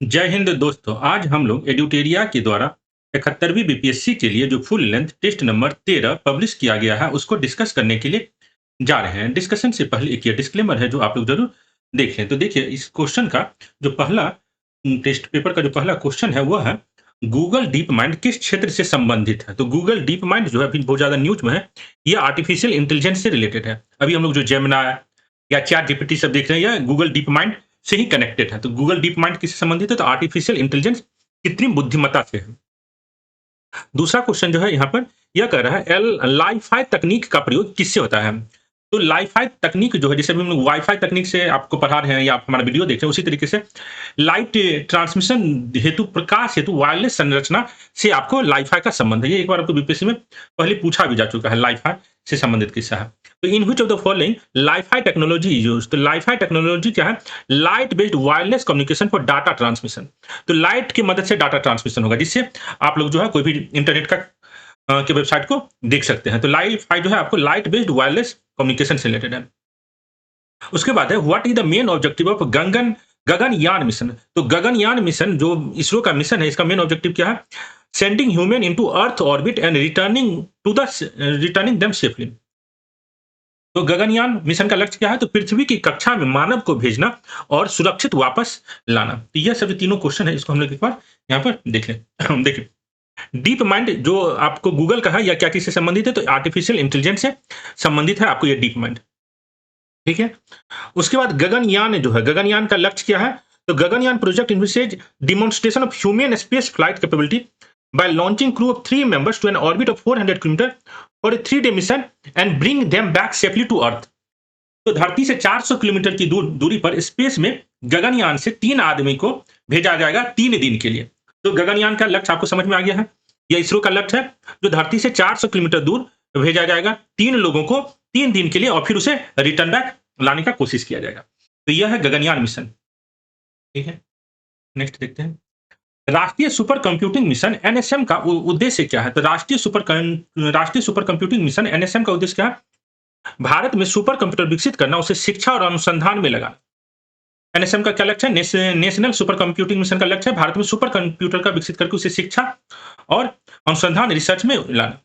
जय हिंद दोस्तों। आज हम लोग एड्यूटेरिया के द्वारा 71वीं बीपीएससी के लिए जो full length test number 13 publish किया गया है उसको डिस्कस करने के लिए जा रहे हैं। डिस्कशन से पहले एक ये डिस्क्लेमर है जो आप लोग जरूर देख लें। तो देखिए, इस क्वेश्चन का जो पहला टेस्ट पेपर का जो पहला क्वेश्चन है वो है गूगल डीप माइंड किस क्षेत्र से संबंधित है। तो गूगल डीप माइंड जो है अभी बहुत ज्यादा न्यूज में है, ये आर्टिफिशियल इंटेलिजेंस से रिलेटेड है। अभी हम लोग जो जेमिना या चैट जीपीटी सब देख रहे हैं, यह गूगल डीप माइंड से ही कनेक्टेड है। तो गूगल डीप माइंड किससे संबंधित है? तो आर्टिफिशियल इंटेलिजेंस, कृत्रिम बुद्धिमत्ता से है। दूसरा क्वेश्चन जो है यहाँ पर यह कह रहा है लाईफाई तकनीक का प्रयोग किससे होता है। तो लाईफाई तकनीक जो है, जैसे अभी हम लोग वाईफाई तकनीक से आपको पढ़ा रहे हैं या आप हमारा वीडियो देख रहे हैं, उसी तरीके से लाइट ट्रांसमिशन हेतु, प्रकाश हेतु वायरलेस संरचना से आपको लाईफाई का संबंध है। ये एक बार आपको बीपीएससी में पहले पूछा भी जा चुका है, लाईफाई से संबंधित किस्सा है। तो in which of the following LiFi technology use. तो लाईफाई टेक्नोलॉजी क्या है? Light based wireless communication for data transmission. तो लाइट की मदद से डाटा ट्रांसमिशन होगा, जिससे आप लोग जो है कोई भी इंटरनेट का के वेबसाइट को देख सकते हैं। तो लाईफाई जो है आपको लाइट बेस्ड वायरलेस कम्युनिकेशन से रिलेटेड है। उसके बाद है what is the main objective of Gaganyaan mission. तो गगनयान मिशन जो इसरो का मिशन है, इसका मेन ऑब्जेक्टिव क्या है? Sending human into earth orbit and returning them safely. तो गगनयान मिशन का लक्ष्य क्या है? तो पृथ्वी की कक्षा में मानव को भेजना और सुरक्षित वापस लाना। तो यह सब तीनों क्वेश्चन है, इसको हम लोग एक बार यहाँ पर देख लें। देखिए, डीप माइंड जो आपको गूगल का है या क्या किससे संबंधित है? तो आर्टिफिशियल इंटेलिजेंस से संबंधित है आपको ये डीप माइंड। ठीक है। उसके बाद गगनयान जो है, गगनयान का लक्ष्य क्या है? तो Gaganyaan project envisages demonstration of human space flight capability by launching crew of 3 members to an orbit of 400 km for a 3-day mission and bring them back safely to Earth। तो धरती से 400 किलोमीटर की दूरी पर स्पेस में गगनयान से 3 आदमी को भेजा जाएगा 3 दिन के लिए। तो गगनयान का लक्ष्य आपको समझ में आ गया है। यह इसरो का लक्ष्य है, जो धरती से 400 किलोमीटर दूर भेजा जाएगा 3 लोगों को 3 दिन के लिए, और फिर उसे रिटर्न बैक लाने का कोशिश किया जाएगा। तो यह है गगनयान मिशन। ठीक है, नेक्स्ट देखते हैं। राष्ट्रीय सुपर कंप्यूटिंग मिशन एनएसएम का उद्देश्य क्या है? तो राष्ट्रीय सुपर कंप्यूटिंग मिशन एनएसएम का उद्देश्य क्या है? भारत में सुपर कंप्यूटर विकसित करना, उसे शिक्षा और अनुसंधान में लगाना। एनएसएम का क्या लक्ष्य है? नेशनल सुपर कंप्यूटिंग मिशन का लक्ष्य है भारत में सुपर कंप्यूटर का विकसित करके उसे शिक्षा और अनुसंधान रिसर्च में लाना।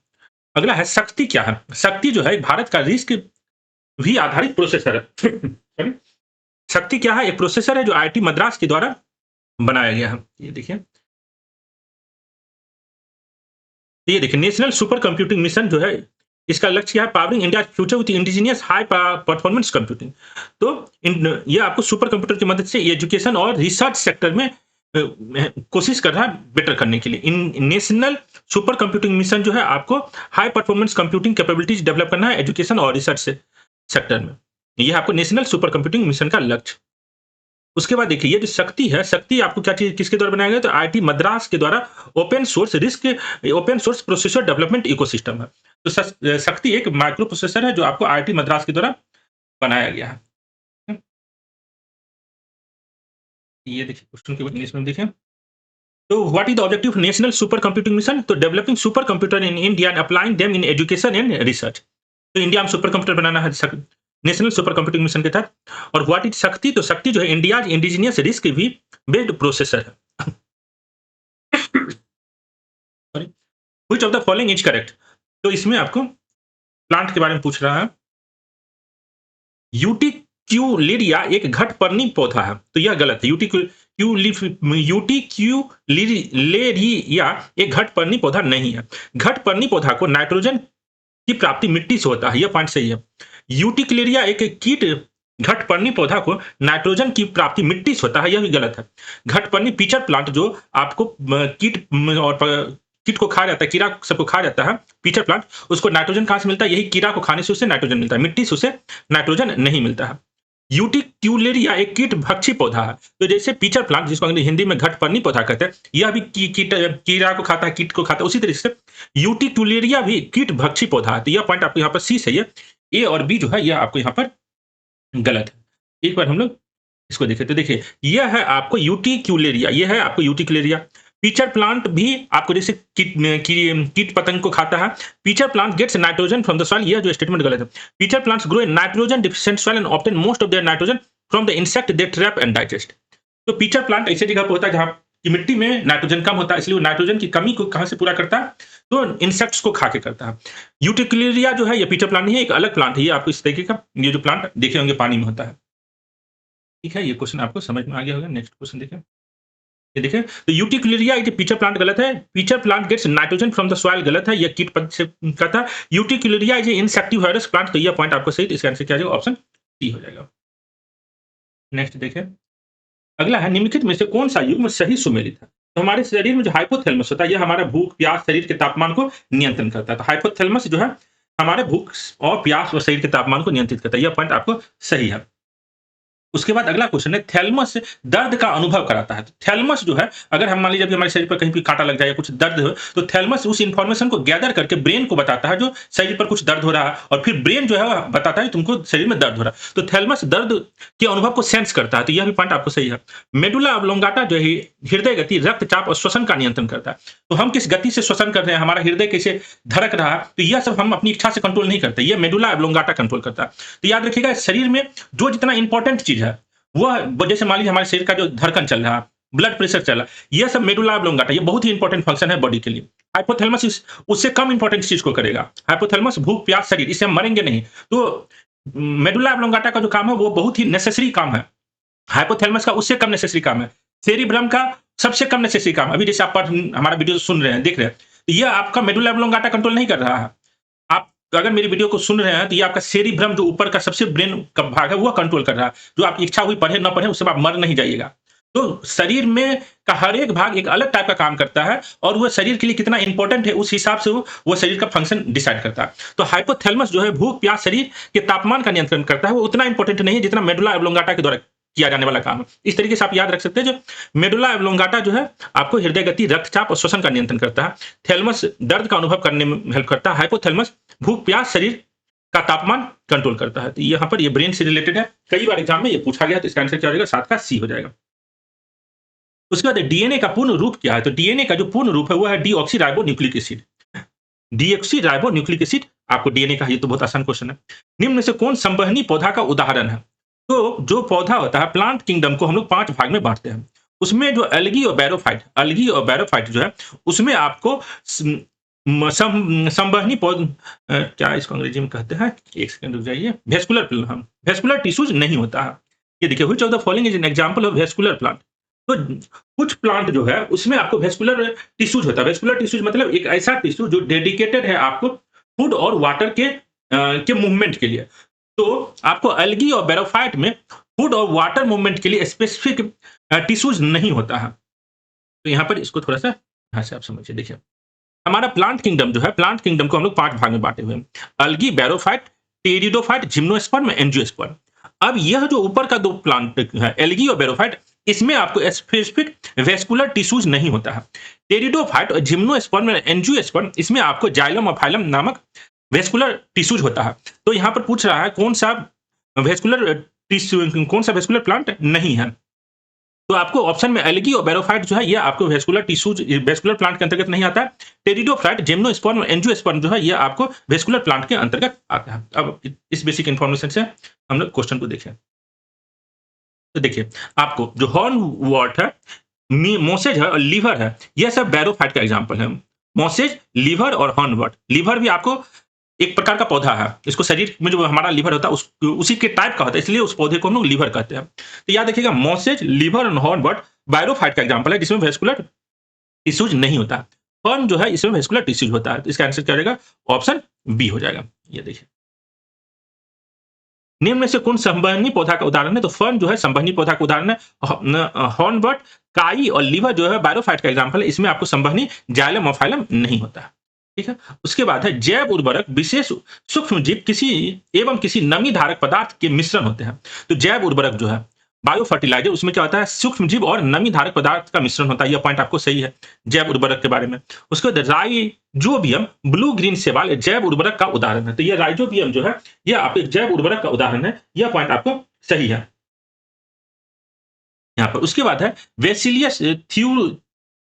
अगला है शक्ति क्या है? शक्ति जो है भारत का रिस्क भी आधारित प्रोसेसर है। शक्ति क्या है? एक प्रोसेसर है जो आईआईटी मद्रास के द्वारा बनाया गया है। ये देखिए, ये देखिए नेशनल सुपर कंप्यूटिंग मिशन जो है, इसका लक्ष्य क्या है? Powering India future with indigenous high performance computing. तो ये आपको सुपर कंप्यूटर की मदद से एजुकेशन और रिसर्च सेक्टर में कोशिश कर रहा है बेटर करने के लिए। इन नेशनल सुपर कंप्यूटिंग मिशन जो है आपको high performance computing capabilities develop करना है एजुकेशन और रिसर्च सेक्टर में। यह आपको नेशनल सुपर कंप्यूटिंग मिशन का लक्ष्य। उसके बाद देखिए, ये जो शक्ति है, शक्ति आपको क्या चीज किसके द्वारा बनाया गया? तो आईआईटी मद्रास के द्वारा open source processor development ecosystem है। तो शक्ति एक माइक्रो प्रोसेसर है जो आपको आईआईटी मद्रास के द्वारा बनाया गया है। ये देखिए क्वेश्चन के इंग्लिश में देखें। तो what is the objective national super computing mission? तो developing super computer in India and applying them in education and research. तो इंडिया में सुपर कंप्यूटर बनाना है नेशनल सुपर कंप्यूटिंग मिशन के तहत। और व्हाट इज शक्ति? तो शक्ति जो है इंडिया इंडिजिनियस रिस्क भी बेस्ड प्रोसेसर है। Sorry, which of the following is correct? तो इसमें आपको प्लांट के बारे में पूछ रहा है। यूटिक्यूलेरिया एक घटपर्णी पौधा है, तो यह गलत है। यूटिक्यूलेरिया एक घटपर्णी पौधा नहीं है। घटपर्णी पौधा को नाइट्रोजन की प्राप्ति मिट्टी से होता है, यह पॉइंट सही है। यूटिक्लेरिया एक कीट घटपर्णी पौधा को नाइट्रोजन की प्राप्ति मिट्टी से होता है, यह भी गलत है। घटपर्णी पीचर प्लांट जो आपको कीट को खा जाता है, कीड़ा सबको खा जाता है, पीचर प्लांट, उसको नाइट्रोजन कहां से मिलता है? यही कीड़ा को खाने से उसे नाइट्रोजन मिलता है, मिट्टी से उसे नाइट्रोजन नहीं मिलता है। यूटिक्यूलेरिया एक कीट भक्षी पौधा है। तो जैसे पीचर प्लांट, जिसको हिंदी में घटपर्णी पौधा कहते हैं, यह भी कीड़ा को खाता है, कीट को खाता है, उसी तरीके से यूटिक्यूलेरिया भी कीट भक्षी पौधा है। तो यह पॉइंट आपको यहाँ पर सी सही है। ए और बी जो है यह आपको यहाँ पर गलत है। एक बार हम लोग इसको देखें। तो देखिए, यह है आपको यूटिक्यूलेरिया, यह है आपको यूटिक्यूलेरिया। पीचर प्लांट भी आपको जैसे कीट पतंग को खाता है। Pitcher plant gets nitrogen from the soil, यह जो स्टेटमेंट गलत है। Pitcher plants grow in nitrogen deficient soil and obtain most of their nitrogen from the insect they trap and digest. तो पीचर प्लांट ऐसी जगह पे होता है जहाँ की मिट्टी में नाइट्रोजन कम होता है, इसलिए वो नाइट्रोजन की कमी को कहाँ से पूरा करता है? तो इंसेक्ट्स को खा के करता है। यूटिक्युलेरिया जो है ये पीचर प्लांट नहीं है, एक अलग प्लांट है। ये आपको इस तरीके का ये जो प्लांट देखे होंगे पानी में होता है। ठीक है, ये क्वेश्चन आपको समझ में आ गया होगा। नेक्स्ट क्वेश्चन देखिए। ये देखिए, तो यूटिक्युलेरिया ये पीचर प्लांट गलत है। Pitcher plant gets nitrogen from the soil गलत है, ये कीट पद से करता है। यूटिक्युलेरिया इज इंसेक्टिवायरस प्लांट, तो ये पॉइंट आपको सही, तो इसका आंसर क्या हो जाएगा? ऑप्शन सी हो जाएगा। नेक्स्ट देखिए, अगला है निम्नलिखित में से कौन सा युग्म सही सुमेलित है? तो हमारे शरीर में जो हाइपोथैलेमस होता है, ये हमारा भूख, प्यास, शरीर के तापमान को नियंत्रण करता है। तो हाइपोथैलेमस जो है हमारे भूख और प्यास और शरीर के तापमान को नियंत्रित करता है। यह पॉइंट आपको सही है। उसके बाद अगला क्वेश्चन है, थैलेमस दर्द का अनुभव कराता है। तो थैलेमस जो है, अगर हम मान लीजिए अभी हमारे शरीर पर कहीं भी कांटा लग जाए या कुछ दर्द हो, तो थैलेमस उस इंफॉर्मेशन को गैदर करके ब्रेन को बताता है जो शरीर पर कुछ दर्द हो रहा है, और फिर ब्रेन जो है वह बताता है तुमको शरीर में दर्द हो रहा है। तो थैलेमस दर्द के अनुभव को सेंस करता है, तो यह भी पॉइंट आपको सही है। मेडुला ऑब्लोंगाटा जो है हृदय गति, रक्तचाप और श्वसन का नियंत्रण करता है। तो हम किस गति से श्वसन कर रहे हैं, हमारा हृदय कैसे धड़क रहा है, तो यह सब हम अपनी इच्छा से कंट्रोल नहीं करते, यह मेडुला ऑब्लोंगाटा कंट्रोल करता है। तो याद रखिएगा, शरीर में जो जितना इंपॉर्टेंट चीज है वह, जैसे मान लीजिए हमारे शरीर का जो धड़कन चल रहा है, ब्लड प्रेशर चल रहा है, यह सब मेडुला ऑब्लोंगाटा, ये बहुत ही इंपॉर्टेंट फंक्शन है बॉडी के लिए। हाइपोथैलेमस उससे कम इंपॉर्टेंट चीज को करेगा। हाइपोथैलेमस भूख, प्यास, शरीर, इससे हम मरेंगे नहीं। तो मेडुला ऑब्लोंगाटा का जो काम है वो बहुत ही नेसेसरी काम है। हाइपोथैलेमस का उससे कम नेसेसरी काम है। सेरिब्रम का सबसे कम नेसेसरी काम है। अभी जैसे आप हमारा वीडियो सुन रहे हैं, देख रहे हैं, तो यह आपका मेडुला ऑब्लोंगाटा कंट्रोल नहीं कर रहा है। आप अगर मेरी वीडियो को सुन रहे हैं, तो ये आपका सेरिब्रम जो ऊपर का सबसे ब्रेन का भाग है, वह कंट्रोल कर रहा है। जो आपकी इच्छा हुई पढ़े ना पढ़े, उससे आप मर नहीं जाइएगा। तो शरीर में का हर एक भाग एक अलग टाइप का काम करता है, और वह शरीर के लिए कितना इंपॉर्टेंट है, उस हिसाब से वो शरीर का फंक्शन डिसाइड करता है। तो हाइपोथैलेमस जो है भूख, प्यास, शरीर के तापमान का नियंत्रण करता है, वो उतना इंपॉर्टेंट नहीं है जितना मेडुला ऑब्लोंगाटा के द्वारा किया जाने वाला काम है। इस तरीके से आप याद रख सकते हैं, जो मेडुला ऑब्लोंगाटा जो है आपको हृदय गति, रक्तचाप और श्वसन का नियंत्रण करता है। थैलेमस दर्द का अनुभव करने में हेल्प करता है। हाइपोथैलेमस भूख, प्यास, शरीर का तापमान कंट्रोल करता है। तो यहाँ पर ये ब्रेन से रिलेटेड है, कई बार एग्जाम में ये पूछा गया, तो इसका आंसर क्या हो जाएगा? 7 का सी हो जाएगा। उसके बाद डीएनए का पूर्ण रूप क्या है? तो डीएनए का जो पूर्ण रूप है वो है deoxy ribonucleic acid. Deoxy ribonucleic acid आपको डीएनए का, ये तो बहुत आसान क्वेश्चन है। निम्न में से कौन संवहनी पौधा का उदाहरण है? तो जो पौधा होता है, प्लांट किंगडम को हम लोग 5 भाग में बांटते हैं। उसमें जो एल्गी और बैरोफाइट जो है, उसमें आपको संवहनी क्या इसको अंग्रेजी में कहते हैं, एक सेकंड रुक जाइए, वेस्कुलर टिश्यूज नहीं होता है। ये देखिए, which of the following is an example of vascular plant. तो कुछ प्लांट जो है उसमें आपको वेस्कुलर टिश्यूज होता है। वेस्कुलर टिश्यूज मतलब एक ऐसा टिश्यू जो डेडिकेटेड है आपको फूड और वाटर के मूवमेंट के लिए। तो आपको एल्गी और बैरोफाइट में फूड और वाटर मूवमेंट के लिए स्पेसिफिक टिश्यूज नहीं होता है। तो यहाँ पर इसको थोड़ा सा ध्यान से आप समझिए। देखिए, हमारा प्लांट किंगडम जो है, प्लांट किंगडम को हम लोग 5 भाग में बांटे हुए हैं। Algae, pteridophyte, gymnosperm, angiosperm. अब यह जो ऊपर का 2 प्लांट है, एल्गी और बैरोफाइट, इसमें आपको स्पेसिफिक वेस्कुलर टिश्यूज नहीं होता है। टेरिडोफाइट और जिम्नोस्पर्म और एंजियोस्पर्म, इसमें आपको जाइलम और फाइलम नामक वेस्कुलर टिश्यूज होता है। तो यहाँ पर पूछ रहा है कौन सा वेस्कुलर टिश्यू, कौन सा वेस्कुलर प्लांट नहीं है। तो आपको ऑप्शन में एल्गी और बैरोफाइट जो है, ये आपको वेस्कुलर टिश्यूज, वेस्कुलर प्लांट के अंतर्गत नहीं आता है। टेरिडोफाइट, जिम्नोस्पर्म और एंजियोस्पर्म जो है, ये आपको वेस्कुलर प्लांट के अंतर्गत आता है। अब इस बेसिक इंफॉर्मेशन से हम लोग क्वेश्चन को देखें। तो देखिए, आपको जो हॉर्न वॉर्ट है, मोसेज है और लीवर है, यह सब बैरोफाइट का एग्जाम्पल है। मोसेज, लीवर और हॉर्न वॉर्ट। लीवर भी आपको एक प्रकार का पौधा है, इसको शरीर में जो हमारा लीवर होता है उसी के टाइप का होता है, इसलिए उस पौधे को हम लोग लीवर कहते हैं। तो याद रखिएगा, मोसेज, लीवर और हॉर्नवर्ट बैरोफाइट का एग्जांपल है, जिसमें वेस्कुलर टिश्यूज नहीं होता। फर्न जो है, इसमें वेस्कुलर टिश्यूज होता है। तो इसका आंसर क्या हो जाएगा? ऑप्शन बी हो जाएगा। ये देखिए, निम्न में से कौन संवहनी पौधा का उदाहरण है? तो फर्न जो है संवहनी पौधा का उदाहरण है। हॉर्नवर्ट, काई और लीवर जो है बैरोफाइट का एग्जांपल है, इसमें आपको संवहनी जाइलम और फाइलम नहीं होता है। ठीक है। उसके बाद है जैव उर्वरक विशेष सूक्ष्म जीव किसी नमी धारक पदार्थ के मिश्रण होते हैं। तो जैव उर्वरक जो है, बायो फर्टिलाइजर, उसमें क्या होता है? सूक्ष्म जीव और नमी धारक पदार्थ का मिश्रण होता है। यह पॉइंट आपको सही है जैव उर्वरक के बारे में। उसके बाद राइजोबियम ब्लू ग्रीन शैवाल जैव उर्वरक का उदाहरण है। तो यह राइजोबियम जो है, यह आपके जैव उर्वरक का उदाहरण है। यह पॉइंट आपको सही है यहाँ पर। उसके बाद है वेसिलियस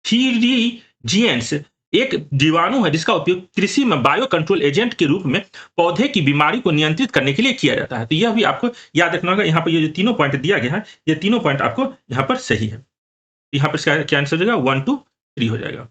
थ्यूरिजिएंस एक जीवाणु है जिसका उपयोग कृषि में बायो कंट्रोल एजेंट के रूप में पौधे की बीमारी को नियंत्रित करने के लिए किया जाता है। तो यह भी आपको याद रखना होगा। यहाँ पर ये जो तीनों पॉइंट दिया गया है, ये तीनों पॉइंट आपको यहाँ पर सही है। यहाँ पर इसका क्या आंसर हो जाएगा? 1, 2, 3 हो जाएगा।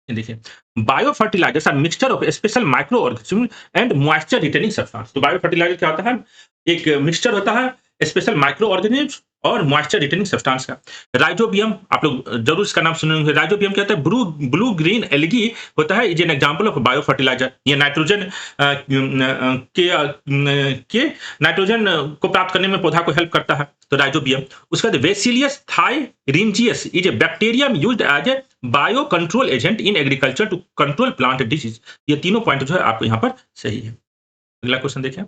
ये देखिए, bio fertilizers are mixture of special micro organism and moisture retaining substance. तो बायो फर्टिलाइजर क्या होता है? एक मिक्सचर होता है स्पेशल माइक्रो ऑर्गेनिज्म और मॉइस्चर रिटेनिंग सब्सटेंस का। राइजोबियम, आप लोग जरूर इसका नाम सुने होंगे। राइजोबियम क्या होता है? ब्लू ग्रीन एल्गी होता है। Is an example of bio fertilizer. ये नाइट्रोजन के नाइट्रोजन को प्राप्त करने में पौधा को हेल्प करता है। तो राइजोबियम। उसके बाद bacillus thuringiensis is a bacterium used as a bio control agent in agriculture to control plant disease. ये तीनों पॉइंट जो है आपको यहाँ पर सही है। अगला क्वेश्चन देखिए।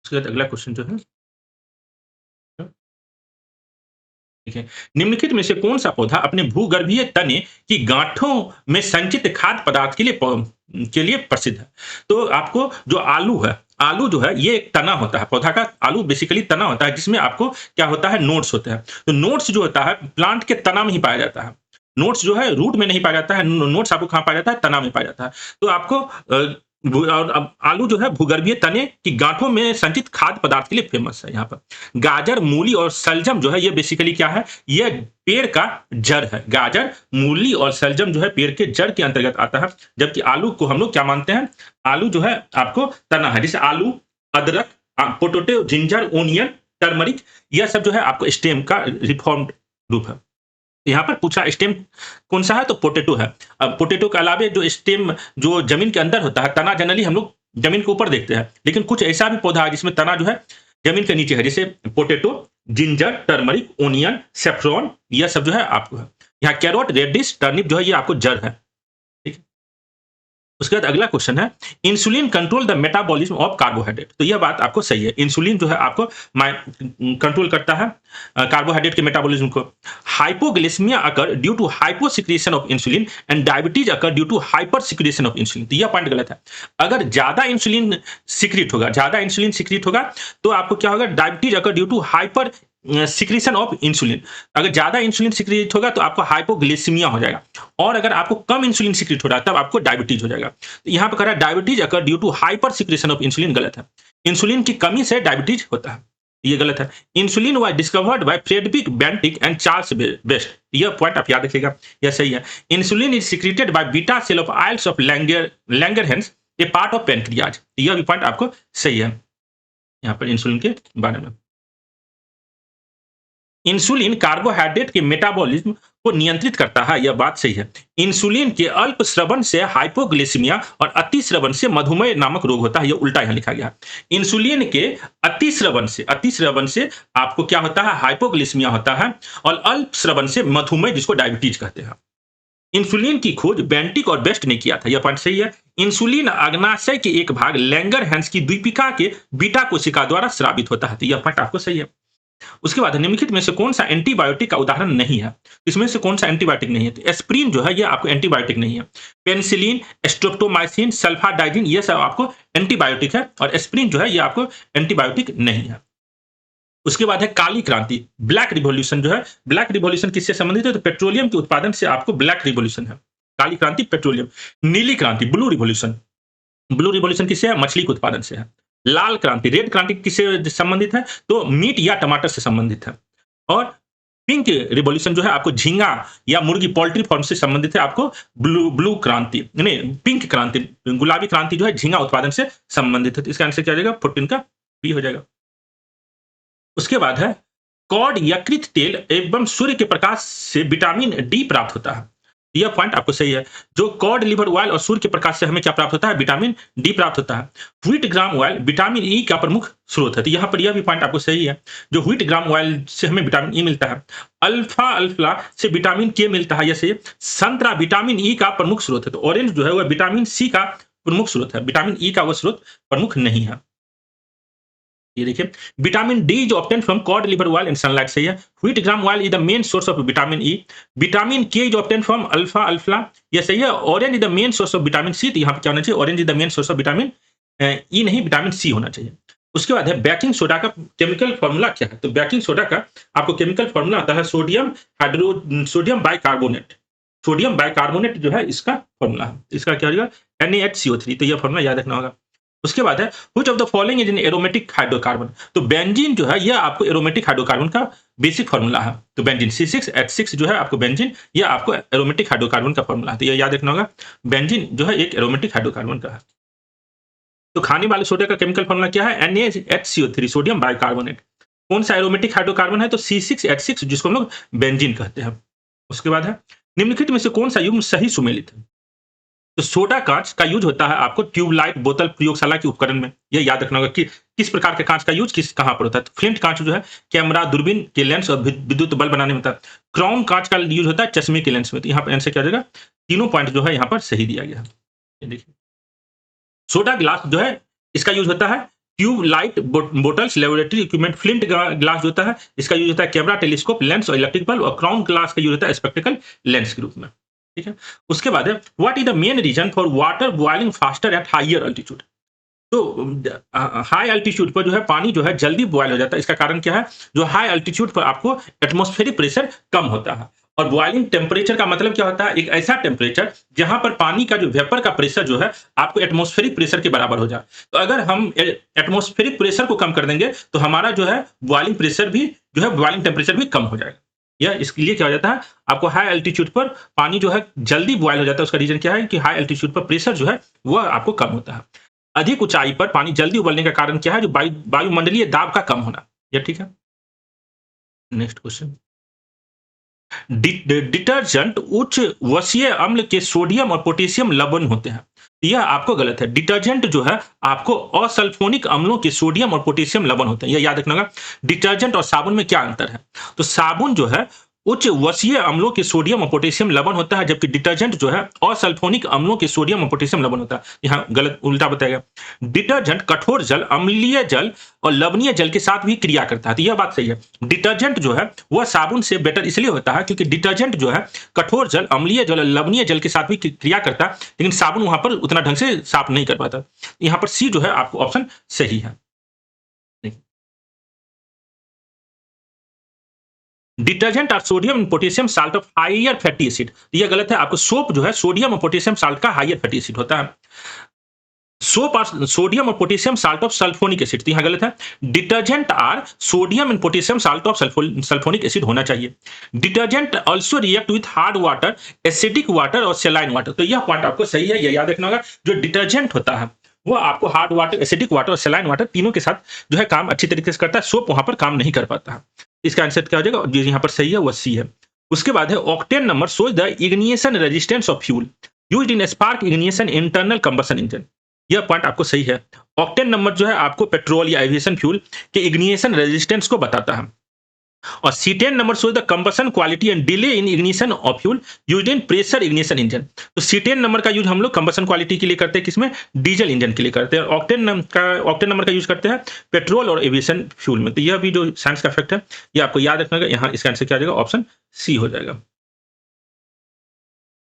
उसके बाद अगला क्वेश्चन जो है, ठीक है, निम्नलिखित में से कौन सा पौधा अपने भूगर्भीय तने की गांठों में संचित खाद्य पदार्थ के लिए प्रसिद्ध है? तो आपको जो आलू है, आलू जो है ये एक तना होता है पौधा का। आलू बेसिकली तना होता है जिसमें आपको क्या होता है? नोड्स होते हैं। तो नोड्स जो होता है प्लांट के तना में ही पाया जाता है। नोट्स जो है रूट में नहीं पाया जाता है। नोट्स आपको कहाँ पाया जाता है? तना में पाया जाता है। तो आपको और अब आलू जो है भूगर्भीय तने की गांठों में संचित खाद्य पदार्थ के लिए फेमस है। यहाँ पर गाजर, मूली और सलजम जो है ये बेसिकली क्या है? ये पेड़ का जड़ है। गाजर, मूली और सलजम जो है पेड़ के जड़ के अंतर्गत आता है। जबकि आलू को हम लोग क्या मानते हैं? आलू जो है आपको तना है। जैसे आलू, अदरक, पोटैटो, जिंजर, ओनियन, टर्मरिक, यह सब जो है आपको स्टेम का रिफॉर्म्ड रूप है। यहाँ पर पूछा स्टेम कौन सा है? तो पोटैटो है। अब पोटैटो के अलावे जो स्टेम जो जमीन के अंदर होता है, तना जनरली हम लोग जमीन के ऊपर देखते हैं, लेकिन कुछ ऐसा भी पौधा है जिसमें तना जो है जमीन के नीचे है। जैसे potato, ginger, turmeric, onion, saffron, यह सब जो है आपको है। यहाँ कैरोट, रेडिश, टर्निप जो है ये आपको जड़ है। ठीक है। उसके बाद अगला क्वेश्चन है, insulin control the metabolism of carbohydrate. तो यह बात आपको सही है। इंसुलिन जो है आपको कंट्रोल करता है कार्बोहाइड्रेट के मेटाबॉलिज्म को। Hypoglycemia occur due to hyposecretion of insulin and diabetes occur due to hyper secretion of insulin. तो यह पॉइंट गलत है। अगर ज्यादा इंसुलिन सिक्रिट होगा तो आपको क्या होगा? Diabetes occur due to hyper secretion of insulin. अगर ज्यादा इंसुलिन सिक्रिएट होगा तो आपको हाइपोग्लिसेमिया हो जाएगा। और अगर आपको कम इंसुलिन सिक्रिएट हो रहा है तब आपको डायबिटीज हो जाएगा। तो यहाँ पर कह रहा है diabetes occur due to hyper secretion of insulin, गलत है। इंसुलिन की कमी से डायबिटीज होता है, ये गलत है। Insulin was discovered by Frederick Banting and Charles Best. यह पॉइंट आप याद रखिएगा, यह सही है। Insulin is secreted by beta cell of islets of Langerhans, a part of pancreas. यह भी पॉइंट आपको सही है यहाँ पर इंसुलिन के बारे में। इंसुलिन कार्बोहाइड्रेट के मेटाबॉलिज्म को नियंत्रित करता है, यह बात सही है। इंसुलिन के अल्प स्रवण से हाइपोग्लिसेमिया और अति स्रवण से मधुमेह नामक रोग होता है। यह उल्टा यहाँ लिखा गया है। इंसुलिन के अति स्रवण से आपको क्या होता है? हाइपोग्लिसेमिया होता है। और अल्प स्रवण से मधुमेह, जिसको डायबिटीज कहते हैं। इंसुलिन की खोज बेंटिक और बेस्ट ने किया था, यह पॉइंट सही है। इंसुलिन अग्नाशय के एक भाग लैंगरहैंस की द्वीपिका के बीटा कोशिका द्वारा स्रावित होता है। तो यह पॉइंट आपको सही है। उसके बाद निम्नलिखित में से कौन सा एंटीबायोटिक का उदाहरण नहीं है? इसमें से कौन सा एंटीबायोटिक नहीं है? तो एस्प्रिन जो है ये आपको एंटीबायोटिक नहीं है। पेनिसिलिन, स्ट्रेप्टोमाइसिन, सल्फाडाइजिन, ये सब आपको एंटीबायोटिक है और एस्प्रिन जो है ये आपको एंटीबायोटिक नहीं है। उसके बाद है काली क्रांति, ब्लैक रिवॉल्यूशन जो है। ब्लैक रिवॉल्यूशन किससे संबंधित है? तो पेट्रोलियम के उत्पादन से आपको ब्लैक रिवॉल्यूशन है। काली क्रांति पेट्रोलियम। नीली क्रांति ब्लू रिवॉल्यूशन किससे है? मछली के उत्पादन से है। लाल क्रांति, रेड क्रांति किससे संबंधित है? तो मीट या टमाटर से संबंधित है। और पिंक रिवॉल्यूशन जो है आपको झींगा या मुर्गी, पोल्ट्री फार्म से संबंधित है। आपको ब्लू क्रांति नहीं, पिंक क्रांति, गुलाबी क्रांति जो है झींगा उत्पादन से संबंधित है। तो इसका आंसर क्या हो जाएगा? 14 का बी हो जाएगा। उसके बाद है कॉड यकृत तेल एवं सूर्य के प्रकाश से विटामिन डी प्राप्त होता है। यह पॉइंट आपको सही है। जो कॉड लिवर ऑयल और सूर्य के प्रकाश से हमें क्या प्राप्त होता है? विटामिन डी प्राप्त होता है। Wheat germ oil vitamin E का प्रमुख स्रोत है। तो यहाँ पर यह भी पॉइंट आपको सही है। जो व्हीट ग्राम ऑयल से हमें विटामिन ई मिलता है। अल्फा अल्फा से विटामिन के मिलता है। जैसे संतरा विटामिन ई का प्रमुख स्रोत है। तो ऑरेंज जो है वह विटामिन सी का प्रमुख स्रोत है। विटामिन ई का वह स्रोत प्रमुख नहीं है। ये देखिए, vitamin D is obtain from cod liver oil and sunlight, सही है। Wheat germ oil is the main source of vitamin E. Vitamin K is obtain from अल्फा अल्फा, ये सही है। Orange is the main source of vitamin C. तो यहाँ पे क्या होना चाहिए? Orange is the main source of vitamin E नहीं, विटामिन सी होना चाहिए। उसके बाद है बेकिंग सोडा का केमिकल फॉर्मूला क्या है? तो बेकिंग सोडा का आपको केमिकल फॉर्मूला आता है सोडियम बाइकार्बोनेट। सोडियम बाइकार्बोनेट जो है इसका फॉर्मूला है। इसका क्या हो जाएगा? NaHCO3, तो ये फॉर्मूला याद रखना होगा। उसके बाद है which of the following is an aromatic hydrocarbon. तो बेंजीन जो है यह आपको एरोमेटिक हाइड्रोकार्बन का बेसिक फॉर्मूला है। तो बेंजीन C6H6 जो है आपको बेंजीन, यह आपको एरोमेटिक हाइड्रोकार्बन का फॉर्मूला है। तो ये याद रखना होगा। बेंजीन जो है एक एरोमेटिक हाइड्रोकार्बन का है। तो खाने वाले सोडा का केमिकल फॉर्मूला क्या है? NaHCO3, sodium bicarbonate. कौन सा एरोमेटिक हाइड्रोकार्बन है? तो C6H6, जिसको हम लोग बेंजीन कहते हैं। उसके बाद है निम्नलिखित में से कौन सा युग्म सही सुमेलित है? तो सोडा कांच का यूज होता है आपको ट्यूबलाइट बोतल प्रयोगशाला के उपकरण में। यह याद रखना होगा कि किस प्रकार के कांच का यूज किस कहां पर होता है। तो फ्लिंट कांच जो है कैमरा, दूरबीन के लेंस और विद्युत बल्ब बनाने में होता है। क्राउन कांच का यूज होता है चश्मे के लेंस में। तो यहाँ पर आंसर क्या हो जाएगा? तीनों पॉइंट जो है यहाँ पर सही दिया गया है। ये देखिए, सोडा ग्लास जो है इसका यूज होता है tube light bottles, laboratory equipment. Flint glass जो होता है इसका यूज होता है कैमरा, टेलीस्कोप, लेंस और इलेक्ट्रिक बल्ब। और क्राउन ग्लास का यूज होता है स्पेक्टिकल लेंस के रूप में। ठीक है। उसके बाद है what is the main reason for water boiling faster at higher altitude. तो हाई अल्टीट्यूड पर जो है पानी जो है जल्दी बॉयल हो जाता है। इसका कारण क्या है? जो हाई अल्टीट्यूड पर आपको एटमॉस्फेरिक प्रेशर कम होता है। और बॉइलिंग टेम्परेचर का मतलब क्या होता है? एक ऐसा टेम्परेचर जहां पर पानी का जो वेपर का प्रेशर जो है आपको एटमॉस्फेरिक प्रेशर के बराबर हो जाए। तो अगर हम एटमॉस्फेरिक प्रेशर को कम कर देंगे तो हमारा जो है बॉइलिंग प्रेशर भी जो है बॉइलिंग टेम्परेचर भी कम हो जाएगा। यह इसके लिए क्या हो जाता है? आपको हाई अल्टीट्यूड पर पानी जो है जल्दी बॉयल हो जाता है। उसका रीजन क्या है कि हाई अल्टीट्यूड पर प्रेशर जो है वह आपको कम होता है। अधिक ऊंचाई पर पानी जल्दी उबलने का कारण क्या है? जो वायुमंडलीय दाब का कम होना। यह ठीक है। नेक्स्ट क्वेश्चन, डिटर्जेंट उच्च वसीय अम्ल के सोडियम और पोटेशियम लवण होते हैं। यह आपको गलत है। डिटर्जेंट जो है आपको असल्फोनिक अम्लों के सोडियम और पोटेशियम लवण होते हैं। यह याद रखना होगा। डिटर्जेंट और साबुन में क्या अंतर है? तो साबुन जो है उच्च वसीय अम्लों के सोडियम और पोटेशियम लवण होता है, जबकि डिटर्जेंट जो है असल्फोनिक अम्लों के सोडियम और पोटेशियम लवण होता है। यहाँ गलत, उल्टा बताया गया। डिटर्जेंट कठोर जल, अम्लीय जल और लवणीय जल के साथ भी क्रिया करता है। तो यह बात सही है। डिटर्जेंट जो है वह साबुन से बेटर इसलिए होता है क्योंकि डिटर्जेंट जो है कठोर जल, अम्लीय जल और लवणीय जल के साथ भी क्रिया करता है, लेकिन साबुन वहां पर उतना ढंग से साफ नहीं कर पाता। यहाँ पर सी जो है आपको ऑप्शन सही है। डिटर्जेंट और sodium and potassium salt of higher fatty acid. यह गलत है। आपको सोप जो है सोडियम और पोटेशियम साल्ट का हायर फैटी एसिड होता है। सोप और सोडियम और potassium salt of sulphonic acid. तो यहाँ गलत है। Detergent are sodium and potassium salt of sulphonic acid होना चाहिए। Detergent also react with hard water, acidic water और सेलाइन वाटर। तो यह पॉइंट आपको सही है, यह याद रखना होगा। जो डिटर्जेंट होता है वो आपको हार्ड वाटर, एसिडिक वाटर और सेलाइन वाटर तीनों के साथ जो है काम अच्छी तरीके से करता है। सोप वहां पर काम नहीं कर पाता है। इसका आंसर क्या हो जाएगा? जो यहाँ पर सही है वह सी है। उसके बाद है octane number shows the ignition resistance of fuel used in spark ignition internal combustion engine. यह पॉइंट आपको सही है। ऑक्टेन नंबर जो है आपको पेट्रोल या एविएशन फ्यूल के इग्निशन रेजिस्टेंस को बताता है। और C10 number shows the combustion quality and delay in ignition of fuel used in pressure ignition engine. तो C10 नंबर का यूज हम लोग कंबशन क्वालिटी के लिए करते हैं, किसमें? डीजल इंजन के लिए करते हैं। ऑक्टेन नंबर का यूज करते हैं पेट्रोल और एविएशन फ्यूल में। तो यह भी जो साइंस का फैक्ट है ये आपको याद रखना होगा। यहाँ इसका आंसर क्या हो जाएगा? ऑप्शन सी हो जाएगा।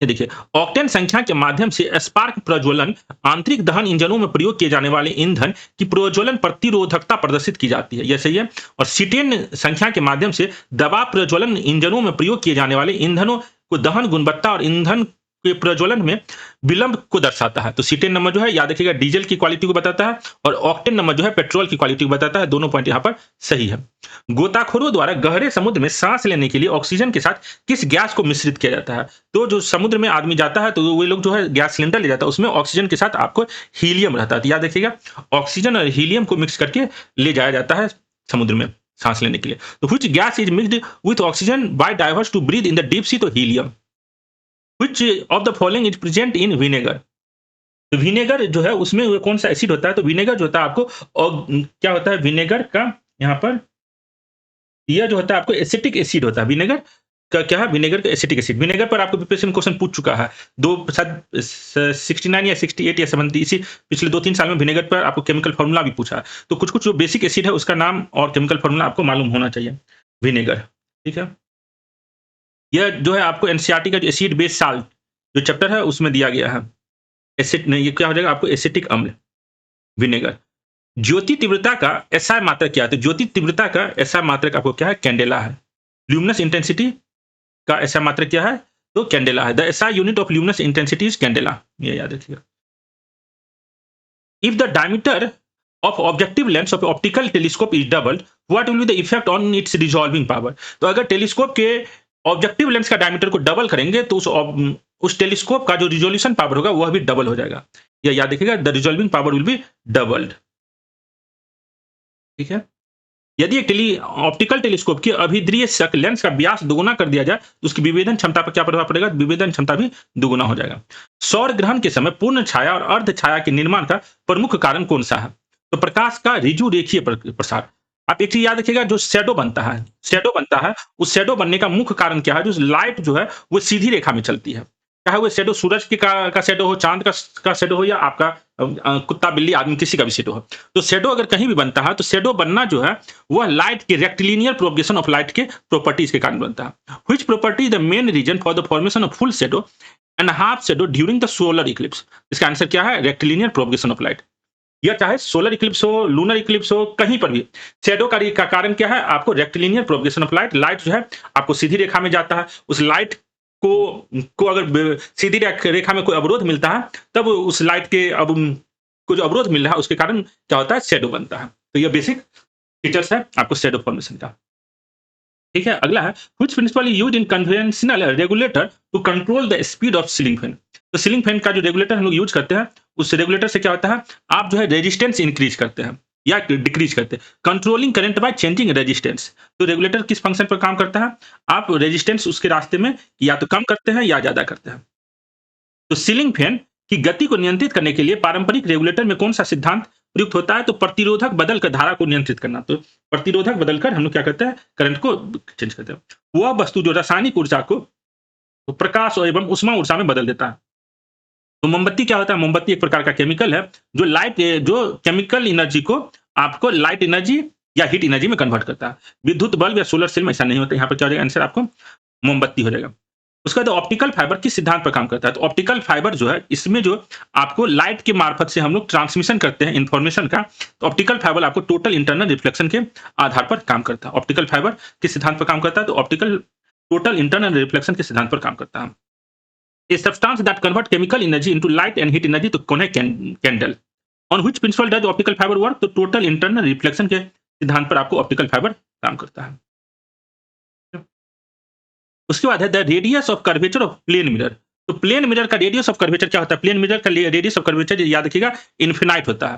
ये देखिए, ऑक्टेन संख्या के माध्यम से स्पार्क प्रज्वलन आंतरिक दहन इंजनों में प्रयोग किए जाने वाले ईंधन की प्रज्वलन प्रतिरोधकता प्रदर्शित की जाती है। यह सही है। और C10 संख्या के माध्यम से दबाव प्रज्वलन इंजनों में प्रयोग किए जाने वाले ईंधनों को दहन गुणवत्ता और ईंधन के प्रज्वलन में विलंब को दर्शाता है। तो C10 नंबर जो है याद रखिएगा डीजल की क्वालिटी को बताता है, और ऑक्टेन नंबर जो है पेट्रोल की क्वालिटी को बताता है। दोनों पॉइंट यहाँ पर सही है। गोताखोरों द्वारा गहरे समुद्र में सांस लेने के लिए ऑक्सीजन के साथ किस गैस को मिश्रित किया जाता है? तो जो समुद्र में आदमी जाता है तो वे लोग जो है गैस सिलेंडर ले जाता है, उसमें ऑक्सीजन के साथ आपको हीलियम रहता है। तो याद रखिएगा ऑक्सीजन और हीलियम को मिक्स करके ले जाया जाता है समुद्र में सांस लेने के लिए। तो which gas is mixed with oxygen by divers to breathe in the deep sea? तो helium. Which of the following is present in vinegar? तो विनेगर जो है उसमें वो कौन सा एसिड होता है? तो विनेगर जो होता है आपको, और क्या होता है विनेगर का यहाँ पर, यह जो होता है आपको एसिटिक एसिड होता है। विनेगर का क्या है? विनेगर का एसिटिक एसिड। विनेगर पर आपको प्रिपरेशन क्वेश्चन पूछ चुका है। दो शायद 69 या 68 या 70 इसी पिछले 2-3 साल में विनेगर पर आपको केमिकल फार्मूला भी पूछा है। तो कुछ-कुछ जो बेसिक एसिड है उसका नाम और केमिकल फार्मूला आपको मालूम होना चाहिए। विनेगर, ठीक है? यह जो है आपको एनसीईआरटी का जो एसिड बेस साल्ट जो चैप्टर है उसमें दिया गया है। एसिड नहीं, ये क्या हो जाएगा आपको? एसिटिक अम्ल, विनेगर। ज्योति तीव्रता का एसआई मात्रक क्या है? तो ज्योति तीव्रता का एसआई मात्रक आपको क्या है? कैंडेला है। ल्यूमिनस इंटेंसिटी का एसआई मात्रक क्या है? तो कैंडेला है। The SI unit of luminous intensity is candela, ये याद रखिएगा। If the diameter of objective lens of optical telescope is doubled, what will be the effect on its resolving power? तो अगर टेलीस्कोप के ऑब्जेक्टिव लेंस का diameter को double करेंगे तो उस टेलीस्कोप का जो रिजोल्यूशन पावर होगा वह भी डबल हो जाएगा। या याद रखिएगा, the resolving power will be doubled. ठीक है। यदि एक ऑप्टिकल टेलीस्कोप की अभिद्रीय लेंस का व्यास दोगुना कर दिया जाए तो उसकी विभेदन क्षमता पर क्या प्रभाव पड़ेगा? विभेदन क्षमता भी दोगुना हो जाएगा। सौर ग्रहण के समय पूर्ण छाया और अर्ध छाया के निर्माण का प्रमुख कारण कौन सा है? तो प्रकाश का रिजु रेखीय प्रसार। आप एक चीज याद रखिएगा, जो शैडो बनता है, उस शैडो बनने का मुख्य कारण क्या है? जो लाइट जो है वो सीधी रेखा में चलती है, चाहे वो शैडो सूरज का शैडो हो, चांद का शैडो हो, या आपका कुत्ता बिल्ली आदमी किसी का भी शैडो हो। तो शैडो अगर कहीं भी बनता है तो शैडो बनना जो है वह लाइट के रेक्टिलिनियर प्रोपगेशन ऑफ लाइट के प्रॉपर्टीज के कारण बनता है। Which property is the main reason for the formation of full shadow and half shadow during the solar eclipse? इसका आंसर क्या है? Rectilinear propagation of light. या चाहे सोलर इक्लिप्स हो, लूनर इक्लिप्स हो, कहीं पर भी शैडो का कारण क्या है? आपको rectilinear propagation of light. Light जो है आपको सीधी रेखा में जाता है, उस लाइट को अगर सीधी रेखा में कोई अवरोध मिलता है तब उस लाइट के को जो अवरोध मिल रहा है उसके कारण क्या होता है? शैडो बनता है। तो ये बेसिक फीचर्स है आपको शैडो फॉर्मेशन का। ठीक है। अगला है, which principle used in conventional regulator to control the speed of ceiling fan? तो सीलिंग फैन का जो रेगुलेटर हम लोग यूज करते हैं, उस रेगुलेटर से क्या होता है? आप जो है रेजिस्टेंस इंक्रीज करते हैं या डिक्रीज करते हैं। Controlling current by changing resistance. तो रेगुलेटर किस फंक्शन पर काम करता है? आप रेजिस्टेंस उसके रास्ते में या तो कम करते हैं या ज्यादा करते हैं। तो सीलिंग फैन की गति को नियंत्रित करने के लिए पारंपरिक रेगुलेटर में कौन सा सिद्धांत प्रयुक्त होता है? तो प्रतिरोधक बदलकर धारा को नियंत्रित करना। तो प्रतिरोधक बदलकर हम लोग क्या करते हैं? करंट को चेंज करते हैं। वह वस्तु जो रासायनिक ऊर्जा को तो प्रकाश एवं उष्मा ऊर्जा में बदल देता है। तो मोमबत्ती क्या होता है? मोमबत्ती एक प्रकार का केमिकल है जो केमिकल एनर्जी को आपको लाइट एनर्जी या हीट एनर्जी में कन्वर्ट करता है। विद्युत बल्ब या सोलर सेल में ऐसा नहीं होता। यहाँ पर क्या हो जाएगा? आंसर आपको मोमबत्ती हो जाएगा। उसके बाद ऑप्टिकल फाइबर किस सिद्धांत पर काम करता है? तो ऑप्टिकल फाइबर जो है, इसमें जो आपको लाइट के मार्फत से हम लोग ट्रांसमिशन करते हैं इंफॉर्मेशन का, तो ऑप्टिकल फाइबर आपको टोटल इंटरनल रिफ्लेक्शन के आधार पर काम करता है। ऑप्टिकल फाइबर किस सिद्धांत पर काम करता है? तो ऑप्टिकल टोटल इंटरनल रिफ्लेक्शन के सिद्धांत पर काम करता है। A substance that convert chemical energy into light and heat energy, तो कौन है? Candle. On which principle does optical fibre work? तो टोटल इंटरनल रिफ्लेक्शन के सिद्धांत पर आपको ऑप्टिकल फाइबर काम करता है। उसके बाद है the radius of curvature of plane mirror. तो प्लेन मिरर का रेडियस ऑफ कर्वेचर क्या होता है? प्लेन मिरर का रेडियस ऑफ कर्वेचर याद रखिएगा इन्फिनाइट होता है,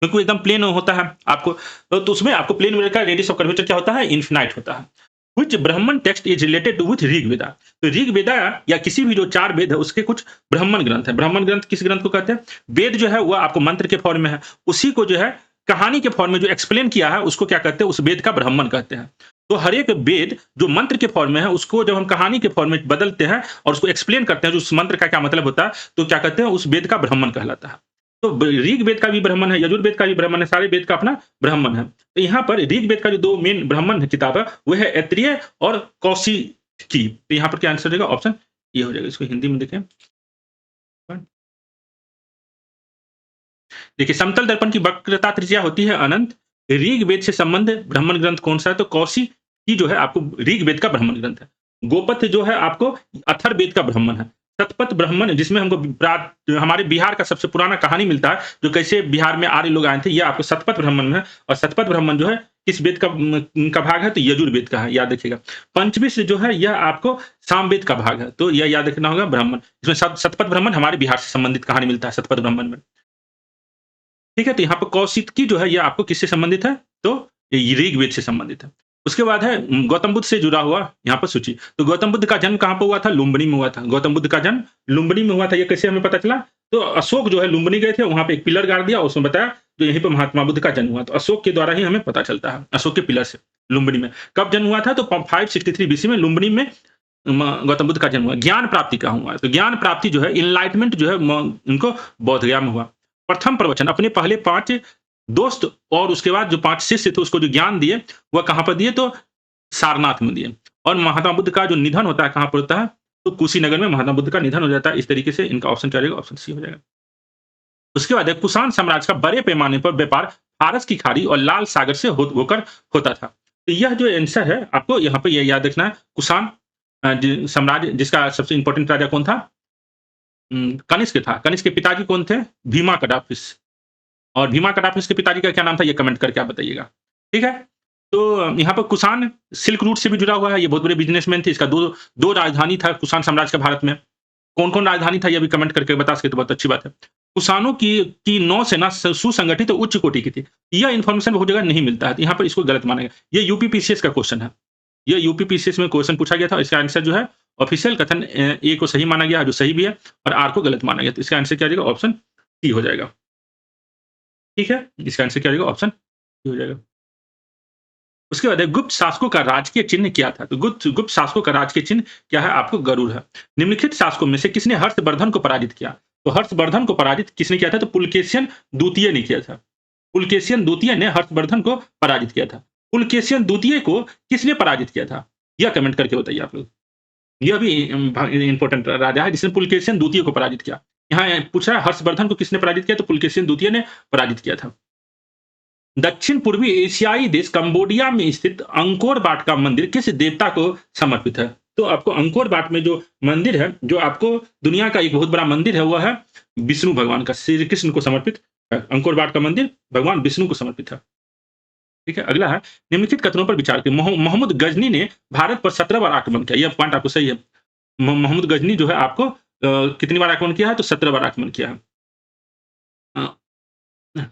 क्योंकि एकदम प्लेन होता है आपको, तो उसमें आपको प्लेन मिरर का रेडियस ऑफ कर्वेचर क्या होता है? इन्फिनाइट होता है। Which Brahmana text is related to with Rigveda? तो ऋग्वेदा या किसी भी जो 4 वेद है उसके कुछ ब्राह्मण ग्रंथ है। ब्राह्मण ग्रंथ किस ग्रंथ को कहते हैं? वेद जो है वह आपको मंत्र के फॉर्म में है, उसी को जो है कहानी के फॉर्म में जो एक्सप्लेन किया है उसको क्या कहते हैं? उस वेद का ब्राह्मण कहते हैं। तो हर एक वेद जो मंत्र के फॉर्म में है उसको जब हम कहानी के फॉर्म में बदलते हैं और उसको एक्सप्लेन करते हैं, जो उस मंत्र का क्या मतलब होता है, तो क्या कहते हैं? उस वेद का ब्राह्मण कहलाता है। तो ऋग्वेद का भी ब्राह्मण है, यजुर्वेद का भी ब्राह्मण है, सारे वेद का अपना ब्राह्मण है। तो यहाँ पर ऋग्वेद का जो 2 मेन ब्राह्मण किताब है वो है ऐत्रेय और कौशिकी। तो यहाँ पर क्या आंसर रहेगा? ऑप्शन ये हो जाएगा। इसको हिंदी में देखें। देखिए, समतल दर्पण की वक्रता त्रिज्या होती है अनंत। ऋग्वेद से संबंध ब्राह्मण ग्रंथ कौन सा है? तो कौशिकी जो है आपको ऋग्वेद का ब्राह्मण ग्रंथ है। गोपथ जो है आपको अथर्ववेद का ब्राह्मण है। शतपथ ब्राह्मण जिसमें हमको हमारे बिहार का सबसे पुराना कहानी मिलता है, जो कैसे बिहार में आर्य लोग आए थे, ये आपको शतपथ ब्राह्मण में है। और शतपथ ब्राह्मण जो है किस वेद का भाग है? तो यजुर्वेद का है, याद रखिएगा। पंचविंश जो है यह आपको सामवेद का भाग है, तो यह याद रखना होगा ब्राह्मण। इसमें शतपथ ब्राह्मण हमारे बिहार से संबंधित कहानी मिलता है शतपथ ब्राह्मण में। ठीक है। तो यहाँ पर कौशिकी जो है ये आपको किससे संबंधित है? तो ये ऋग्वेद से संबंधित है। उसके बाद है गौतम बुद्ध से जुड़ा हुआ यहाँ पर सूची। तो गौतम बुद्ध का जन्म कहाँ पर हुआ था? लुम्बिनी में हुआ था। गौतम बुद्ध का जन्म लुम्बिनी में हुआ था। ये कैसे हमें पता चला? तो अशोक जो है लुम्बिनी गए थे, वहां पे एक पिलर गाड़ दिया, उसमें बताया जो यहीं पर महात्मा बुद्ध का जन्म हुआ। तो अशोक के द्वारा ही हमें पता चलता है, अशोक के पिलर से लुम्बिनी में। कब जन्म हुआ था? तो 563 बीसी में लुम्बिनी में गौतम बुद्ध का जन्म हुआ। ज्ञान प्राप्ति का हुआ। तो ज्ञान प्राप्ति जो है, इनलाइटमेंट जो है उनको बौद्ध गया में हुआ। प्रथम प्रवचन अपने पहले 5 दोस्त और उसके बाद जो 5 शिष्य थे उसको जो ज्ञान दिए वह कहाँ पर दिए? तो सारनाथ में दिए। और महात्मा बुद्ध का जो निधन होता है कहाँ पर होता है? तो कुशीनगर में महात्मा बुद्ध का निधन हो जाता है। इस तरीके से इनका ऑप्शन क्या रहेगा? ऑप्शन सी हो जाएगा। उसके बाद है कुषाण साम्राज्य का बड़े पैमाने पर व्यापार फारस की खाड़ी और लाल सागर से होकर होता था। तो यह जो आंसर है, आपको यहाँ पे ये याद रखना है, कुषाण साम्राज्य, जिसका सबसे इंपॉर्टेंट राजा कौन था? कनिष्क था। कनिष्क के पिताजी कौन थे? भीमा कडाफिस। और भीमा कडाफिस के पिताजी का क्या नाम था? ये कमेंट करके आप बताइएगा। ठीक है? तो यहाँ पर कुषाण सिल्क रूट से भी जुड़ा हुआ है, ये बहुत बड़े बिज़नेसमैन थे। इसका 2 राजधानी था कुषाण साम्राज्य का भारत में। कौन-कौन राजधानी था, ये भी कमेंट करके बता सके तो बहुत अच्छी बात है। कुषाणों की नौसेना सुसंगठित और उच्च कोटि की थी। यह इन्फॉर्मेशन बहुत जगह नहीं मिलता है, तो यहाँ पर इसको गलत माना गया। ये यूपीपीसीएस का क्वेश्चन है। ये यूपीपीसीएस में क्वेश्चन पूछा गया था, इसका आंसर जो है ऑफिशियल कथन ए को सही माना गया, जो सही भी है, और आर को गलत माना गया। तो इसका आंसर क्या हो जाएगा? ऑप्शन सी हो जाएगा। ठीक है? इसका आंसर क्या हो जाएगा? ऑप्शन सी हो जाएगा। उसके बाद है, गुप्त शासकों का राजकीय चिन्ह क्या था? तो गुप्त शासकों का राजकीय चिन्ह क्या है? आपको गरुड़ है। निम्नलिखित शासकों में से किसने हर्षवर्धन को पराजित किया? तो हर्षवर्धन को पराजित किसने किया था? तो पुलकेशिन द्वितीय ने किया था। पुलकेशिन द्वितीय ने हर्षवर्धन को पराजित किया था। पुलकेशिन द्वितीय को किसने पराजित किया था? यह कमेंट करके बताइए आप लोग। यह भी इंपॉर्टेंट राजा है जिसने पुलकेशिन द्वितीय को पराजित किया। यहाँ पूछा है हर्षवर्धन को किसने पराजित किया? तो पुलकेशिन द्वितीय ने पराजित किया था। दक्षिण पूर्वी एशियाई देश कंबोडिया में स्थित अंकोर वाट का मंदिर किस देवता को समर्पित है? तो आपको अंकोर वाट में जो मंदिर है, जो आपको दुनिया का एक बहुत बड़ा मंदिर है, वह है विष्णु भगवान का, श्री कृष्ण को समर्पित है। अंकोर वाट का मंदिर भगवान विष्णु को समर्पित है। ठीक है, अगला है, निम्नलिखित कथनों पर विचार करें। मोहम्मद गजनी ने भारत पर 17 बार आक्रमण किया। यह पॉइंट आपको सही है। मोहम्मद गजनी जो है आपको कितनी बार आक्रमण किया है? तो 17 बार आक्रमण किया है।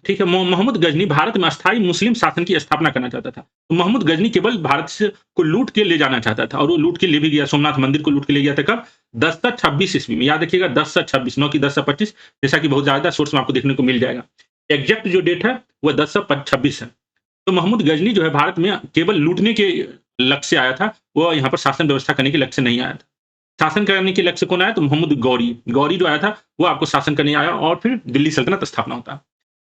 ठीक है, मोहम्मद गजनी भारत में अस्थायी मुस्लिम शासन की स्थापना करना चाहता था। तो मोहम्मद गजनी केवल भारत से को लूट के ले जाना चाहता था, और वो लूट के ले भी गया। सोमनाथ मंदिर को लूट के ले गया था कब? 1026 ईस्वी में। याद रखिएगा, 1026, न कि 1025, जैसा कि बहुत ज़्यादा सोर्स में आपको देखने को मिल जाएगा। एग्जैक्ट जो डेट है वो 1026 है। तो मोहम्मद गजनी जो है भारत में केवल लूटने के लक्ष्य से आया था, वो यहाँ पर शासन व्यवस्था करने के लक्ष्य से नहीं आया था। शासन करने के लक्ष्य कौन आया? तो मोहम्मद गौरी। गौरी जो आया था वो आपको शासन करने आया, और फिर दिल्ली सल्तनत स्थापना होता है।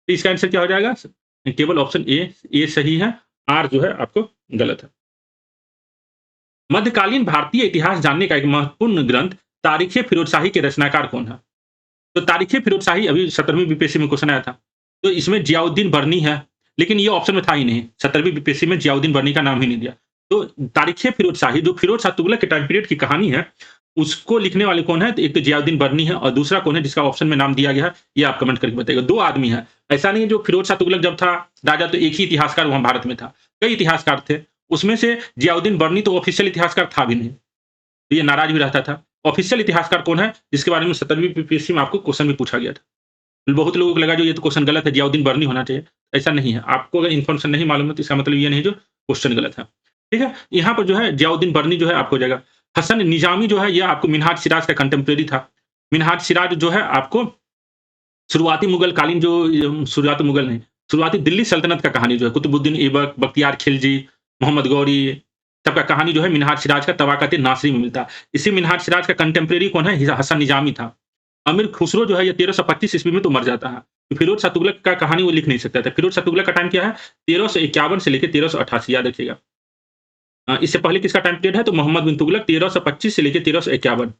तो इसका आंसर क्या हो जाएगा? केवल ऑप्शन ए सही है, आर जो है आपको गलत है। मध्यकालीन भारतीय इतिहास जानने का एक महत्वपूर्ण ग्रंथ तारीख़ फिरोजशाही के रचनाकार कौन है? तो तारीख़ फिरोजशाही अभी 17वीं बीपीएससी में क्वेश्चन आया था। तो इसमें जियाउद्दीन बर्नी है, लेकिन ये ऑप्शन में था ही नहीं। 17वीं बीपीएससी में जियाउद्दीन बर्नी का नाम ही नहीं दिया। तो तारीख़ फिरोजशाही जो फिरोज शाह तुगलक के टाइम पीरियड की कहानी है, उसको लिखने वाले कौन है? तो एक तो जियाउद्दीन बर्नी है, और दूसरा कौन है जिसका ऑप्शन में नाम दिया गया है? ये आप कमेंट करके बताइएगा। 2 आदमी हैं। ऐसा नहीं है जो फिरोज शाह तुगलक जब था राजा, तो एक ही इतिहासकार वहाँ भारत में था। कई इतिहासकार थे। उसमें से जियाउद्दीन बर्नी तो ऑफिशियल इतिहासकार था भी नहीं। तो ये नाराज़ भी रहता था। ऑफिशियल इतिहासकार कौन है जिसके बारे में 17वीं बीपीएससी में आपको क्वेश्चन भी पूछा गया था? बहुत लोगों को लगा जो ये तो क्वेश्चन गलत है, जियाउद्दीन बर्नी होना चाहिए। ऐसा नहीं है। आपको अगर इन्फॉर्मेशन नहीं मालूम है तो इसका मतलब ये नहीं जो क्वेश्चन गलत है। ठीक है? यहाँ पर जो है जियाउद्दीन बर्नी जो है आपको हो जाएगा। हसन निजामी जो है, ये आपको मिन्हाज सिराज का कंटेम्परेरी था। मिन्हाज सिराज जो है आपको शुरुआती मुगल कालीन जो शुरुआती मुगल नहीं, शुरुआती दिल्ली सल्तनत का कहानी जो है, कुतुबुद्दीन ऐबक, बख्तियार खिलजी, मोहम्मद गौरी, सबका कहानी जो है मिन्हाज सिराज का तवाक़त नासिरी में मिलता है। इसी मिन्हाज सिराज का कंटेम्परेरी कौन है? हसन निजामी था। अमीर खुसरो जो है ये 1325 ईस्वी में तो मर जाता है। तो फिरोज शाह तुगलक का कहानी वो लिख नहीं सकता था। फिरोज शाह तुगलक का टाइम क्या है? 1351 से लेके 1388, याद रखिएगा। इससे पहले किसका टाइम पीरियड है? तो मोहम्मद बिन तुगलक 1325 से लेके 1351।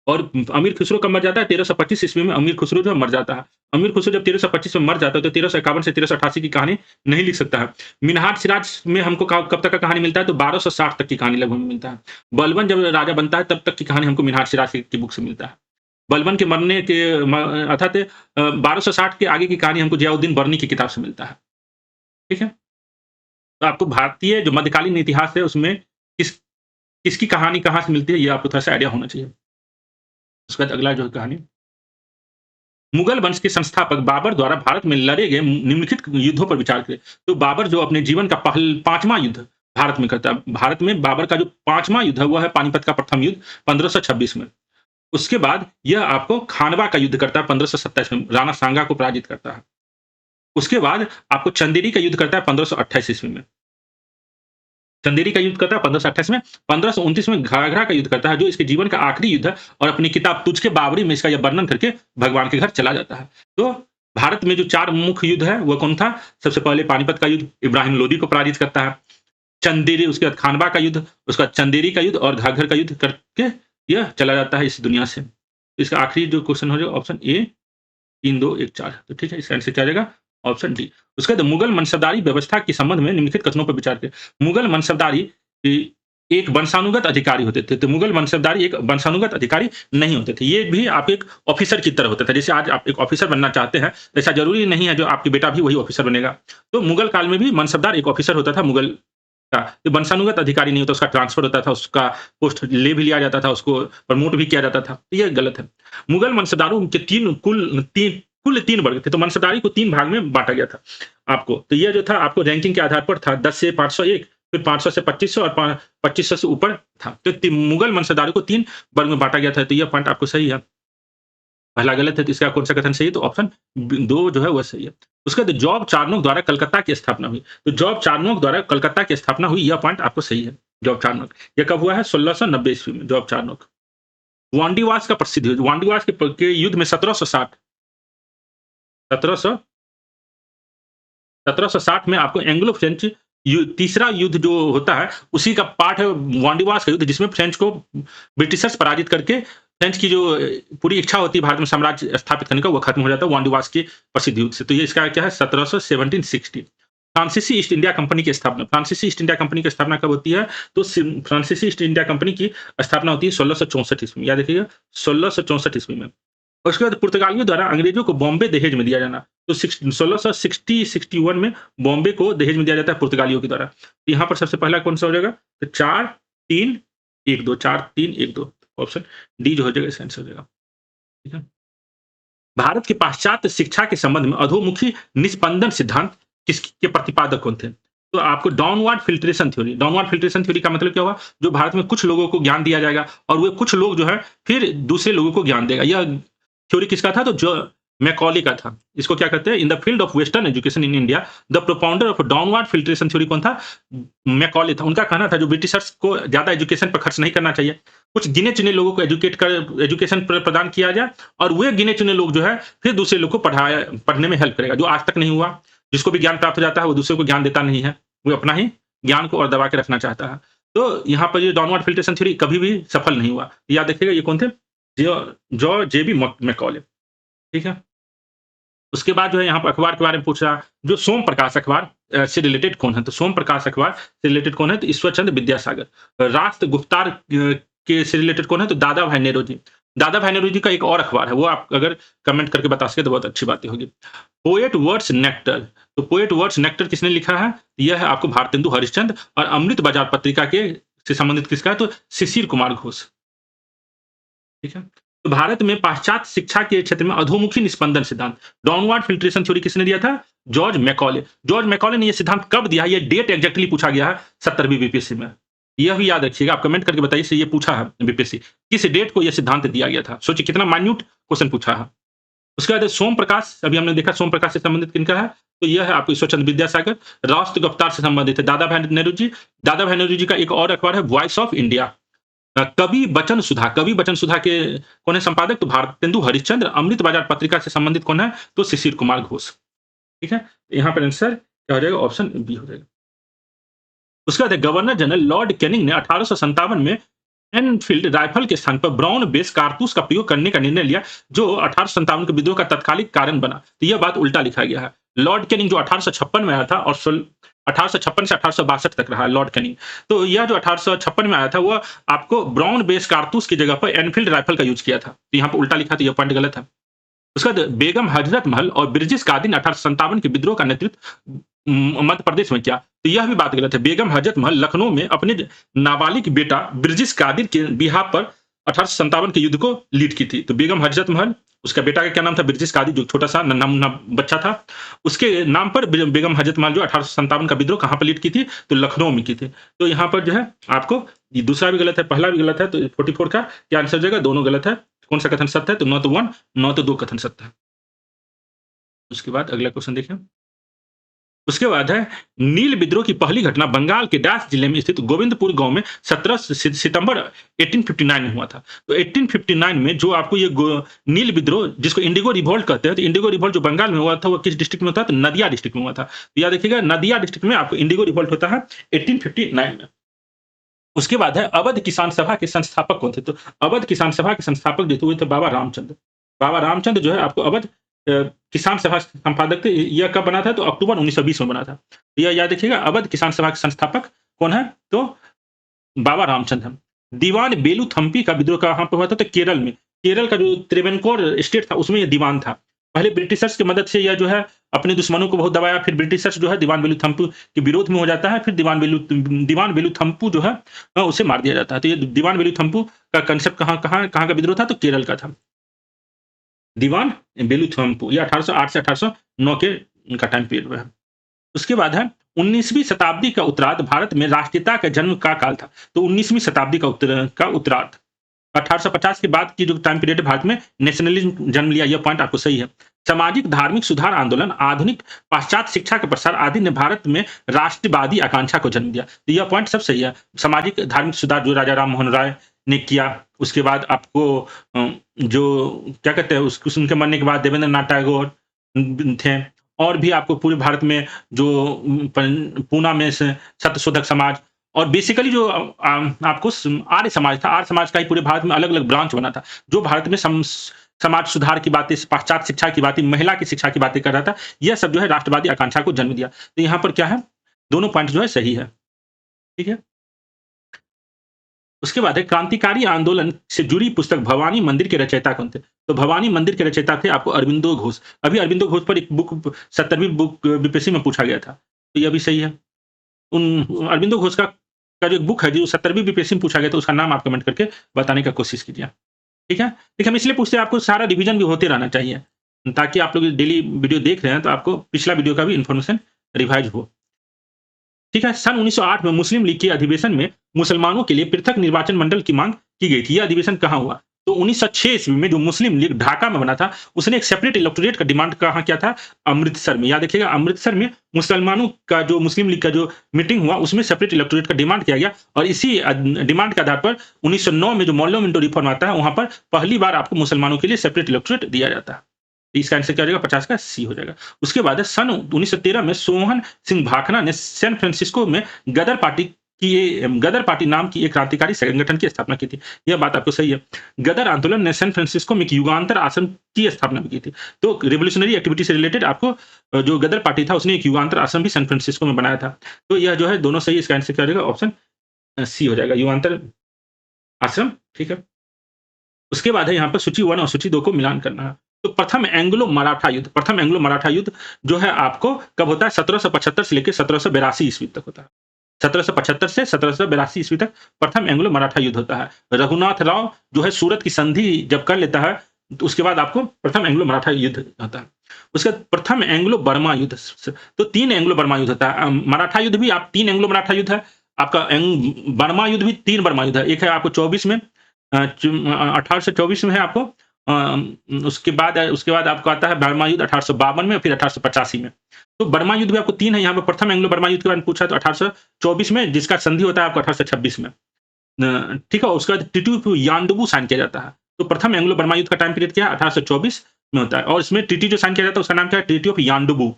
और अमीर खुसरो कब मर जाता है? 1325 ईस्वी में अमीर खुसरो जो मर जाता है। अमीर खुसरो जब 1325 में मर जाता है तो 1351 से 1388 की कहानी नहीं लिख सकता है। मिन्हाज सिराज में हमको कब तक का कहानी मिलता है? तो 1260 तक की कहानी लगभग मिलता है। बलबन जब राजा बनता है तब तक की कहानी हमको मिन्हाज सिराज की बुक से मिलता है। बलबन के मरने के अर्थात 1260 के आगे की कहानी हमको जियाउद्दीन बर्नी की किताब से मिलता है। ठीक है? तो आपको भारतीय जो मध्यकालीन इतिहास है उसमें किसकी कहानी कहाँ से मिलती है, ये आपको थोड़ा-सा आइडिया होना चाहिए। उसके बाद अगला जो है कहानी, मुगल वंश के संस्थापक बाबर द्वारा भारत में लड़े गए निम्नलिखित युद्धों पर विचार करें। तो बाबर जो अपने जीवन का 5वां युद्ध भारत में करता है। भारत में बाबर का जो 5वां युद्ध है वो है पानीपत का प्रथम युद्ध 1526 में। उसके बाद यह आपको खानवा का युद्ध करता है 1527 में, राणा सांगा को पराजित करता है। उसके बाद आपको चंदेरी का युद्ध करता है 1528 ईस्वी में। चंदेरी का युद्ध करता है 1528 में। 1529 में घाघरा का युद्ध करता है, जो इसके जीवन का आखिरी युद्ध है, और अपनी किताब तुझ के बाबरी में इसका यह वर्णन करके भगवान के घर चला जाता है। तो भारत में जो 4 मुख्य युद्ध है वो कौन था? सबसे पहले पानीपत का युद्ध, इब्राहिम लोदी को पराजित करता है। चंदेरी, उसके बाद खानवा का युद्ध, उसके बाद चंदेरी का युद्ध और घाघर का युद्ध करके यह चला जाता है इस दुनिया से। तो इसका आखिरी जो क्वेश्चन हो जाएगा ऑप्शन ए 3, 2, 1, 4। तो ठीक है, इसका आंसर क्या आ जाएगा? Option D. उसके बाद मुगल मनसबदारी व्यवस्था के संबंध में निम्नलिखित कथनों पर विचार करें। मुगल मनसबदारी एक वंशानुगत अधिकारी होते थे, तो मुगल मनसबदारी एक वंशानुगत अधिकारी नहीं होते थे। ये भी आप एक ऑफिसर की तरह होता था। जैसे आज आप एक ऑफिसर बनना चाहते हैं, तो ऐसा ज़रूरी नहीं है जो आपके बेटा भी वही ऑफिसर बनेगा। तो मुगल काल में भी मनसबदार एक ऑफिसर होता था मुगल का। ये वंशानुगत अधिकारी नहीं होता, उसका ट्रांसफर होता था, उसका पोस्ट ले भी लिया जाता था, उसको प्रमोट भी किया जाता था। तो ये गलत है। मुगल मनसबदारों के कुल 3 वर्ग थे, तो मनसबदारी को 3 भाग में बाँटा गया था आपको। तो ये जो था आपको रैंकिंग के आधार पर था, 10 से 501, फिर 500 से 2500 और 2500 से ऊपर था। तो मुगल मनसबदारों को 3 वर्ग में बाँटा गया था, तो यह पॉइंट आपको सही है। पहला गलत है, तो इसका कौन-सा कथन सही है? तो ऑप्शन 2 जो है वह सही है। उसके बाद जॉब चार्नोक द्वारा कलकत्ता की स्थापना हुई। तो जॉब चार्नोक द्वारा कलकत्ता की स्थापना हुई, यह पॉइंट आपको सही है। जॉब चार्नोक, यह कब हुआ है? 1690 ईस्वी में जॉब चार्नोक। वांडीवास का प्रसिद्ध युद्ध, वांडीवास के युद्ध में 1760 1760 में आपको एंग्लो फ्रेंच तीसरा युद्ध जो होता है, उसी का पार्ट है वांडीवास का युद्ध, जिसमें फ्रेंच को ब्रिटिशर्स पराजित करके फ्रेंच की जो पूरी इच्छा होती है भारत में साम्राज्य स्थापित करने का, वो खत्म हो जाता है वांडीवास के प्रसिद्ध युद्ध से। तो ये इसका क्या है? 1760। फ्रांसीसी ईस्ट इंडिया कंपनी की स्थापना, फ्रांसीसी ईस्ट इंडिया कंपनी की स्थापना कब होती है? तो फ्रांसीसी ईस्ट इंडिया कंपनी की स्थापना होती है 1664 ईस्वी में। याद रखिएगा, 1664 ईस्वी में। उसके बाद पुर्तगालियों द्वारा अंग्रेजों को बॉम्बे दहेज में दिया जाना। तो 1660-61 में बॉम्बे को दहेज में दिया जाता है पुर्तगालियों के द्वारा। तो यहाँ पर सबसे पहला कौन सा हो जाएगा? तो 4, 3, 1, 2, 4, 3, 1, 2 ऑप्शन डी जो हो जाएगा इसका आंसर हो जाएगा। ठीक है। भारत के पाश्चात्य शिक्षा के संबंध में अधोमुखी निस्पंदन सिद्धांत किसके प्रतिपादक कौन थे? तो आपको downward filtration theory, downward filtration theory का मतलब क्या हुआ? जो भारत में कुछ लोगों को ज्ञान दिया जाएगा और वो कुछ लोग जो है फिर दूसरे लोगों को ज्ञान देगा। यह थ्योरी किसका था? तो जो मैकॉले का था। इसको क्या कहते हैं? In the field of western education in India the propounder of downward filtration theory कौन था? मैकॉले था। उनका कहना था जो ब्रिटिशर्स को ज्यादा एजुकेशन पर खर्च नहीं करना चाहिए, कुछ गिने चुने लोगों को एजुकेशन प्रदान किया जाए और वे गिने चुने लोग जो है फिर दूसरे लोग को पढ़ने में हेल्प करेगा। जो आज तक नहीं हुआ, जिसको भी ज्ञान प्राप्त हो जाता है वो दूसरे को ज्ञान देता नहीं है, वो अपना ही ज्ञान को और दबा के रखना चाहता है। तो यहाँ पर ये डाउनवार्ड फिल्ट्रेशन थ्योरी कभी भी सफल नहीं हुआ। याद रखिएगा, ये कौन थे? George J B Macaulay. ठीक है। उसके बाद जो है यहाँ पर अखबार के बारे में पूछ रहा, जो सोम प्रकाश अखबार से रिलेटेड कौन है? तो सोम प्रकाश अखबार से रिलेटेड कौन है? तो ईश्वर चंद्र विद्यासागर। राष्ट्र गुप्तार के से रिलेटेड कौन है? तो दादा भाई नेहरू। दादा भाई नेहरू का एक और अखबार है, वो आप अगर कमेंट करके बता सके तो बहुत अच्छी बातें होगी। पोएट वर्ड्स नेक्टर, तो पोएट वर्ड्स नेक्टर किसने लिखा है? यह है आपको भारतेंदु हरिश्चंद्र। और अमृत बाजार पत्रिका के से संबंधित किसका है? तो शिशिर कुमार घोष। ठीक है। तो भारत में पाश्चात्य शिक्षा के क्षेत्र में अधोमुखी निस्पंदन सिद्धांत, डाउनवार्ड फिल्ट्रेशन थ्योरी किसने दिया था? George Macaulay. जॉर्ज मैकॉले ने यह सिद्धांत कब दिया? ये डेट एग्जैक्टली पूछा गया है 70वीं बीपीएससी में। यह भी याद रखिएगा, आप कमेंट करके बताइए, ये पूछा है बीपीएससी, किस डेट को यह सिद्धांत दिया गया था। सोचिए कितना माइन्यूट क्वेश्चन पूछा है। उसके बाद सोम प्रकाश, अभी हमने देखा सोम प्रकाश से संबंधित किनका है? तो यह है आपको ईश्वर चंद्र विद्यासागर। राष्ट्र गुप्तार से संबंधित है दादा भाई नेहरू जी। दादा भाई नेहरू जी का एक और अखबार है वॉइस ऑफ इंडिया। कवि बचन सुधा, कवि बचन सुधा के कौन है संपादक? तो भारतेंदु हरिश्चंद्र। अमृत बाजार पत्रिका से संबंधित कौन है? तो शिशिर कुमार घोष। ठीक है। यहाँ पर आंसर क्या हो जाएगा? ऑप्शन बी हो जाएगा। उसके बाद गवर्नर जनरल लॉर्ड कैनिंग ने 1857 में एनफील्ड राइफल के स्थान पर ब्राउन बेस कारतूस का प्रयोग करने का निर्णय लिया, जो 1857 के विद्रोह का तत्कालिक कारण बना। तो यह बात उल्टा लिखा गया है। लॉर्ड कैनिंग जो 1856 में आया था और 1856 से 1862 तक रहा लॉर्ड कैनिंग। तो यह जो 1856 में आया था वो आपको ब्राउन बेस कारतूस की जगह पर एनफील्ड राइफल का यूज किया था। तो यहाँ पर उल्टा लिखा, तो यह पॉइंट गलत है। उसके बाद बेगम हजरत महल और ब्रिजेश कादिर ने 1857 के विद्रोह का नेतृत्व मध्य प्रदेश में किया। तो यह भी बात गलत है। बेगम हजरत महल लखनऊ में अपने नाबालिग बेटा ब्रिजेश कादिर के बिहाफ पर 1857 के युद्ध को लीड की थी। तो बेगम हजरत महल, उसका बेटा का क्या नाम था? ब्रिजेश कादिर, जो छोटा सा नन्हा बच्चा था, उसके नाम पर बेगम हजरत महल जो 1857 का विद्रोह कहाँ पर लीड की थी? तो लखनऊ में की थी। तो यहाँ पर जो है आपको दूसरा भी गलत है, पहला भी गलत है। तो 44 का क्या आंसर हो जाएगा? दोनों गलत है। कौन सा कथन सत्य है? तो नॉट 1 नॉट 2 कथन सत्य है। उसके बाद अगला क्वेश्चन देखें। उसके बाद है नील विद्रोह की पहली घटना बंगाल के डास जिले में स्थित गोविंदपुर गांव में 17 सितंबर 1859 में हुआ था। तो 1859 में जो आपको ये नील विद्रोह, जिसको इंडिगो रिवोल्ट कहते हैं, तो इंडिगो रिवोल्ट जो बंगाल में हुआ था वो किस डिस्ट्रिक्ट में होता है? तो नदिया डिस्ट्रिक्ट में हुआ था। तो याद रखिएगा, नदिया डिस्ट्रिक्ट में आपको इंडिगो रिवोल्ट होता है 1859 में। उसके बाद है अवध किसान सभा के संस्थापक कौन थे? तो अवध किसान सभा के संस्थापक जो थे वो थे बाबा रामचंद्र। बाबा रामचंद्र जो है आपको अवध किसान सभा संपादक थे। यह कब बना था? तो अक्टूबर 1920 में बना था। यह याद रखिएगा। अवध किसान सभा के संस्थापक कौन है? तो बाबा रामचंद्र। दीवान बेलू थम्पी का विद्रोह कहाँ पे हुआ था? तो केरल में। केरल का जो त्रिवेंकोर स्टेट था उसमें ये दीवान था। पहले ब्रिटिशर्स की मदद से यह जो है अपने दुश्मनों को बहुत दबाया, फिर ब्रिटिशर्स जो है दीवान बेलू थम्पू के विरोध में हो जाता है, फिर दीवान बेलू थम्पू जो है उसे मार दिया जाता है। तो ये दीवान बेलू थम्पू का कांसेप्ट कहाँ का विद्रोह था? तो केरल का था। दीवान बेलू थम्पू, ये 1808 से 1809 के उनका टाइम पीरियड में है। उसके बाद है 19वीं शताब्दी का उत्तरार्ध भारत में राष्ट्रीयता का जन्म का काल था। तो 19वीं शताब्दी का उत्तरार्ध 1850 के बाद की जो टाइम पीरियड है भारत में नेशनलिज्म जन्म लिया। यह पॉइंट आपको सही है। सामाजिक धार्मिक सुधार आंदोलन, आधुनिक पाश्चात्य शिक्षा का प्रसार आदि ने भारत में राष्ट्रवादी आकांक्षा को जन्म दिया। तो यह पॉइंट सब सही है। सामाजिक धार्मिक सुधार जो राजा राम मोहन राय ने किया, उसके बाद आपको जो क्या कहते हैं उनके मरने के बाद देवेंद्र नाथ टैगोर थे, और भी आपको पूरे भारत में जो पूना में सत्यशोधक समाज, और बेसिकली जो आपको आर्य समाज था, आर्य समाज का ही पूरे भारत में अलग-अलग ब्रांच बना था, जो भारत में समाज सुधार की बातें, पाश्चात्य शिक्षा की बातें, महिला की शिक्षा की बातें कर रहा था। यह सब जो है राष्ट्रवादी आकांक्षा को जन्म दिया। तो यहाँ पर क्या है? दोनों पॉइंट जो है सही है। ठीक है? उसके बाद है क्रांतिकारी आंदोलन से जुड़ी पुस्तक भवानी मंदिर के रचयिता कौन थे? तो भवानी मंदिर के रचयिता थे आपको अरविंदो घोष। अभी अरविंदो घोष पर एक बुक 70वीं बुक बीपीएससी में पूछा गया था। तो यह भी सही है। अरविंदो घोष का जो एक बुक है जो 70वीं बीपीएससी में पूछा गया था, उसका नाम आप कमेंट करके बताने का कोशिश कीजिए। ठीक है? देखिए हम इसलिए पूछते हैं, आपको सारा रिवीजन भी होते रहना चाहिए, ताकि आप लोग डेली वीडियो देख रहे हैं तो आपको पिछला वीडियो का भी इन्फॉर्मेशन रिवाइज हो। ठीक है? सन 1908 में मुस्लिम लीग के अधिवेशन में मुसलमानों के लिए पृथक निर्वाचन मंडल की मांग की गई थी। यह अधिवेशन कहाँ हुआ? तो 1906 ईस्वी में जो मुस्लिम लीग ढाका में बना था, उसने एक सेपरेट इलेक्टोरेट का डिमांड कहाँ किया था? अमृतसर में। याद रखिएगा, अमृतसर में मुसलमानों का जो मुस्लिम लीग का जो मीटिंग हुआ, उसमें सेपरेट इलेक्टोरेट का डिमांड किया गया, और इसी डिमांड के आधार पर 1909 में जो मॉडल विंडो रिफॉर्म आता है, वहाँ पर पहली बार आपको मुसलमानों के लिए सेपरेट इलेक्टोरेट दिया जाता है। इसका आंसर क्या हो जाएगा? 50 का सी हो जाएगा। उसके बाद है सन 1913 में सोहन सिंह भाखड़ा ने सैन फ्रांसिस्को में गदर पार्टी नाम की एक क्रांतिकारी संगठन की स्थापना की थी। यह बात आपको सही है। गदर आंदोलन ने सैन फ्रांसिस्को में एक युगांतर आश्रम की स्थापना भी की थी। तो रिवोल्यूशनरी एक्टिविटी से रिलेटेड आपको जो गदर पार्टी था, उसने एक युगांतर आश्रम भी सैन फ्रांसिस्को में बनाया था। तो यह जो है दोनों सही। इसका आंसर क्या हो जाएगा? ऑप्शन सी हो जाएगा, युगांतर आश्रम। ठीक है? उसके बाद है यहाँ पर सूची 1 और सूची 2 को मिलान करना है। तो प्रथम एंग्लो मराठा युद्ध जो है आपको कब होता है? 1775 से लेके 1782 ईस्वी तक होता है। 1775 से 1782 ईस्वी तक प्रथम एंग्लो मराठा युद्ध होता है। रघुनाथ राव जो है सूरत की संधि जब कर लेता है, तो उसके बाद आपको प्रथम एंग्लो मराठा युद्ध होता है। उसके बाद प्रथम एंग्लो बर्मा युद्ध। तो 3 एंग्लो बर्मा युद्ध होता है। मराठा युद्ध भी आप 3 एंग्लो मराठा युद्ध है। आपका बर्मा युद्ध भी 3 बर्मा युद्ध है। एक है आपको 24 में 1824 में है आपको। उसके बाद आपको आता है बर्मा युद्ध 1852 में, फिर 1885 में। तो बर्मा युद्ध भी आपको 3 है। यहाँ पे प्रथम एंग्लो बर्मा युद्ध के बारे में पूछा तो 1824 में, जिसका संधि होता है आपको 1826 में। ठीक है? उसके बाद ट्रीटी ऑफ यांडबू साइन किया जाता है। तो प्रथम एंग्लो बर्मा युद्ध का टाइम पीरियड क्या है? 1824 में होता है, और इसमें ट्रीटी जो साइन किया जाता है उसका नाम क्या है? Treaty of Yandabo.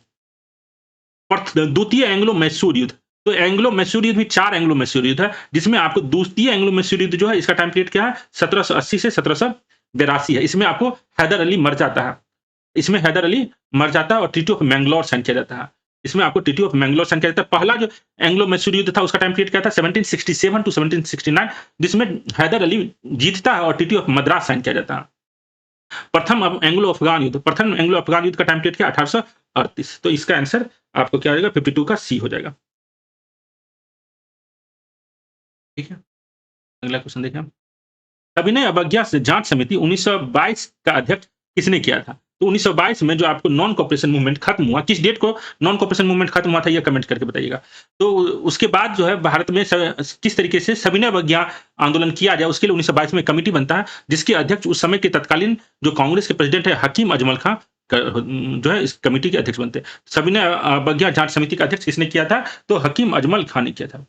द्वितीय एंग्लो मैसूर युद्ध। तो एंग्लो मैसूर युद्ध भी 4 एंग्लो मैसूर युद्ध है, जिसमें आपको द्वितीय एंग्लो मैसूर युद्ध जो है, इसका टाइम पीरियड क्या है? 1780 से 1782 है। इसमें आपको हैदर अली मर जाता है। और ट्रीटी ऑफ मैंगलोर साइन किया जाता है। इसमें आपको ट्रीटी ऑफ मैंगलोर साइन किया जाता है। पहला जो एंग्लो मैसूर युद्ध था, उसका टाइम पीरियड क्या था? 1767 टू 1769, जिसमें हैदर अली जीतता है और ट्रीटी ऑफ मद्रास साइन किया जाता है। प्रथम एंग्लो अफगान युद्ध का टाइम पीरियड क्या? 1838। तो इसका आंसर आपको क्या हो जाएगा? 52 का सी हो जाएगा। ठीक है? अगला क्वेश्चन देखें हम। सविनय अवज्ञा से जांच समिति 1922 का अध्यक्ष किसने किया था? तो 1922 में जो आपको नॉन कॉपरेशन मूवमेंट खत्म हुआ, किस डेट को नॉन कॉपरेशन मूवमेंट खत्म हुआ था, यह कमेंट करके बताइएगा। तो उसके बाद जो है भारत में किस तरीके से सविनय अवज्ञा आंदोलन किया जाए, उसके लिए 1922 में कमेटी बनता है, जिसके अध्यक्ष उस समय के तत्कालीन जो कांग्रेस के प्रेसिडेंट है हकीम अजमल खां जो है इस कमेटी के अध्यक्ष बनते हैं। सविनय अवज्ञा जांच समिति का अध्यक्ष किसने किया था? तो हकीम अजमल खां ने किया था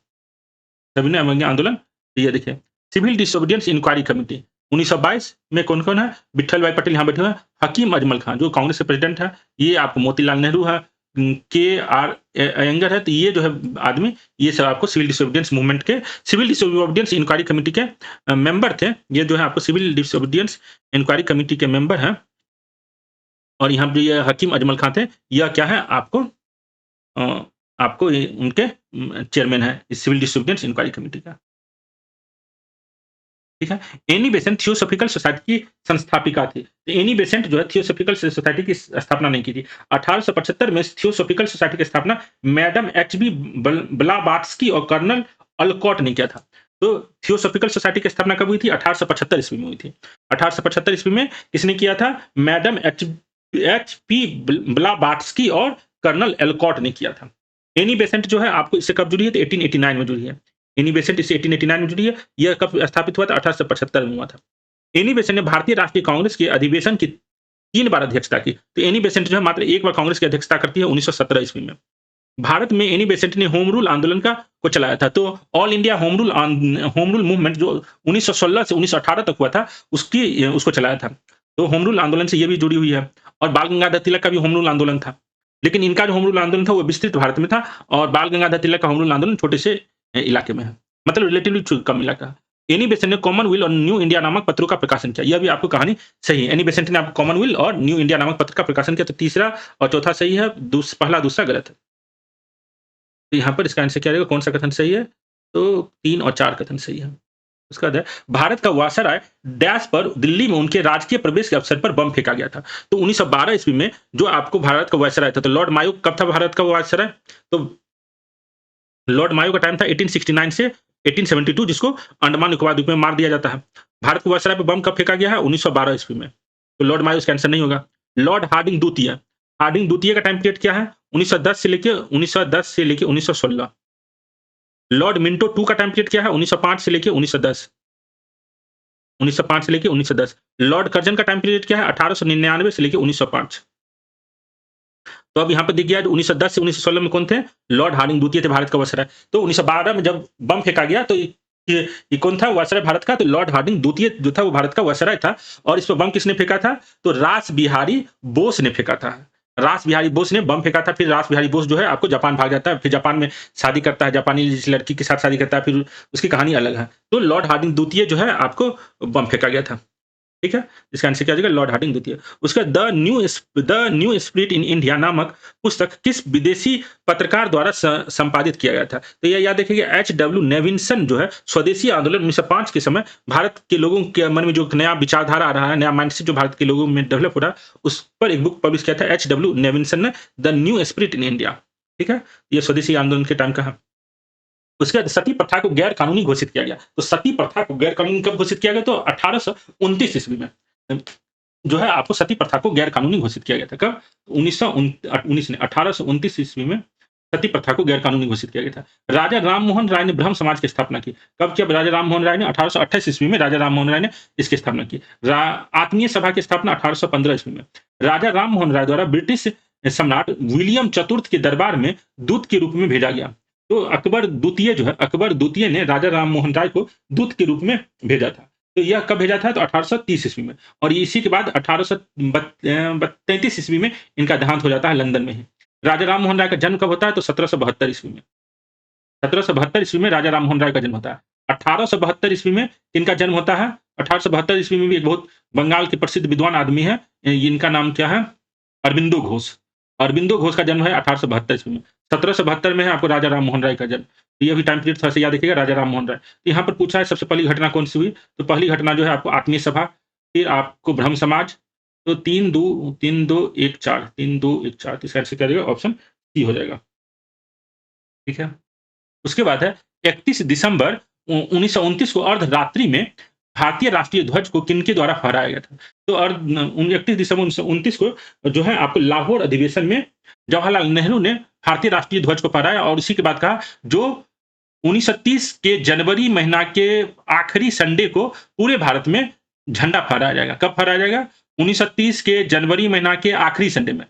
सविनय अवज्ञा आंदोलन। ये देखिए, सिविल डिसोबीडियंस इंक्वायरी कमेटी 1922 में कौन-कौन है? विट्ठल भाई पटेल यहाँ बैठे हुए हैं, हकीम अजमल खां जो कांग्रेस के प्रेसिडेंट है, ये आपको मोतीलाल नेहरू है, के.आर. अयंगर है। तो ये जो है आदमी, ये सब आपको सिविल डिसोबीडियंस मूवमेंट के सिविल डिसोबीडियंस इंक्वायरी कमेटी के मेंबर थे। ये जो है आपको सिविल डिसोबीडियंस इंक्वायरी कमेटी के मेंबर हैं। और यहाँ पे ये हकीम अजमल खां थे, यह क्या है अ, आपको ये उनके चेयरमैन हैं इस सिविल डिसोबीडियंस इंक्वायरी कमेटी का। ठीक है? एनी बेसेंट थियोसॉफिकल सोसाइटी की संस्थापिका थी। तो एनी बेसेंट जो है थियोसॉफिकल सोसाइटी की स्थापना नहीं की थी। 1875 में थियोसॉफिकल सोसाइटी की स्थापना मैडम एचबी ब्लावात्स्की और कर्नल अलकॉट ने किया था। तो थियोसॉफिकल सोसाइटी की स्थापना कब हुई थी? 1875 ईस्वी में हुई थी। 1875 ईस्वी में किसने किया था? मैडम एचपी ब्लावात्स्की और कर्नल एलकॉट ने किया था। एनी बेसेंट जो है आपको इससे कब जुड़ी है? तो 1889 में जुड़ी है। एनी बेसेंट इससे 1889 में जुड़ी है। यह कब स्थापित हुआ था? 1875 में हुआ था। एनी बेसेंट ने भारतीय राष्ट्रीय कांग्रेस के अधिवेशन की 3 बार अध्यक्षता की। तो एनी बेसेंट जो है मात्र 1 बार कांग्रेस की अध्यक्षता करती है 1917 ईस्वी में। भारत में एनी बेसेंट ने होम रूल आंदोलन को चलाया था। तो all India home rule movement जो 1916 से 1918 तक हुआ था, उसको चलाया था। तो होम रूल आंदोलन से ये भी जुड़ी हुई है। और बाल गंगाधर तिलक का भी होम रूल आंदोलन था। लेकिन इनका जो होम रूल आंदोलन था वो विस्तृत भारत में था और बाल गंगाधर तिलक का होम रूल आंदोलन छोटे से इलाके में है। मतलब रिलेटिवली कम इलाका। एनी बेसेंट ने कॉमनवेल्थ और न्यू इंडिया नामक पत्रों का प्रकाशन किया। यह भी आपको कहानी सही है। एनी बेसेंट ने आपको कॉमनवेल्थ और न्यू इंडिया नामक पत्र का प्रकाशन किया। तो तीसरा और चौथा सही है, पहला दूसरा गलत है। तो यहाँ पर इसका आंसर क्या रहेगा? कौन सा कथन सही है? तो 3 और 4 कथन सही है। उसके बाद है भारत का वायसराय डैश पर दिल्ली में उनके राजकीय प्रवेश के अवसर पर बम फेंका गया था। तो 1912 ईस्वी में जो आपको भारत का वायसराय था, तो लॉर्ड मायो कब था भारत का वायसराय? तो लॉर्ड मायो का टाइम था 1869 से 1872, जिसको अंडमान निकोबार द्वीप में मार दिया जाता है। भारत के वायसराय पर बम कब फेंका गया है? 1912 ईस्वी में। तो लॉर्ड मायो इसका आंसर नहीं होगा। लॉर्ड हार्डिंग द्वितीय, हार्डिंग द्वितीय का टाइम पीरियड क्या है? 1910 से लेके 1916। लॉर्ड मिंटो टू का टाइम पीरियड क्या है? 1905 से लेके 1910। 1905 से लेके 1910। लॉर्ड कर्जन का टाइम पीरियड क्या है? 1899 से लेके 1905। तो अब यहाँ पे दिख गया 1910 से 1916 में कौन थे? लॉर्ड हार्डिंग द्वितीय थे भारत का वायसराय। तो 1912 में जब बम फेंका गया तो ये कौन था वायसराय भारत का? तो लॉर्ड हार्डिंग द्वितीय जो था वो भारत का वायसराय था। और इस पर बम किसने फेंका था? तो रास बिहारी बोस ने फेंका था। रास बिहारी बोस ने बम फेंका था। फिर रास बिहारी बोस जो है आपको जापान भाग जाता है, फिर जापान में शादी करता है, जापानी लड़की के साथ शादी करता है, फिर उसकी कहानी अलग है। तो लॉर्ड हार्डिंग द्वितीय जो है आपको बम फेंका गया था। ठीक है? इसका आंसर क्या हो जाएगा? लॉर्ड हार्डिंग द्वितीय। उसका the new spirit in India नामक पुस्तक किस विदेशी पत्रकार द्वारा संपादित किया गया था? तो यह याद रखिएगा, एच.डब्ल्यू. नेविन्सन जो है स्वदेशी आंदोलन 1905 के समय भारत के लोगों के मन में जो नया विचारधारा आ रहा है, नया माइंडसेट जो भारत के लोगों में डेवलप हो रहा है, उस पर एक बुक पब्लिश किया था एच.डब्ल्यू. नेविन्सन ने, the new spirit in India. ठीक है? ये स्वदेशी आंदोलन के टाइम का है। उसके बाद सती प्रथा को गैर कानूनी घोषित किया गया। तो सती प्रथा को गैर कानूनी कब घोषित किया गया? तो 1829 ईस्वी में जो है आपको सती प्रथा को गैर कानूनी घोषित किया गया था। कब? 1919 ने 1829 ईस्वी में सती प्रथा को गैर कानूनी घोषित किया गया था। राजा राम मोहन राय ने ब्रह्म समाज की स्थापना की। कब किया राजा राम मोहन राय ने? 1828 ईस्वी में राजा राम मोहन राय ने इसकी स्थापना की। आत्मीय सभा की स्थापना 1815 ईस्वी में। राजा राम मोहन राय द्वारा ब्रिटिश सम्राट विलियम चतुर्थ के दरबार में दूत के रूप में भेजा गया। तो अकबर द्वितीय जो है, अकबर द्वितीय ने राजा राम मोहन राय को दूत के रूप में भेजा था। तो यह कब भेजा था? तो 1830 ईस्वी में। और इसी के बाद 1833 ईस्वी में इनका देहांत हो जाता है लंदन में ही। राजा राम मोहन राय का जन्म कब होता है? तो 1772 ईस्वी में। 1772 ईस्वी में राजा राम मोहन राय का जन्म होता है। 1872 ईस्वी में इनका जन्म होता है। 1872 ईस्वी में भी एक बहुत बंगाल के प्रसिद्ध विद्वान आदमी है, इनका नाम क्या है? अरबिंदो घोष। अरबिंदो घोष का जन्म है 1872 ईस्वी में। 1772 में है आपको राजा राम मोहन राय का जन्म। तो ये भी टाइम पीरियड थोड़ा सा याद रखिएगा, राजा राम मोहन राय। तो यहाँ पर पूछा है सबसे पहली घटना कौन सी हुई? तो पहली घटना जो है आपको आत्मीय सभा, फिर आपको ब्रह्म समाज। तो 3-2-1-4 3-2-1-4। तो इसका आंसर क्या रहेगा? ऑप्शन सी हो जाएगा। ठीक है? उसके बाद है 31 दिसंबर 1929 को अर्धरात्रि में भारतीय राष्ट्रीय ध्वज को किनके द्वारा फहराया गया था? तो 31 दिसंबर 1929 को जो है आपको लाहौर अधिवेशन में जवाहरलाल नेहरू ने भारतीय राष्ट्रीय ध्वज को फहराया और उसी के बाद कहा जो 1930 के जनवरी महीना के आखिरी संडे को पूरे भारत में झंडा फहराया जाएगा। कब फहराया जाएगा? 1930 के जनवरी महीना के आखिरी संडे में।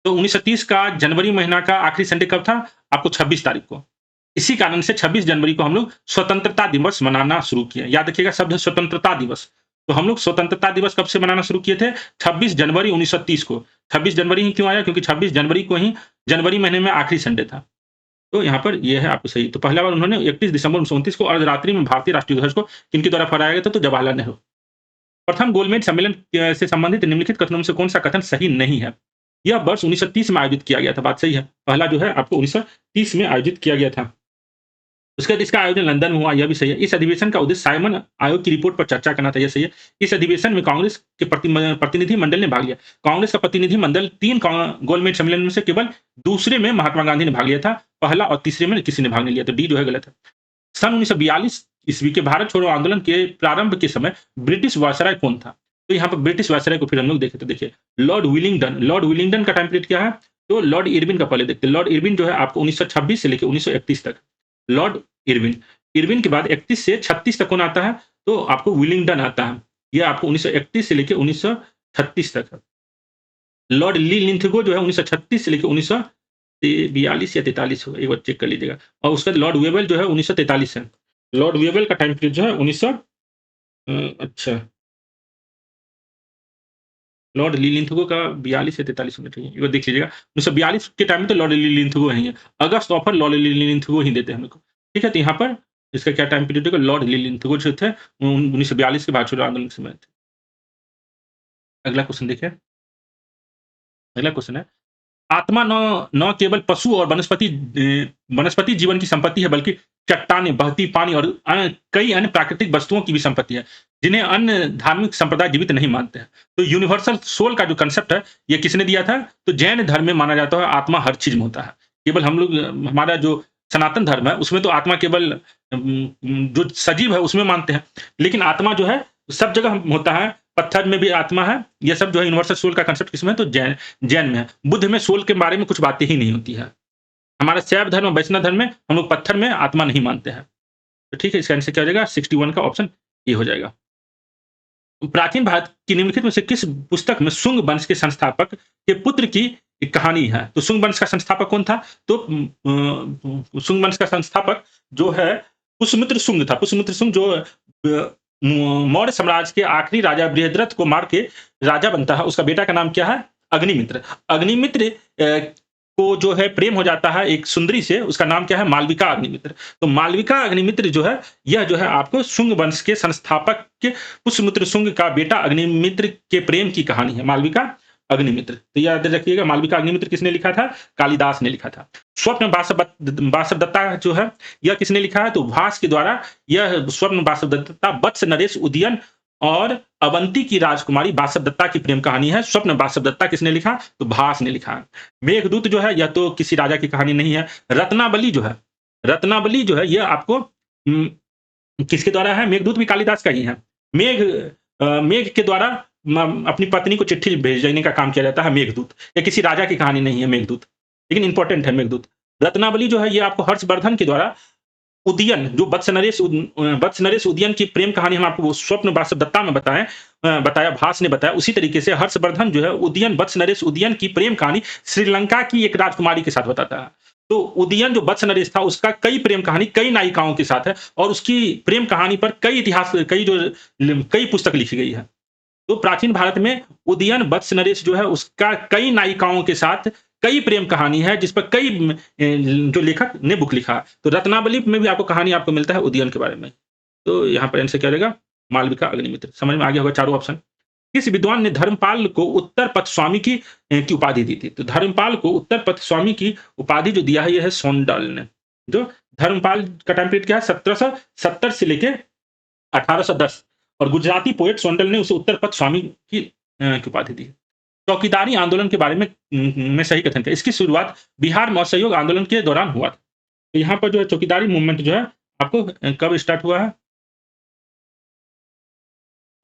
तो 1930 का जनवरी महीना का आखिरी संडे कब था? आपको 26 तारीख को। इसी कारण से 26 जनवरी को हम लोग स्वतंत्रता दिवस मनाना शुरू किए। याद रखिएगा शब्द है स्वतंत्रता दिवस। तो हम लोग स्वतंत्रता दिवस कब से मनाना शुरू किए थे? 26 जनवरी 1930 को। 26 जनवरी ही क्यों आया? क्योंकि 26 जनवरी को ही जनवरी महीने में आखिरी संडे था। तो यहाँ पर यह है आपको सही। तो पहला बार उन्होंने 31 दिसंबर 1929 को अर्धरात्रि में भारतीय राष्ट्रीय ध्वज को किनके द्वारा फहराया गया था? तो जवाहरलाल नेहरू। प्रथम गोलमेज सम्मेलन से संबंधित निम्नलिखित कथनों में से कौन-सा कथन सही नहीं है? यह वर्ष 1930 में आयोजित किया गया था, बात सही है। पहला जो है आपको 1930 में आयोजित किया गया था। उसके बाद इसका आयोजन लंदन में हुआ, यह भी सही है। इस अधिवेशन का उद्देश्य साइमन आयोग की रिपोर्ट पर चर्चा करना था, यह सही है। इस अधिवेशन में कांग्रेस के प्रतिनिधि मंडल ने भाग लिया। कांग्रेस का प्रतिनिधि मंडल 3 गोलमेज सम्मेलन में से केवल दूसरे में महात्मा गांधी ने भाग लिया था, पहला और तीसरे में किसी ने भाग नहीं लिया, तो डी जो है गलत है। सन 1942 ईस्वी के भारत छोड़ो आंदोलन के प्रारंभ के समय ब्रिटिश वायसराय कौन था? तो यहाँ पर ब्रिटिश वायसराय को फिर हम लोग देखें तो देखिए, लॉर्ड विलिंगडन का टाइम पीरियड क्या है? तो लॉर्ड इरविन का पहले देखते हैं। लॉर्ड इरविन जो है आपको 1926 से लेके 1931 तक। लॉर्ड इरविन, इरविन के बाद 31 से 36 तक कौन आता है? तो आपको विलिंगडन आता है। ये आपको 1931 से लेके 1936 तक है। लॉर्ड लिंथगो जो है 1936 से लेके 1942 या 43 होगा, एक बार चेक कर लीजिएगा। और उसके बाद लॉर्ड वेबल जो है 1943 है। लॉर्ड वेबल का टाइम पीरियड जो है 1900 अच्छा, लॉर्ड लिंथगो का 42 या 43 होना चाहिए, एक बार देख लीजिएगा। 1942 के टाइम में तो लॉर्ड लिंथगो ही है। अगस्त ऑफर लॉर्ड लिंथगो ही देते हैं हम लोग को। ठीक है, तो यहाँ पर इसका क्या टाइम पीरियड होगा? लॉर्ड लिंथगो जो थे 1942 के भारत छोड़ो आंदोलन के समय थे। अगला क्वेश्चन देखिए। अगला क्वेश्चन है, आत्मा न न केवल पशु और वनस्पति जीवन की संपत्ति है, बल्कि चट्टानें, बहती पानी और कई अन्य प्राकृतिक वस्तुओं की भी संपत्ति है, जिन्हें अन्य धार्मिक संप्रदाय जीवित नहीं मानते हैं। तो यूनिवर्सल सोल का जो कंसेप्ट है, ये किसने दिया था? तो जैन धर्म में माना जाता है आत्मा हर चीज में होता है। केवल हम लोग हमारा जो सनातन धर्म है, उसमें तो आत्मा केवल जो सजीव है उसमें मानते हैं, लेकिन आत्मा जो है सब जगह होता है। पत्थर में भी आत्मा है। ये सब जो है यूनिवर्सल सोल का कंसेप्ट किसमें है? तो जैन में है। बुद्ध में सोल के बारे में कुछ बातें ही नहीं होती है। हमारा शैव धर्म और वैष्णव धर्म में हम लोग पत्थर में आत्मा नहीं मानते हैं। तो ठीक है, इसका आंसर क्या हो जाएगा? 61 का ऑप्शन ए हो जाएगा। प्राचीन भारत की निम्नलिखित में से किस पुस्तक में शुंग वंश के संस्थापक के पुत्र की एक कहानी है? तो शुंग वंश का संस्थापक कौन था? तो शुंग वंश का संस्थापक जो है पुष्यमित्र शुंग था। पुष्यमित्र शुंग जो मौर्य साम्राज्य के आखिरी राजा बृहद्रथ को मार के राजा बनता है, उसका बेटा का नाम क्या है? अग्निमित्र। अग्निमित्र को जो है प्रेम हो जाता है एक सुंदरी से, उसका नाम क्या है? मालविका अग्निमित्र। तो मालविका अग्निमित्र जो है, यह जो है आपको शुंग वंश के संस्थापक के पुष्यमित्र शुंग का बेटा अग्निमित्र के प्रेम की कहानी है, मालविका अग्निमित्र। तो याद रखिएगा, मालविका अग्निमित्र किसने लिखा था? कालिदास ने लिखा था। स्वप्न वासवदत्ता जो है, यह किसने लिखा है? तो भास के द्वारा यह स्वप्न वासवदत्ता वत्स नरेश उदयन और अवंती की राजकुमारी वासवदत्ता की प्रेम कहानी है। स्वप्न वासवदत्ता किसने लिखा? तो भास ने लिखा। मेघदूत जो है, यह तो किसी राजा की कहानी नहीं है। रत्नावली जो है, रत्नावली जो है, यह आपको किसके द्वारा है? मेघदूत भी कालिदास का ही है। मेघ के द्वारा अपनी पत्नी को चिट्ठी भेजने का काम किया जाता है मेघदूत। ये किसी राजा की कहानी नहीं है मेघदूत, लेकिन इंपॉर्टेंट है मेघदूत। रत्नावली जो है, ये आपको हर्षवर्धन के द्वारा उदयन जो वत्स नरेश उदयन की प्रेम कहानी हम आपको स्वप्न वासवदत्ता में बताया, भास ने बताया। उसी तरीके से हर्षवर्धन जो है उदयन वत्स नरेश उदयन की प्रेम कहानी श्रीलंका की एक राजकुमारी के साथ बताता है। तो उदयन जो वत्स नरेश था, उसका कई प्रेम कहानी कई नायिकाओं के साथ है, और उसकी प्रेम कहानी पर कई पुस्तक लिखी गई है। तो प्राचीन भारत में उदयन वत्स नरेश जो है, उसका कई नायिकाओं के साथ कई प्रेम कहानी है, जिस पर कई जो लेखक ने बुक लिखा। तो रत्नावली में भी आपको कहानी आपको मिलता है उदयन के बारे में। तो यहाँ पर आंसर क्या रहेगा? मालविका अग्निमित्र। समझ में आ गया होगा चारों ऑप्शन। किस विद्वान ने धर्मपाल को उत्तर पथ स्वामी की उपाधि दी थी? तो धर्मपाल को उत्तर पथ स्वामी की उपाधि जो दिया है, यह है सोंडल ने। जो धर्मपाल का टाइम पीरियड क्या है? 1770 से लेके 1810, और गुजराती पोएट सोंडल ने उसे उत्तर पथ स्वामी की उपाधि दी। चौकीदारी आंदोलन के बारे में सही कथन क्या? इसकी शुरुआत बिहार में असहयोग आंदोलन के दौरान हुआ था। तो यहाँ पर जो है चौकीदारी मूवमेंट जो है आपको कब स्टार्ट हुआ है?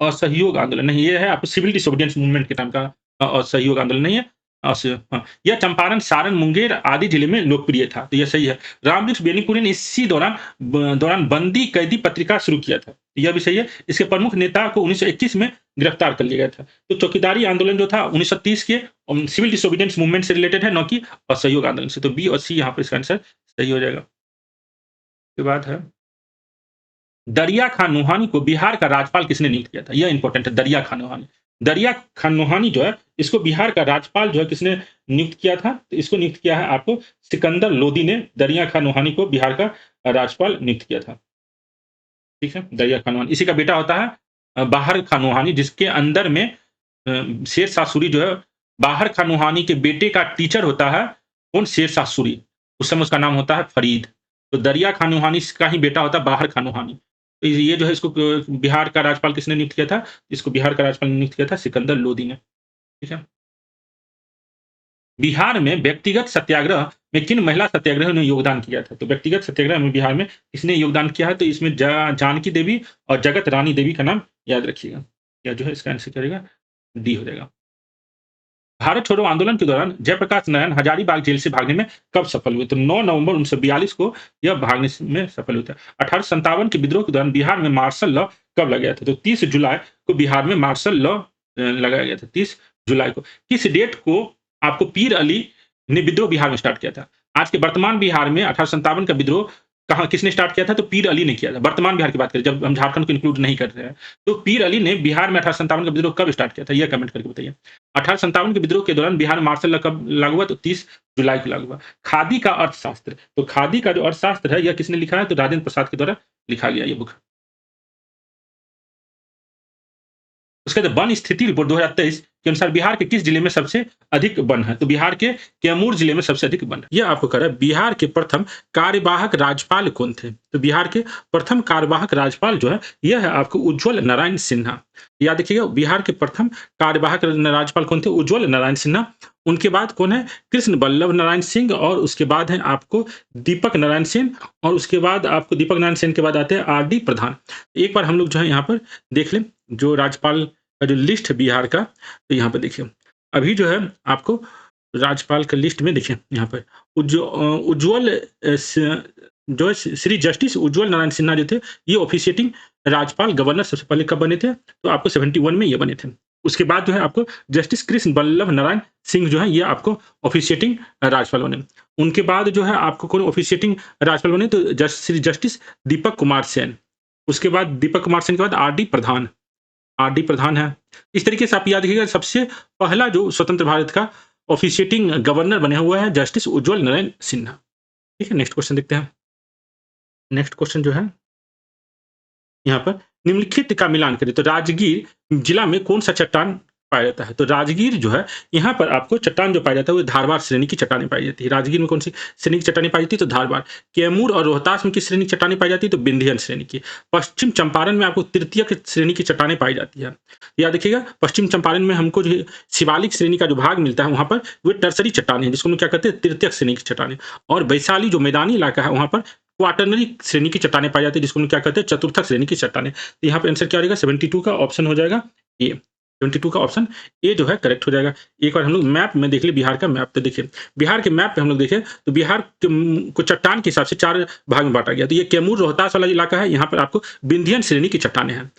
असहयोग आंदोलन नहीं, ये है आपको सिविल डिसोबीडियंस मूवमेंट के टाइम का असहयोग आंदोलन नहीं है। हाँ, यह चंपारण, सारण, मुंगेर आदि जिले में लोकप्रिय था, तो यह सही है। रामवृक्ष बेनीपुरी ने इसी दौरान बंदी कैदी पत्रिका शुरू किया था, यह भी सही है। इसके प्रमुख नेता को 1921 में गिरफ्तार कर लिया गया था। तो चौकीदारी आंदोलन जो था 1930 के सिविल डिसोबीडियंस मूवमेंट से रिलेटेड है, न कि असहयोग आंदोलन से। तो बी और सी यहाँ पर इसका आंसर सही हो जाएगा। उसके बाद है, दरिया खान नोहानी को बिहार का राज्यपाल किसने नियुक्त किया था? यह इंपॉर्टेंट है, दरिया खान नोहानी। दरिया खान नोहानी जो है, इसको बिहार का राज्यपाल जो है किसने नियुक्त किया था? तो इसको नियुक्त किया है आपको सिकंदर लोदी ने दरिया खान नोहानी को बिहार का राज्यपाल नियुक्त किया था। ठीक है, दरिया खान नोहानी, इसी का बेटा होता है बाहर खानोहानी, जिसके अंदर में शेरशाह सूरी जो है, बाहर खानोहानी के बेटे का टीचर होता है, कौन? शेरशाह सूरी। उस समय उसका नाम होता है फरीद। तो दरिया खानोहानी का ही बेटा होता है बाहर खानोहानी। तो ये जो है इसको बिहार का राज्यपाल किसने नियुक्त किया था? इसको बिहार का राज्यपाल नियुक्त किया था सिकंदर लोदी ने। ठीक है? बिहार में व्यक्तिगत सत्याग्रह में किन महिला सत्याग्रहियों ने योगदान किया था? तो व्यक्तिगत सत्याग्रह में बिहार में किसने योगदान किया है? तो इसमें जानकी देवी और जगत रानी देवी का नाम याद रखिएगा। या जो है इसका आंसर क्या रहेगा? डी हो जाएगा। भारत छोड़ो आंदोलन के दौरान जयप्रकाश नारायण हजारीबाग जेल से भागने में कब सफल हुए? तो 9 नवंबर 1942 को यह भागने में सफल हुए थे। 1857 के विद्रोह के दौरान बिहार में मार्शल लॉ कब लगाया था? तो 30 जुलाई को बिहार में मार्शल लॉ लगाया गया था, 30 जुलाई को। किस डेट को आपको पीर अली ने विद्रोह बिहार में स्टार्ट किया था? आज के वर्तमान बिहार में 1857 का विद्रोह कहाँ किसने स्टार्ट किया था? तो पीर अली ने किया था। वर्तमान बिहार की बात करें, जब हम झारखंड को इंक्लूड नहीं कर रहे हैं। तो पीर अली ने बिहार में 1857 का विद्रोह कब स्टार्ट किया था? यह कमेंट करके बताइए। 1857 के विद्रोह के दौरान बिहार में मार्शल लॉ कब लागू हुआ? तो 30 जुलाई को लागू हुआ। खादी का अर्थशास्त्र, तो खादी का जो अर्थशास्त्र है, यह किसने लिखा है? तो राजेंद्र प्रसाद के द्वारा लिखा गया ये बुक। उसके बाद वन स्थिति रिपोर्ट 2023 के अनुसार बिहार के किस जिले में सबसे अधिक वन है? तो बिहार के कैमूर जिले में सबसे अधिक वन है। यह आपको कह रहा है बिहार के प्रथम कार्यवाहक राज्यपाल कौन थे? तो बिहार के प्रथम कार्यवाहक राज्यपाल जो है, यह है आपको उज्ज्वल नारायण सिन्हा। याद रखिएगा, बिहार के प्रथम कार्यवाहक राज्यपाल कौन थे? उज्ज्वल नारायण सिन्हा। उनके बाद कौन है? कृष्ण बल्लभ नारायण सिंह, और उसके बाद है आपको दीपक नारायण सेन, और उसके बाद आपको दीपक नारायण सेन के बाद आते हैं आर डी प्रधान। एक बार हम लोग जो है यहाँ पर देख लें जो राज्यपाल का जो लिस्ट है बिहार का, तो यहाँ पर देखिए अभी जो है आपको राज्यपाल का लिस्ट में देखिए यहाँ पर उज्ज्वल जो है श्री जस्टिस उज्ज्वल नारायण सिन्हा जो थे, ये ऑफिशिएटिंग राज्यपाल गवर्नर सबसे पहले कब बने थे? तो आपको 71 में ये बने थे। उसके बाद जो है आपको जस्टिस कृष्ण बल्लभ नारायण सिंह जो है, ये आपको ऑफिशिएटिंग राज्यपाल बने। उनके बाद जो है आपको कौन ऑफिशिएटिंग राज्यपाल बने? तो श्री जस्टिस दीपक कुमार सेन। उसके बाद दीपक कुमार सेन के बाद आर डी प्रधान है। इस तरीके से आप याद रखिएगा, सबसे पहला जो स्वतंत्र भारत का ऑफिशिएटिंग गवर्नर बने हुआ है जस्टिस उज्ज्वल नारायण सिन्हा। ठीक है, नेक्स्ट क्वेश्चन देखते हैं। नेक्स्ट क्वेश्चन जो है यहाँ पर निम्नलिखित का मिलान करें। तो राजगीर जिला में कौन सा चट्टान पाया जाता है? तो राजगीर जो है, यहाँ पर आपको चट्टान जो पाया जाता है वो धारवाड़ श्रेणी की चट्टानें पाई जाती है। राजगीर में कौन सी श्रेणी की चट्टानें पाई जाती है? तो धारवाड़। कैमूर और रोहतास में किस श्रेणी की चट्टानें पाई जाती है? तो विंध्यन श्रेणी की। पश्चिम चंपारण में आपको तृतीयक श्रेणी की चट्टानें पाई जाती है। याद रखिएगा, पश्चिम चंपारण में हमको जो शिवालिक श्रेणी का जो भाग मिलता है, वहां पर वो टर्सरी चट्टान है, जिसको हम क्या कहते हैं? तृतीयक श्रेणी की चट्टानें। और वैशाली जो मैदानी इलाका है, वहां पर क्वाटरनरी श्रेणी की चट्टानें पाई जाती है, जिसको हम क्या कहते हैं? चतुर्थक श्रेणी की चट्टानें। तो यहाँ पे आंसर क्या रहेगा? 72 का ऑप्शन हो जाएगा ए। 72 का ऑप्शन ए जो है करेक्ट हो जाएगा। एक बार हम लोग मैप में देख ले, बिहार का मैप पे देखिए। बिहार के मैप पे हम लोग देखें तो बिहार को चट्टान के हिसाब से 4 भाग में बांटा गया। तो ये कैमूर रोहतास वाला इलाका है, यहाँ पर आपको विंध्यन श्रेणी की चट्टानें हैं।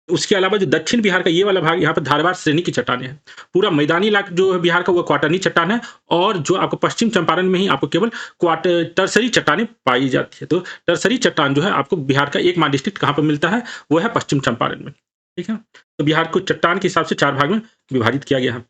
उसके अलावा जो दक्षिण बिहार का ये वाला भाग, यहाँ पर धारवाड़ श्रेणी की चट्टानें हैं। पूरा मैदानी इलाका जो है बिहार का, वो क्वाटरनी चट्टान है। और जो आपको पश्चिम चंपारण में ही आपको केवल टर्सरी चट्टानें पाई जाती है। तो टर्सरी चट्टान जो है आपको बिहार का एकमात्र डिस्ट्रिक्ट कहाँ पर मिलता है? वो है पश्चिम चंपारण में। ठीक है, तो बिहार को चट्टान के हिसाब से 4 भाग में विभाजित किया गया है।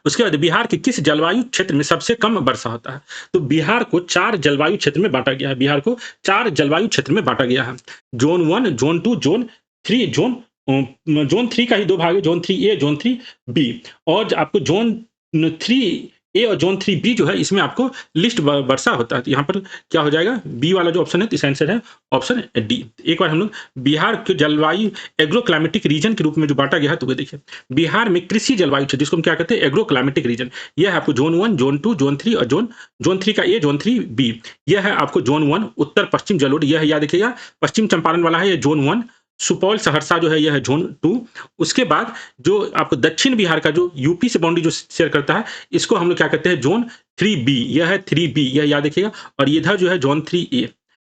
उसके बाद बिहार के किस जलवायु क्षेत्र में सबसे कम वर्षा होता है? तो बिहार को 4 जलवायु क्षेत्र में बांटा गया है। बिहार को 4 जलवायु क्षेत्र में बांटा गया है। जोन 1, जोन 2, जोन 3, जोन 3 का ही 2 भाग है, जोन 3A, जोन 3B। और आपको जोन 3A और जोन 3B जो है, इसमें आपको लिस्ट वर्षा होता है। तो यहाँ पर क्या हो जाएगा? बी वाला जो ऑप्शन है, तो इसका आंसर है ऑप्शन डी। एक बार हम लोग बिहार के जलवायु एग्रो क्लाइमेटिक रीजन के रूप में जो बांटा गया है, तो वो देखिए बिहार में कृषि जलवायु क्षेत्र, जिसको हम क्या कहते हैं? Agro climatic reason. यह है आपको जोन 1, जोन 2, जोन 3 और जोन 3 का ए, जोन 3B। यह है आपको जोन 1 उत्तर पश्चिम जलोढ़, यह है याद रखिएगा पश्चिम चंपारण वाला है, यह जोन 1। सुपौल सहरसा जो है, यह है जोन 2। उसके बाद जो आपको दक्षिण बिहार का जो यूपी से बाउंड्री जो शेयर करता है, इसको हम लोग क्या कहते हैं? Zone 3B। यह है 3B, यह याद रखिएगा। और इधर जो है जोन 3A।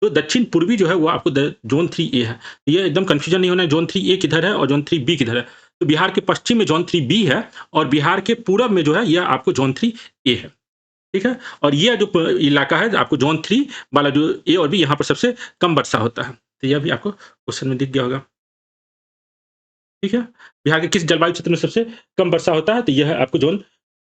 तो दक्षिण पूर्वी जो है वो आपको जोन 3A है। ये एकदम कंफ्यूजन नहीं होना है, जोन 3A किधर है और जोन 3B किधर है। तो बिहार के पश्चिम में जोन 3B है, और बिहार के पूरब में जो है यह आपको जोन 3A है। ठीक है, और यह जो इलाका है आपको जोन 3 वाला जो A और B, यहाँ पर सबसे कम वर्षा होता है। तो यह भी आपको क्वेश्चन में दिख गया होगा। ठीक है, बिहार के किस जलवायु क्षेत्र में सबसे कम वर्षा होता है? तो यह है आपको जोन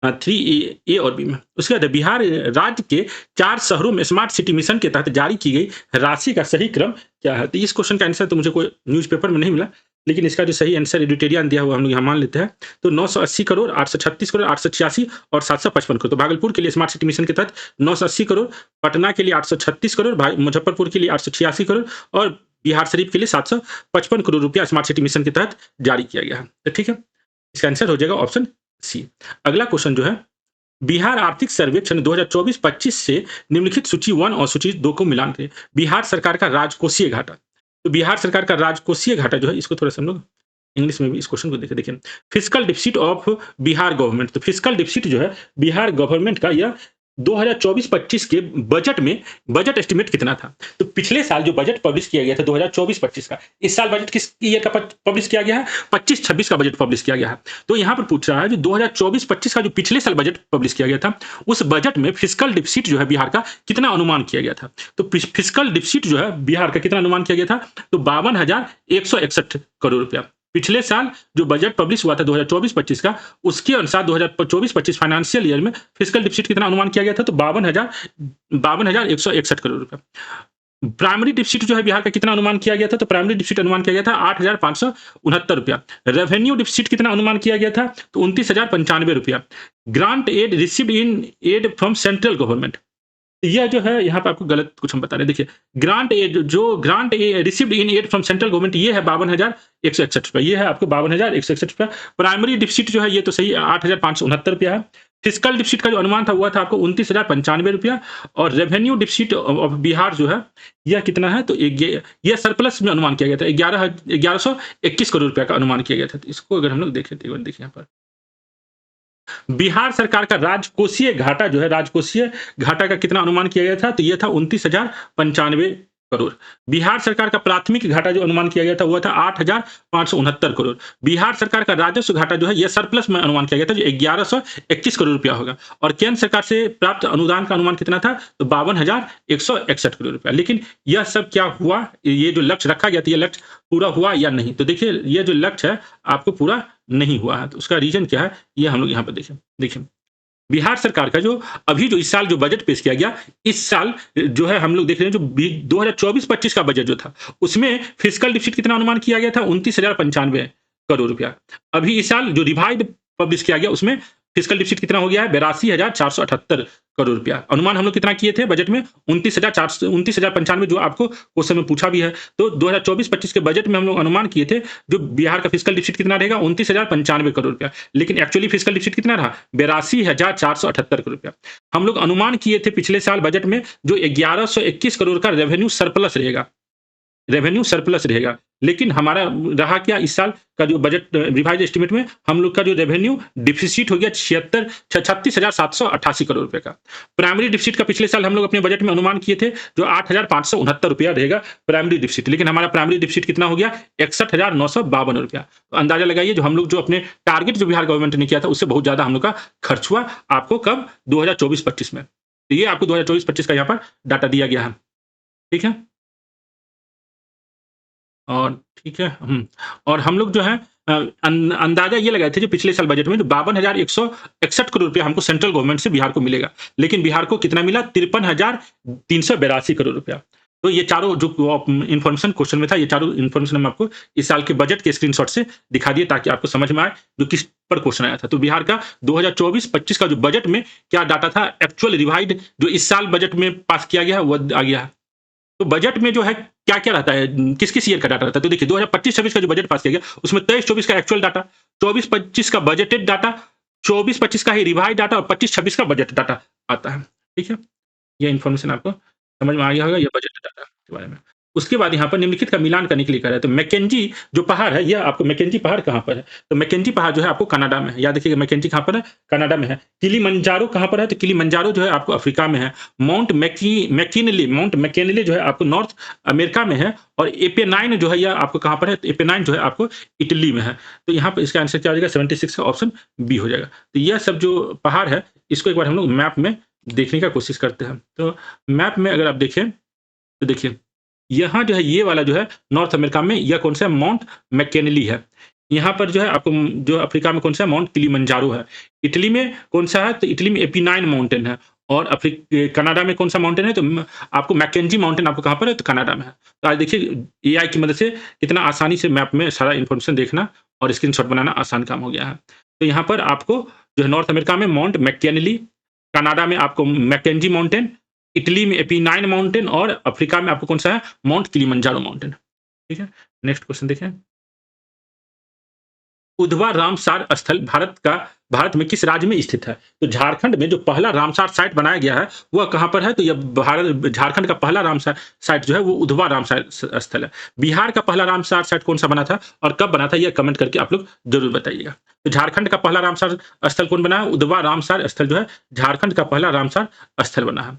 3A और B में। उसके बाद बिहार राज्य के 4 शहरों में स्मार्ट सिटी मिशन के तहत जारी की गई राशि का सही क्रम क्या है? तो इस क्वेश्चन का आंसर तो मुझे कोई न्यूज़पेपर में नहीं मिला, लेकिन इसका जो सही आंसर एडिटोरियल दिया हुआ हम लोग यहाँ मान लेते हैं। तो 980 करोड़, 836 करोड़, 886 और 755 करोड़। तो भागलपुर के लिए स्मार्ट सिटी मिशन के तहत 980 करोड़, पटना के लिए 836 करोड़, मुजफ्फरपुर के लिए 886 करोड़ और बिहार शरीफ के लिए 755 करोड़ रुपया स्मार्ट सिटी मिशन के तहत जारी किया गया है। तो ठीक है, इसका आंसर हो जाएगा ऑप्शन सी। अगला क्वेश्चन जो है, बिहार आर्थिक सर्वेक्षण 2024-25 से निम्नलिखित सूची 1 और सूची 2 को मिलान करें। बिहार सरकार का राजकोषीय घाटा। तो बिहार सरकार का राजकोषीय घाटा जो है, इसको थोड़ा सा हम लोग इंग्लिश में भी इस क्वेश्चन को देखिए। Fiscal deficit of Bihar government. तो फिस्कल डिफिसिट जो है बिहार गवर्नमेंट का, यह 2024-25 के बजट में बजट एस्टिमेट कितना था। तो पिछले साल जो बजट पब्लिश किया गया था 2024-25 का, इस साल बजट किस ईयर का पब्लिश किया गया है? 25-26 का बजट पब्लिश किया गया है। तो यहाँ पर पूछ रहा है जो 2024-25 का जो पिछले साल बजट पब्लिश किया गया था, उस बजट में फिस्कल डिफिसिट जो है बिहार का कितना अनुमान किया गया था। तो फिस्कल डिफिसिट जो है बिहार का कितना अनुमान किया गया था? तो 52,161 करोड़ रुपया। पिछले साल जो बजट पब्लिश हुआ था 2024-25 का, उसके अनुसार 2024-25 फाइनेंशियल ईयर में फिस्कल डिफिसिट कितना अनुमान किया गया था? तो 52,161 करोड़ रुपया। प्राइमरी डिफिसिट जो है बिहार का कितना अनुमान किया गया था? तो प्राइमरी डिफिसिट अनुमान किया गया था 8,569 रुपया। रेवेन्यू डिफिसिट कितना अनुमान किया गया था? तो 29,095 रुपया। Grant aid received in aid from central government, यह जो है यहाँ पे आपको गलत कुछ हम बता रहे हैं। देखिए, grant received in aid from central government, ये है 52,161 रुपया। ये है आपको 52,161 रुपया। प्राइमरी डिफिसिट जो है ये तो सही 8,569 रुपया है। फिस्कल डिफिसिट का जो अनुमान था हुआ था आपको 29,095 रुपया। और रेवेन्यू डिफिसिट ऑफ बिहार जो है यह कितना है? तो ये सरप्लस में अनुमान किया गया था 1121 करोड़ रुपया का अनुमान किया गया था। तो इसको अगर हम लोग देखें तो देखिए यहाँ पर बिहार सरकार का राजकोषीय घाटा जो है, राजकोषीय घाटा का कितना अनुमान किया गया था? तो यह था 29,095 करोड़। बिहार सरकार का प्राथमिक घाटा जो अनुमान किया गया था वह था 8,569 करोड़। बिहार सरकार का राजस्व घाटा जो है यह सरप्लस में अनुमान किया गया था जो 1,121 करोड़ रुपया होगा। और केंद्र सरकार से प्राप्त अनुदान का अनुमान कितना था? तो 52,161 करोड़ रुपया। लेकिन यह सब क्या हुआ, ये जो लक्ष्य रखा गया था, यह लक्ष्य पूरा हुआ या नहीं? तो देखिए, यह जो लक्ष्य है आपको पूरा नहीं हुआ है। तो उसका रीजन क्या है, ये हम लोग यहाँ पर देखिए बिहार सरकार का जो अभी जो इस साल जो बजट पेश किया गया, इस साल जो है हम लोग देख रहे हैं जो 2024-25 का बजट जो था, उसमें फिस्कल डिफिसिट कितना अनुमान किया गया था? 29,095 करोड़ रुपया। अभी इस साल जो रिवाइड पब्लिश किया गया उसमें फिस्कल डिफिसिट कितना हो गया है? 82,478 करोड़ रुपया। अनुमान हम लोग कितना किए थे बजट में? 29,095 जो आपको क्वेश्चन में पूछा भी है। तो 2024-25 के बजट में हम लोग अनुमान किए थे जो बिहार का फिस्कल डिफिसिट कितना रहेगा? 29,095 करोड़ रुपया। लेकिन एक्चुअली फिस्कल डिफिसिट कितना रहा? 82,478 करोड़ रुपया। हम लोग अनुमान किए थे पिछले साल बजट में जो 1,121 करोड़ का रेवेन्यू सरप्लस रहेगा, रेवेन्यू सरप्लस रहेगा। लेकिन हमारा रहा क्या, इस साल का जो बजट रिवाइज एस्टिमेट में हम लोग का जो रेवेन्यू डिफिसिट हो गया 36,788 करोड़ रुपए का। प्राइमरी डिफिसिट का पिछले साल हम लोग अपने बजट में अनुमान किए थे जो 8,569 रुपया रहेगा प्राइमरी डिफिसिट। लेकिन हमारा प्राइमरी डिफिसिट कितना हो गया? 61,952 रुपया। तो अंदाजा लगाइए जो हम लोग जो अपने टारगेट जो बिहार गवर्नमेंट ने किया था उससे बहुत ज्यादा हम लोग का खर्च हुआ। आपको कब? 2024-25 में। तो ये आपको 2024-25 का यहाँ पर डाटा दिया गया है। ठीक है, और ठीक है, और हम लोग जो है अंदाजा ये लगाए थे जो पिछले साल बजट में जो 52,161 करोड़ रुपया हमको सेंट्रल गवर्नमेंट से बिहार को मिलेगा। लेकिन बिहार को कितना मिला? 53,382 करोड़ रुपया। तो ये चारों जो इन्फॉर्मेशन क्वेश्चन में था, ये चारों इन्फॉर्मेशन हम आपको इस साल के बजट के स्क्रीनशॉट से दिखा दिए ताकि आपको समझ में आए जो किस पर क्वेश्चन आया था। तो बिहार का 2024-25 का जो बजट में क्या डाटा था, एक्चुअल रिवाइड जो इस साल बजट में पास किया गया है वह आ गया है। तो बजट में जो है क्या-क्या रहता है, किस-किस ईयर का डाटा रहता है? तो देखिए 2025-26 का जो बजट पास किया गया उसमें 23-24 का एक्चुअल डाटा, 24-25 का बजटेड डाटा, 24-25 का ही रिवाइज डाटा और 25-26 का बजट डाटा आता है। ठीक है? ये इन्फॉर्मेशन आपको समझ में आ गया होगा, ये बजट डाटा के बारे में। उसके बाद यहाँ पर निम्नलिखित का मिलान करने के लिए कह रहा है। तो मैकेंजी जो पहाड़ है, यह आपको मैकेंजी पहाड़ कहाँ पर है? तो मैकेंजी पहाड़ जो है आपको कनाडा में है। याद रखिएगा मैकेंजी कहाँ पर है? कनाडा में है। किलिमंजारो कहाँ पर है? तो किलिमंजारो जो है आपको अफ्रीका में है। माउंट मैकिनले जो है आपको नॉर्थ अमेरिका में है। और एपेनाइन जो है यह आपको कहाँ पर है? तो एपेनाइन जो है आपको इटली में है। तो यहाँ पर इसका आंसर क्या हो जाएगा? 76 का ऑप्शन बी हो जाएगा। तो यह सब जो पहाड़ है इसको एक बार हम लोग मैप में देखने का कोशिश करते हैं। तो मैप में अगर आप देखें तो देखिए यहाँ जो है ये वाला जो है नॉर्थ अमेरिका में यह कौन सा है? माउंट मैकेनली है। यहाँ पर जो है आपको जो अफ्रीका में कौन सा है? माउंट किलिमंजारो है। इटली में कौन सा है? तो इटली में एपिनाइन माउंटेन है। और कनाडा में कौन सा माउंटेन है, तो आपको मैकेंजी माउंटेन आपको कहाँ पर है, तो कनाडा में है। तो आज देखिए एआई की मदद से कितना आसानी से मैप में सारा इन्फॉर्मेशन देखना और स्क्रीनशॉट बनाना आसान काम हो गया है। तो यहाँ पर आपको जो है नॉर्थ अमेरिका में माउंट मैककिनली, कनाडा में आपको मैकेंजी माउंटेन, इटली में एपिनाइन माउंटेन और अफ्रीका में आपको कौन सा है, माउंट किलिमंजारो माउंटेन। ठीक है, नेक्स्ट क्वेश्चन देखें। उधवा रामसार स्थल भारत में किस राज्य में स्थित है? तो झारखंड में जो पहला रामसार साइट बनाया गया है वह कहाँ पर है, तो यह झारखंड का पहला रामसार साइट जो है वो उधवा रामसार स्थल है। बिहार का पहला रामसार साइट कौन सा बना था और कब बना था, यह कमेंट करके आप लोग जरूर बताइएगा। तो झारखंड का पहला रामसार स्थल कौन बना है, उधवा रामसार स्थल जो है झारखंड का पहला रामसार स्थल बना है।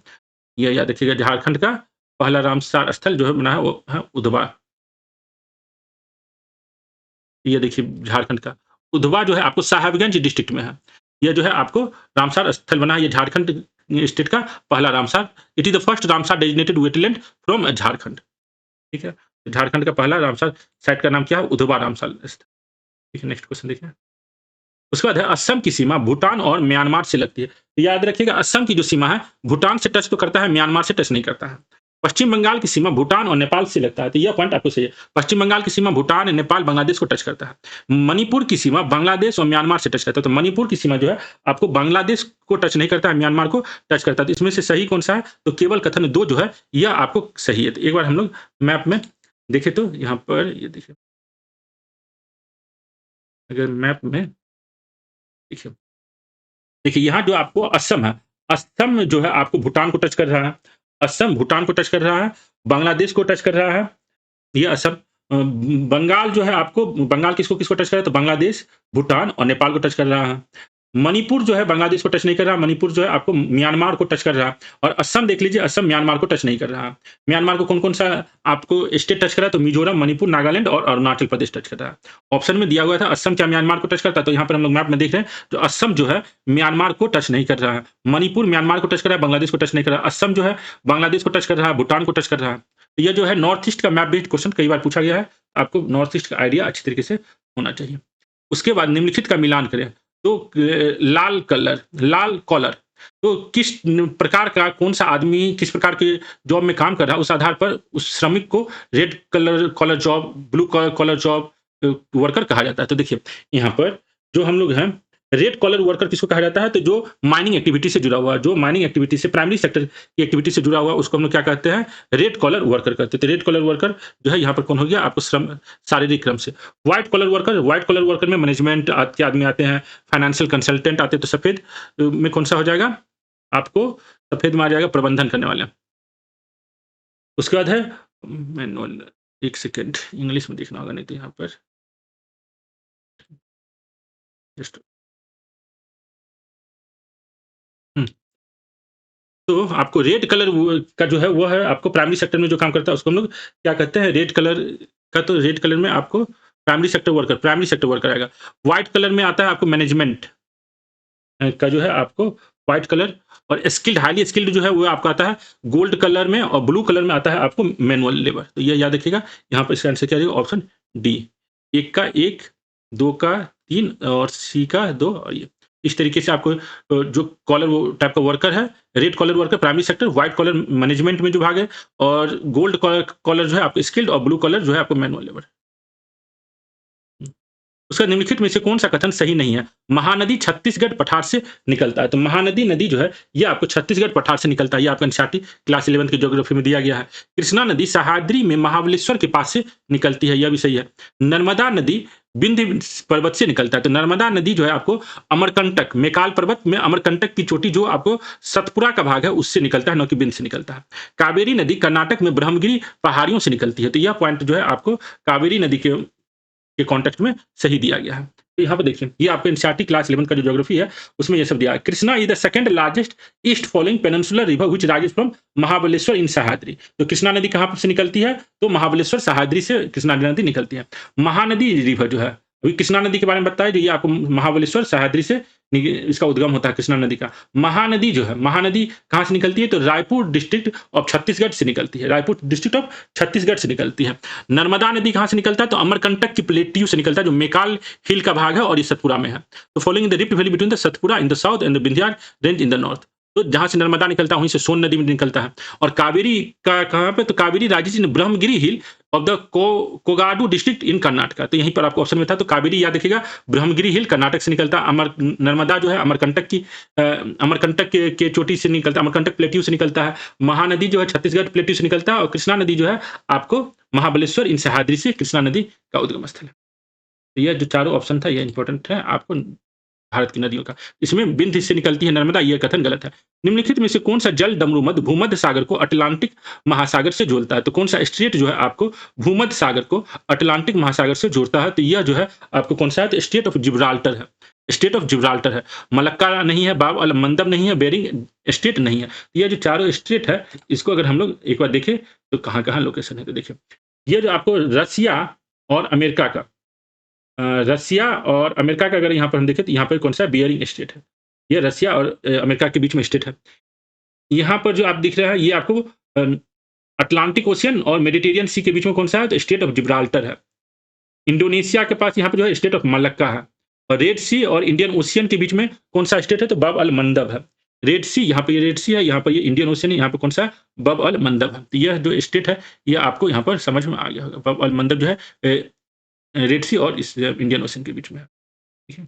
यह याद रखिएगा, झारखंड का पहला रामसार स्थल जो है बना है वो है उधवा। ये देखिए झारखंड का उधवा जो है आपको साहेबगंज डिस्ट्रिक्ट में है। यह जो है आपको रामसार स्थल बना है, ये झारखंड स्टेट का पहला Ramsar, it is the first Ramsar designated wetland from Jharkhand. ठीक है, झारखंड का पहला रामसार साइट का नाम क्या है, उधवा रामसार स्थल। ठीक है, नेक्स्ट क्वेश्चन देखिए। उसके बाद है असम की सीमा भूटान और म्यांमार से लगती है। तो याद रखिएगा असम की जो सीमा है भूटान से टच तो करता है, म्यांमार से टच नहीं करता है। पश्चिम बंगाल की सीमा भूटान और नेपाल से लगता है, तो यह पॉइंट आपको सही है। पश्चिम बंगाल की सीमा भूटान, नेपाल, बांग्लादेश को टच करता है। मणिपुर की सीमा बांग्लादेश और म्यांमार से टच करता है, तो मणिपुर की सीमा जो है आपको बांग्लादेश को टच नहीं करता है, म्यांमार को टच करता है। तो इसमें से सही कौन सा है, तो केवल कथन 2 जो है यह आपको सही है। तो एक बार हम लोग मैप में देखें तो यहाँ पर ये देखिए, अगर मैप में देखिए, देखिए यहाँ जो आपको असम है, असम जो है आपको भूटान को टच कर रहा है, असम भूटान को टच कर रहा है, बांग्लादेश को टच कर रहा है, ये असम। बंगाल जो है आपको, बंगाल किसको किसको टच कर रहा है, तो बांग्लादेश, भूटान और नेपाल को टच कर रहा है। मणिपुर जो है बांग्लादेश को टच नहीं कर रहा, मणिपुर जो है आपको म्यांमार को टच कर रहा है। और असम देख लीजिए, असम म्यांमार को टच नहीं कर रहा है। म्यांमार को कौन कौन सा आपको स्टेट टच कर रहा है, तो मिजोरम, मणिपुर, नागालैंड और अरुणाचल प्रदेश टच कर रहा है। ऑप्शन में दिया हुआ था असम क्या म्यांमार को टच करता है, तो यहाँ पर हम लोग मैप में देख रहे हैं, तो असम जो है म्यांमार को टच नहीं कर रहा है। मणिपुर म्यांमार को टच कर रहा है, बांग्लादेश को टच नहीं कर रहा है। असम जो है बांग्लादेश को टच कर रहा है, भूटान को टच कर रहा है। तो यह जो है नॉर्थ ईस्ट का मैप बेस्ड क्वेश्चन कई बार पूछा गया है, आपको नॉर्थ ईस्ट का आइडिया अच्छी तरीके से होना चाहिए। उसके बाद निम्नलिखित का मिलान करें, तो लाल कॉलर, तो किस प्रकार का कौन सा आदमी किस प्रकार के जॉब में काम कर रहा है, उस आधार पर उस श्रमिक को red collar job, blue collar job worker कहा जाता है। तो देखिए यहाँ पर जो हम लोग हैं, रेड कॉलर वर्कर किसको कहा जाता है, तो जो माइनिंग एक्टिविटी से जुड़ा हुआ, जो माइनिंग एक्टिविटी से, प्राइमरी सेक्टर की एक्टिविटी से जुड़ा हुआ, उसको हम लोग क्या कहते हैं, रेड कॉलर वर्कर कहते हैं। तो रेड कॉलर वर्कर जो है यहाँ पर कौन हो गया, आपको श्रम शारीरिक क्रम से। व्हाइट कॉलर वर्कर में मैनेजमेंट के आदमी आते हैं, फाइनेंशियल कंसल्टेंट आते हैं। तो सफेद में कौन सा हो जाएगा, आपको सफेद में आ जाएगा प्रबंधन करने वाले। उसके बाद है मैनुअल, एक सेकेंड इंग्लिश में देखना होगा, नहीं तो यहाँ पर जस्ट तो आपको रेड कलर का जो है वो है आपको प्राइमरी सेक्टर में जो काम करता है उसको हम लोग क्या कहते हैं, रेड कलर का। तो रेड कलर में आपको प्राइमरी सेक्टर वर्कर आएगा। व्हाइट कलर में आता है आपको मैनेजमेंट का जो है आपको व्हाइट कलर। और स्किल्ड, हाईली स्किल्ड जो है वो आपका आता है गोल्ड कलर में, और ब्लू कलर में आता है आपको मैनुअल लेबर। तो ये याद रखिएगा, यहाँ पर इसका आंसर क्या जाएगा, ऑप्शन डी, 1 का 1, 2 का 3 और सी का 2। और ये इस तरीके से आपको जो कॉलर वो टाइप का वर्कर है, red collar worker primary sector, white collar management में जो भाग है, और गोल्ड कॉलर जो है आपको स्किल्ड, और ब्लू कॉलर जो है आपको मैनुअल लेबर। उसका निम्नलिखित में से कौन सा कथन सही नहीं है, महानदी छत्तीसगढ़ पठार से निकलता है। तो महानदी नदी जो है ये आपको छत्तीसगढ़ पठार से निकलता है, ये आपका एनसीईआरटी क्लास 11 की ज्योग्राफी में दिया गया है। कृष्णा नदी सह्याद्री में महाबलेश्वर के पास से निकलती है, यह भी सही है। नर्मदा नदी विंध्य पर्वत से निकलता है, तो नर्मदा नदी जो है आपको अमरकंटक, मेकाल पर्वत में अमरकंटक की चोटी जो आपको सतपुरा का भाग है उससे निकलता है, न कि बिंद से निकलता है। कावेरी नदी कर्नाटक में ब्रह्मगिरी पहाड़ियों से निकलती है, तो यह पॉइंट जो है आपको कावेरी नदी के कॉन्टेक्स्ट में सही दिया गया है। तो यहाँ पर देखिए, ये आपके एनसीईआरटी क्लास 11 का जो ज्योग्राफी है उसमें ये सब दिया है। Krishna is the second largest east following peninsular river which rises from Mahabaleshwar in Sahyadri. तो कृष्णा नदी कहाँ से निकलती है, तो महाबलेश्वर सह्याद्री से कृष्णा नदी निकलती है। महानदी रिवर जो है, अभी कृष्णा नदी के बारे में बताया, जो ये आपको महाबलेश्वर सह्याद्री से इसका उद्गम होता है कृष्णा नदी का। महानदी जो है, महानदी कहाँ से निकलती है, तो रायपुर डिस्ट्रिक्ट ऑफ छत्तीसगढ़ से निकलती है, रायपुर डिस्ट्रिक्ट ऑफ छत्तीसगढ़ से निकलती है। नर्मदा नदी कहाँ से निकलता है, तो अमरकंटक की प्लेट्यू से निकलता है, जो मेकाल हिल का भाग है और ये सतपुरा में है। तो following the rift valley between the Satpura in the south and the Vindhyachal range in the north. तो जहाँ से नर्मदा निकलता है वहीं से सोन नदी में निकलता है। और कावेरी का कहाँ पे, तो Kaveri rises in Brahmagiri hill of the Kodagu district in Karnataka. तो यहीं पर आपको ऑप्शन में था, तो कावेरी याद रखिएगा, ब्रह्मगिरी हिल कर्नाटक से निकलता है। नर्मदा जो है अमरकंटक की अमरकंटक के चोटी से निकलता है, अमरकंटक प्लेट्यू से निकलता है। महानदी जो है छत्तीसगढ़ प्लेट्यू से निकलता है, और कृष्णा नदी जो है आपको महाबलेश्वर इन सह्याद्री से कृष्णा नदी का उद्गम स्थल है। तो यह जो चारों ऑप्शन था, यह इंपॉर्टेंट है आपको भारत की नदियों का। इसमें विंध्य से निकलती है नर्मदा, यह कथन गलत है। निम्नलिखित में से कौन सा जल डमरूमध्य भूमध्य सागर को अटलांटिक महासागर से जोड़ता है? तो कौन सा स्ट्रेट जो है आपको भूमध्य सागर को अटलांटिक महासागर से जोड़ता है? तो यह जो है आपको कौन सा है? तो स्टेट ऑफ जिब्राल्टर है। स्टेट ऑफ जिब्राल्टर है। मलक्का नहीं है, बाब अल मंदब नहीं है, बेरिंग स्टेट नहीं है। तो यह जो चारों स्टेट है, इसको अगर हम लोग एक बार देखें तो कहाँ-कहाँ लोकेशन है, तो देखिए ये जो आपको रसिया और अमेरिका का रसिया और अमेरिका का अगर यहाँ पर हम देखें तो यहाँ पर कौन-सा बियरिंग स्टेट है। ये रसिया और अमेरिका के बीच में स्टेट है। यहाँ पर जो आप दिख रहा है ये आपको अटलांटिक ओशियन और मेडिटेरियन सी के बीच में कौन-सा है? तो स्टेट ऑफ जिब्राल्टर है। इंडोनेशिया के पास यहाँ पे जो है स्टेट ऑफ मलक्का है। और रेड सी और इंडियन ओशियन के बीच में कौन-सा स्टेट है? तो बाब अल मंदब है। रेड सी यहाँ पे ये रेड सी है, यहाँ पर ये इंडियन ओशियन है, यहाँ पे कौन-सा है? बाब अल मंदब है। तो यह जो स्टेट है, ये आपको यहाँ पर समझ में आ गया होगा। बाब अल मंदब जो है रेड सी और इस इंडियन ओशन के बीच में है। ठीक है?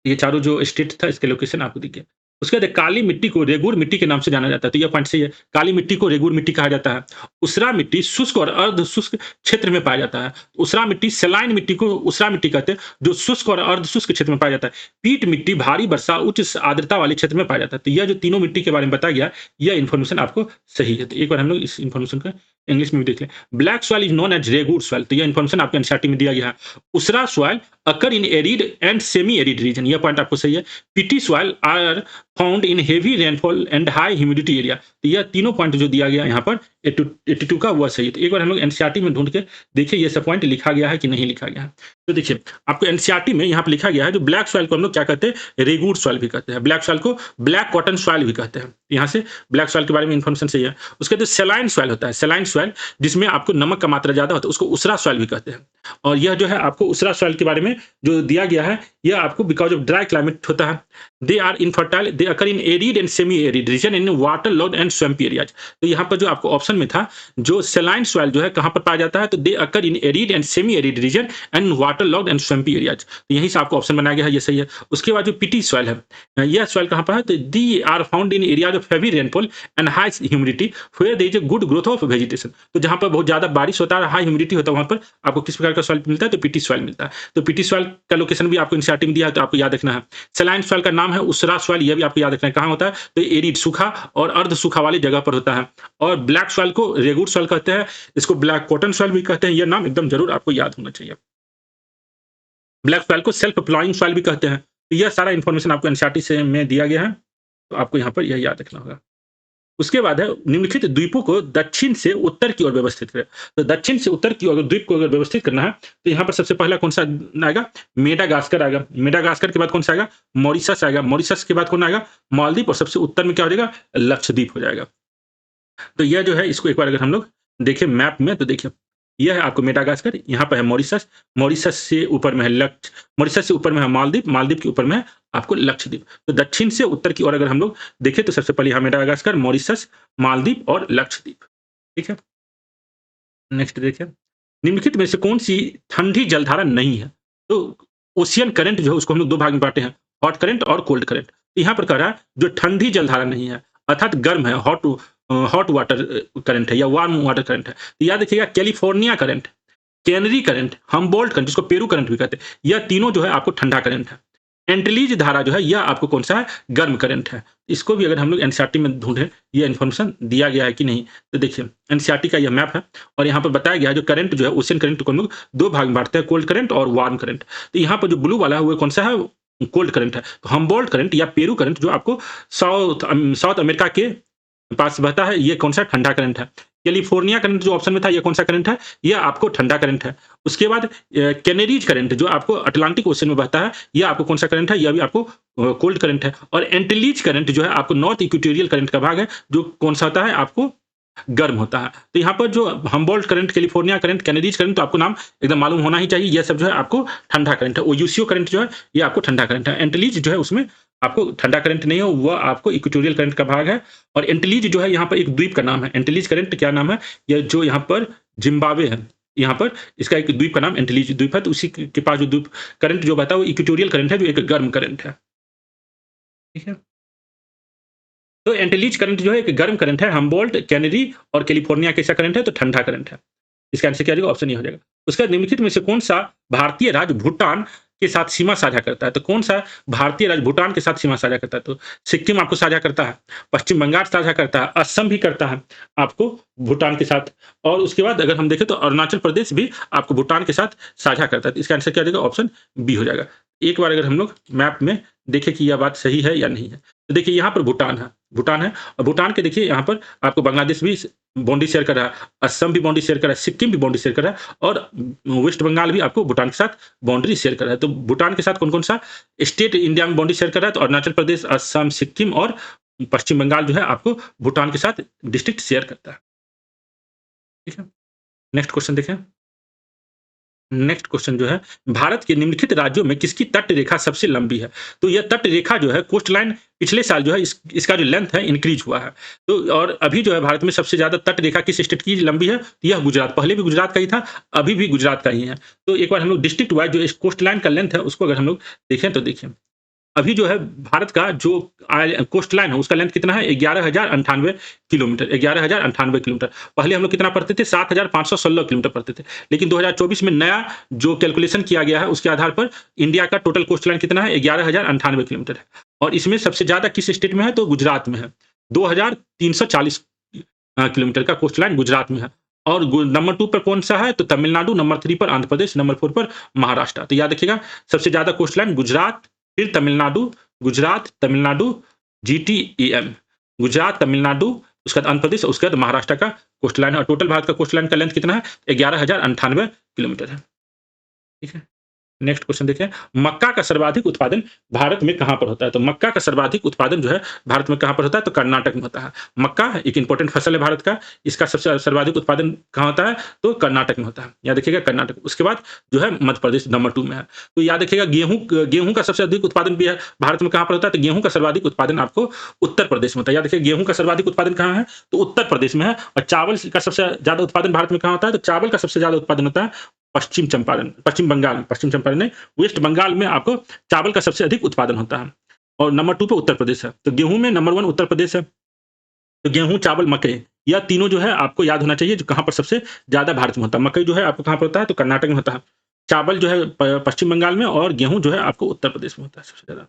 ये चारों जो स्टेट था इसके लोकेशन आपको दिख गया। उसके बाद काली मिट्टी को रेगुर मिट्टी के नाम से जाना जाता है, तो यह पॉइंट सही है। काली मिट्टी को रेगुर मिट्टी कहा जाता है। उसरा मिट्टी शुष्क और अर्ध शुष्क क्षेत्र में पाया जाता है। उसरा मिट्टी सलाइन मिट्टी को उसरा मिट्टी कहते हैं, जो शुष्क और अर्ध शुष्क क्षेत्र में पाया जाता है। पीट मिट्टी भारी वर्षा उच्च आर्द्रता वाले क्षेत्र में पाया जाता है। तो यह जो तीनों मिट्टी के बारे में बताया गया, यह इन्फॉर्मेशन आपको सही है। तो एक बार हम लोग इस इन्फॉर्मेशन को इंग्लिश में भी देख लें। Black soil is known as regur soil, तो यह इन्फॉर्मेशन आपके एनसीईआरटी में दिया गया है। Usara soil occur in arid and semi arid region, यह पॉइंट आपको सही है। Peaty soil are found in heavy rainfall and high humidity area, तो यह तीनों पॉइंट जो दिया गया यहाँ पर 82 का वह सही है। तो एक बार हम लोग एनसीईआरटी में ढूंढ के देखिए ये सब पॉइंट लिखा गया है कि नहीं लिखा गया है। तो देखिए आपको एनसीईआरटी में यहाँ पर लिखा गया है, जो ब्लैक सॉइल को हम लोग क्या कहते हैं? रेगुर सॉइल भी कहते हैं। ब्लैक सॉइल को ब्लैक कॉटन सॉइल भी कहते हैं। यहाँ से ब्लैक सॉइल के बारे में इन्फॉर्मेशन सही है। उसके बाद सेलाइन सॉइल होता है, सेलाइन सॉइल जिसमें आपको नमक का मात्रा ज्यादा होता है, उसको उसरा सॉइल भी कहते हैं। और यह जो है आपको उसरा सॉइल के बारे में जो दिया गया है, यह आपको बिकॉज ऑफ ड्राई क्लाइमेट होता है। They are infertile, they occur in arid and semi arid region in water logged and swampy areas. तो यहाँ पर जो आपको ऑप्शन में था, जो सेलाइन सॉइल जो है कहाँ पर पाया जाता है? तो they occur in arid and semi arid region and water logged and swampy areas. तो यहीं से आपको ऑप्शन बनाया गया है, ये सही है। उसके बाद जो पीटी सॉइल है, यह सॉइल कहाँ पर है? तो they are found in areas of heavy rainfall and high humidity where there is a good growth of vegetation. तो जहाँ पर बहुत ज्यादा बारिश होता है, हाई ह्यूमिडिटी होता है, वहाँ पर आपको किस प्रकार का सॉइल मिलता है? तो पीटी सॉइल मिलता है। तो पीटी सॉइल का लोकेशन भी आपको एनसीईआरटी में दिया है, तो आपको याद रखना है। सेलाइन सॉइल का नाम है उसरा सॉइल, यह भी आपको याद रखना है। कहाँ होता है? तो एरिड सूखा और अर्ध सूखा वाली जगह पर होता है। और ब्लैक सॉइल को रेगुर सॉइल कहते हैं, इसको ब्लैक कॉटन सॉइल भी कहते हैं। यह नाम एकदम जरूर आपको याद होना चाहिए। ब्लैक सॉइल को सेल्फ प्लॉइंग सॉइल भी कहते हैं। तो यह सारा इन्फॉर्मेशन आपको एनसीईआरटी से में दिया गया है, तो आपको यहाँ पर यह याद रखना होगा। उसके बाद है निम्नलिखित द्वीपों को दक्षिण से उत्तर की ओर व्यवस्थित करें। तो दक्षिण से उत्तर की ओर द्वीप को अगर व्यवस्थित करना है, तो यहाँ पर सबसे पहला कौन सा आएगा? मेडागास्कर आएगा। मेडागास्कर के बाद कौन सा आएगा? मॉरिशस आएगा। मॉरिशस के बाद कौन आएगा? मालदीव। और सबसे उत्तर में क्या हो जाएगा? लक्षद्वीप हो जाएगा। तो यह जो है, इसको एक बार अगर हम लोग देखें मैप में, तो देखिए यह है आपको मेडागास्कर, यहाँ पर है मॉरिशस, मॉरिशस से ऊपर में है मॉरिशस से ऊपर में है मालदीव, मालदीव के ऊपर में है आपको लक्षद्वीप। तो दक्षिण से उत्तर की ओर अगर हम लोग देखें, तो सबसे पहले यहाँ मेडागास्कर, मॉरिशस, मालदीव और लक्षद्वीप। ठीक है, नेक्स्ट देखिए, निम्नलिखित में से कौन सी ठंडी जलधारा नहीं है? तो ओशियन करंट जो है उसको हम लोग दो भाग में बांटे हैं, हॉट करंट और कोल्ड करंट। यहाँ पर कह रहा है जो ठंडी जलधारा नहीं है, अर्थात गर्म है, हॉट वाटर करंट है या वार्म वाटर करंट है। तो याद रखिएगा, California current, canary current, Humboldt current जिसको पेरू करंट भी कहते हैं, यह तीनों जो है आपको ठंडा करंट है। एंटिलीज धारा जो है यह आपको कौन सा है? गर्म करंट है। इसको भी अगर हम लोग एनसीईआरटी में ढूंढें, ये इन्फॉर्मेशन दिया गया है कि नहीं, तो देखिए एनसीईआरटी का यह मैप है और यहाँ पर बताया गया है जो करंट जो है ओशियन करंट को हम लोग दो भाग में बांटते हैं, कोल्ड करंट और वार्म करंट। तो यहाँ पर जो ब्लू वाला है वो कौन सा है? कोल्ड करंट है। तो हम्बोल्ट करंट या पेरू करंट जो आपको साउथ अमेरिका के पास बहता है, ये कौन सा ठंडा करंट है। कैलिफोर्निया करंट जो ऑप्शन में था, ये कौन सा करंट है? यह आपको ठंडा करंट है। उसके बाद कैनेरीज करंट जो आपको अटलांटिक ओशन में बहता है, यह आपको कौन सा करंट है? यह भी आपको कोल्ड करंट है। और एंटिलीज करंट जो है आपको नॉर्थ इक्वेटोरियल करंट का भाग है, जो कौन सा होता है? आपको गर्म होता है। तो यहाँ पर जो Humboldt current, California current, Canaries current, तो आपको नाम एकदम मालूम होना ही चाहिए। यह सब जो है आपको ठंडा करंट है। ओयूसीओ करंट जो है ये आपको ठंडा करंट है। एंटिलीज जो है उसमें आपको ठंडा करंट नहीं है, वह आपको इक्वेटोरियल करंट का भाग है। और एंटीलीज जो है यहाँ पर एक द्वीप का नाम है। एंटीलीज करंट क्या नाम है? यह जो यहाँ पर जिम्बाब्वे है, यहाँ पर इसका एक द्वीप का नाम एंटीलीज द्वीप है, तो उसी के पास जो द्वीप करंट जो बहता है वो इक्वेटोरियल करंट है, जो एक गर्म करंट है। ठीक है? तो एंटीलीज करंट जो है एक गर्म करंट है, हम्बोल्ट, कैनरी और कैलिफोर्निया कैसा करंट है? तो ठंडा करंट है। इसका आंसर क्या हो जाएगा? ऑप्शन ए हो जाएगा। उसका निम्नलिखित में से कौन-सा भारतीय राज्य भूटान के साथ सीमा साझा करता है? तो कौन-सा भारतीय राज्य भूटान के साथ सीमा साझा करता है? तो सिक्किम आपको साझा करता है, पश्चिम बंगाल साझा करता है, असम भी करता है आपको भूटान के साथ, और उसके बाद अगर हम देखें तो अरुणाचल प्रदेश भी आपको भूटान के साथ साझा करता है। तो इसका आंसर क्या हो जाएगा? ऑप्शन बी हो जाएगा। एक बार अगर हम लोग मैप में देखें कि यह बात सही है या नहीं है, तो देखिए यहाँ पर भूटान है और भूटान के देखिए यहाँ पर आपको बांग्लादेश भी बाउंड्री शेयर कर रहा है, असम भी बाउंड्री शेयर कर रहा है, सिक्किम भी बाउंड्री शेयर कर रहा है और वेस्ट बंगाल भी आपको भूटान के साथ बाउंड्री शेयर कर रहा है। तो भूटान के साथ कौन-कौन सा स्टेट इंडिया में बाउंड्री शेयर कर रहा है? तो अरुणाचल प्रदेश, असम, सिक्किम और पश्चिम बंगाल जो है आपको भूटान के साथ डिस्ट्रिक्ट शेयर करता है। ठीक है? नेक्स्ट क्वेश्चन देखें। नेक्स्ट क्वेश्चन जो है, भारत के निम्नलिखित राज्यों में किसकी तट रेखा सबसे लंबी है? तो यह तट रेखा जो है कोस्ट लाइन पिछले साल जो है इसका जो लेंथ है इंक्रीज हुआ है। तो और अभी जो है भारत में सबसे ज़्यादा तट रेखा किस स्टेट की लंबी है? तो यह गुजरात, पहले भी गुजरात का ही था, अभी भी गुजरात का ही है। तो एक बार हम लोग डिस्ट्रिक्ट वाइज़ जो इस कोस्ट लाइन का लेंथ है उसको अगर हम लोग देखें तो देखिए, अभी जो है भारत का जो कोस्ट लाइन है उसका लेंथ कितना है? 11,098 किलोमीटर, 11,098 किलोमीटर। पहले हम लोग कितना पढ़ते थे? 7,516 किलोमीटर पढ़ते थे। लेकिन 2024 में नया जो कैलकुलेशन किया गया है उसके आधार पर इंडिया का टोटल कोस्ट लाइन कितना है? 11,098 किलोमीटर है। और इसमें सबसे ज़्यादा किस स्टेट में है? तो गुजरात में है। 2,340 किलोमीटर का कोस्ट लाइन गुजरात में है। और नंबर 2 पर कौन-सा है? तो तमिलनाडु, नंबर 3 पर आंध्र प्रदेश, नंबर 4 पर महाराष्ट्र। तो याद रखिएगा सबसे ज़्यादा कोस्ट लाइन गुजरात, फिर तमिलनाडु, गुजरात, तमिलनाडु, जीटीईएम, गुजरात, तमिलनाडु, उसके बाद आंध्र प्रदेश, उसके बाद महाराष्ट्र का कोस्ट लाइन है और टोटल भारत का कोस्ट लाइन का लेंथ कितना है? 11,098 किलोमीटर है। ठीक है? नेक्स्ट क्वेश्चन देखें, मक्का का सर्वाधिक उत्पादन भारत में कहाँ पर होता है? तो मक्का का सर्वाधिक उत्पादन जो है भारत में कहाँ पर होता है? तो कर्नाटक में होता है। मक्का एक इंपॉर्टेंट फसल है भारत का, इसका सबसे सर्वाधिक उत्पादन कहाँ होता है? तो कर्नाटक में होता है। याद रखिएगा कर्नाटक। उसके बाद जो है मध्य प्रदेश नंबर 2 में है। तो याद रखिएगा गेहूँ का सबसे अधिक उत्पादन भी है भारत में कहाँ पर होता है? तो गेहूँ का सर्वाधिक उत्पादन आपको उत्तर प्रदेश में होता है। याद रखिए गेहूँ का सर्वाधिक उत्पादन कहाँ है? तो उत्तर प्रदेश में है। और चावल का सबसे ज़्यादा उत्पादन भारत में कहाँ होता है? तो चावल का सबसे ज़्यादा उत्पादन होता है पश्चिम चंपारण नहीं, वेस्ट बंगाल में आपको चावल का सबसे अधिक उत्पादन होता है और नंबर 2 पे उत्तर प्रदेश है। तो गेहूँ में नंबर 1 उत्तर प्रदेश है। तो गेहूँ, चावल, मकई यह तीनों जो है आपको याद होना चाहिए जो कहाँ पर सबसे ज़्यादा भारत में होता है। मकई जो है आपको कहाँ पर होता है? तो कर्नाटक में होता है। चावल जो है पश्चिम बंगाल में और गेहूँ जो है आपको उत्तर प्रदेश में होता है सबसे ज़्यादा।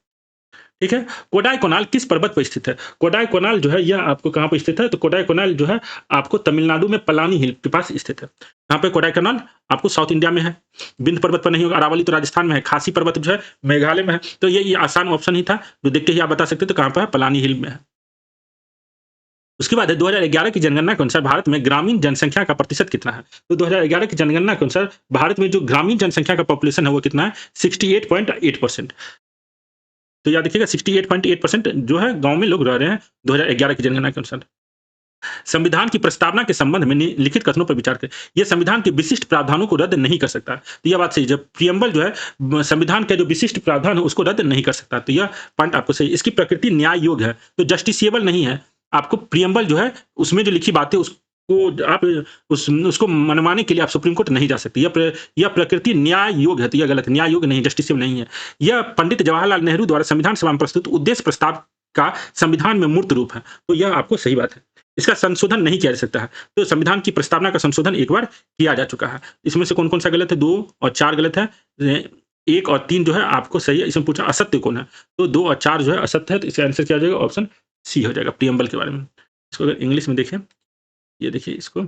ठीक है? कोडाईकनाल किस पर्वत पर स्थित है? कोडाईकनाल जो है यह आपको कहाँ पे स्थित है? तो कोडाईकनाल जो है आपको तमिलनाडु में पलानी हिल के पास स्थित है। यहाँ पे कोडाईकनाल आपको साउथ इंडिया में है। विंध्य पर्वत पर नहीं होगा, अरावली तो राजस्थान में है, खासी पर्वत जो है मेघालय में है। तो ये आसान ऑप्शन ही था, जो देख के ही आप बता सकते थे तो कहाँ पर है? पलानी हिल में है। उसके बाद है 2011 की जनगणना के अनुसार भारत में ग्रामीण जनसंख्या का प्रतिशत कितना है? तो 2011 की जनगणना के अनुसार भारत में जो ग्रामीण जनसंख्या का पॉपुलेशन है वो कितना है? 68.8%। तो याद रखिएगा 68.8% जो है गाँव में लोग रह रहे हैं 2011 की जनगणना के अनुसार। संविधान की प्रस्तावना के संबंध में लिखित कथनों पर विचार करें। यह संविधान के विशिष्ट प्रावधानों को रद्द नहीं कर सकता। तो यह बात सही है, जब प्रियम्बल जो है संविधान का जो विशिष्ट प्रावधान है उसको रद्द नहीं कर सकता। तो यह पॉइंट आपको सही। इसकी प्रकृति न्याय योग्य है, तो जस्टिसिएबल नहीं है। आपको प्रियम्बल जो है उसमें जो लिखी बातें उसको आप उसको मनवाने के लिए आप सुप्रीम कोर्ट नहीं जा सकते। यह प्रकृति न्याय योग्य है, तो यह गलत है। न्याय योग्य नहीं, जस्टिसिएबल नहीं है। यह पंडित जवाहरलाल नेहरू द्वारा संविधान सभा में प्रस्तुत उद्देश्य प्रस्ताव का संविधान में मूर्त रूप है। तो यह आपको सही बात है। इसका संशोधन नहीं किया जा सकता है। तो संविधान की प्रस्तावना का संशोधन एक बार किया जा चुका है। इसमें से कौन-कौन सा गलत है? 2 और 4 गलत है। 1 और 3 जो है आपको सही है। इसमें पूछा असत्य कौन है? तो 2 और 4 जो है असत्य है, तो इसका आंसर क्या हो जाएगा? ऑप्शन सी हो जाएगा प्रियम्बल के बारे में। इसको अगर इंग्लिश में देखें, ये देखिए इसको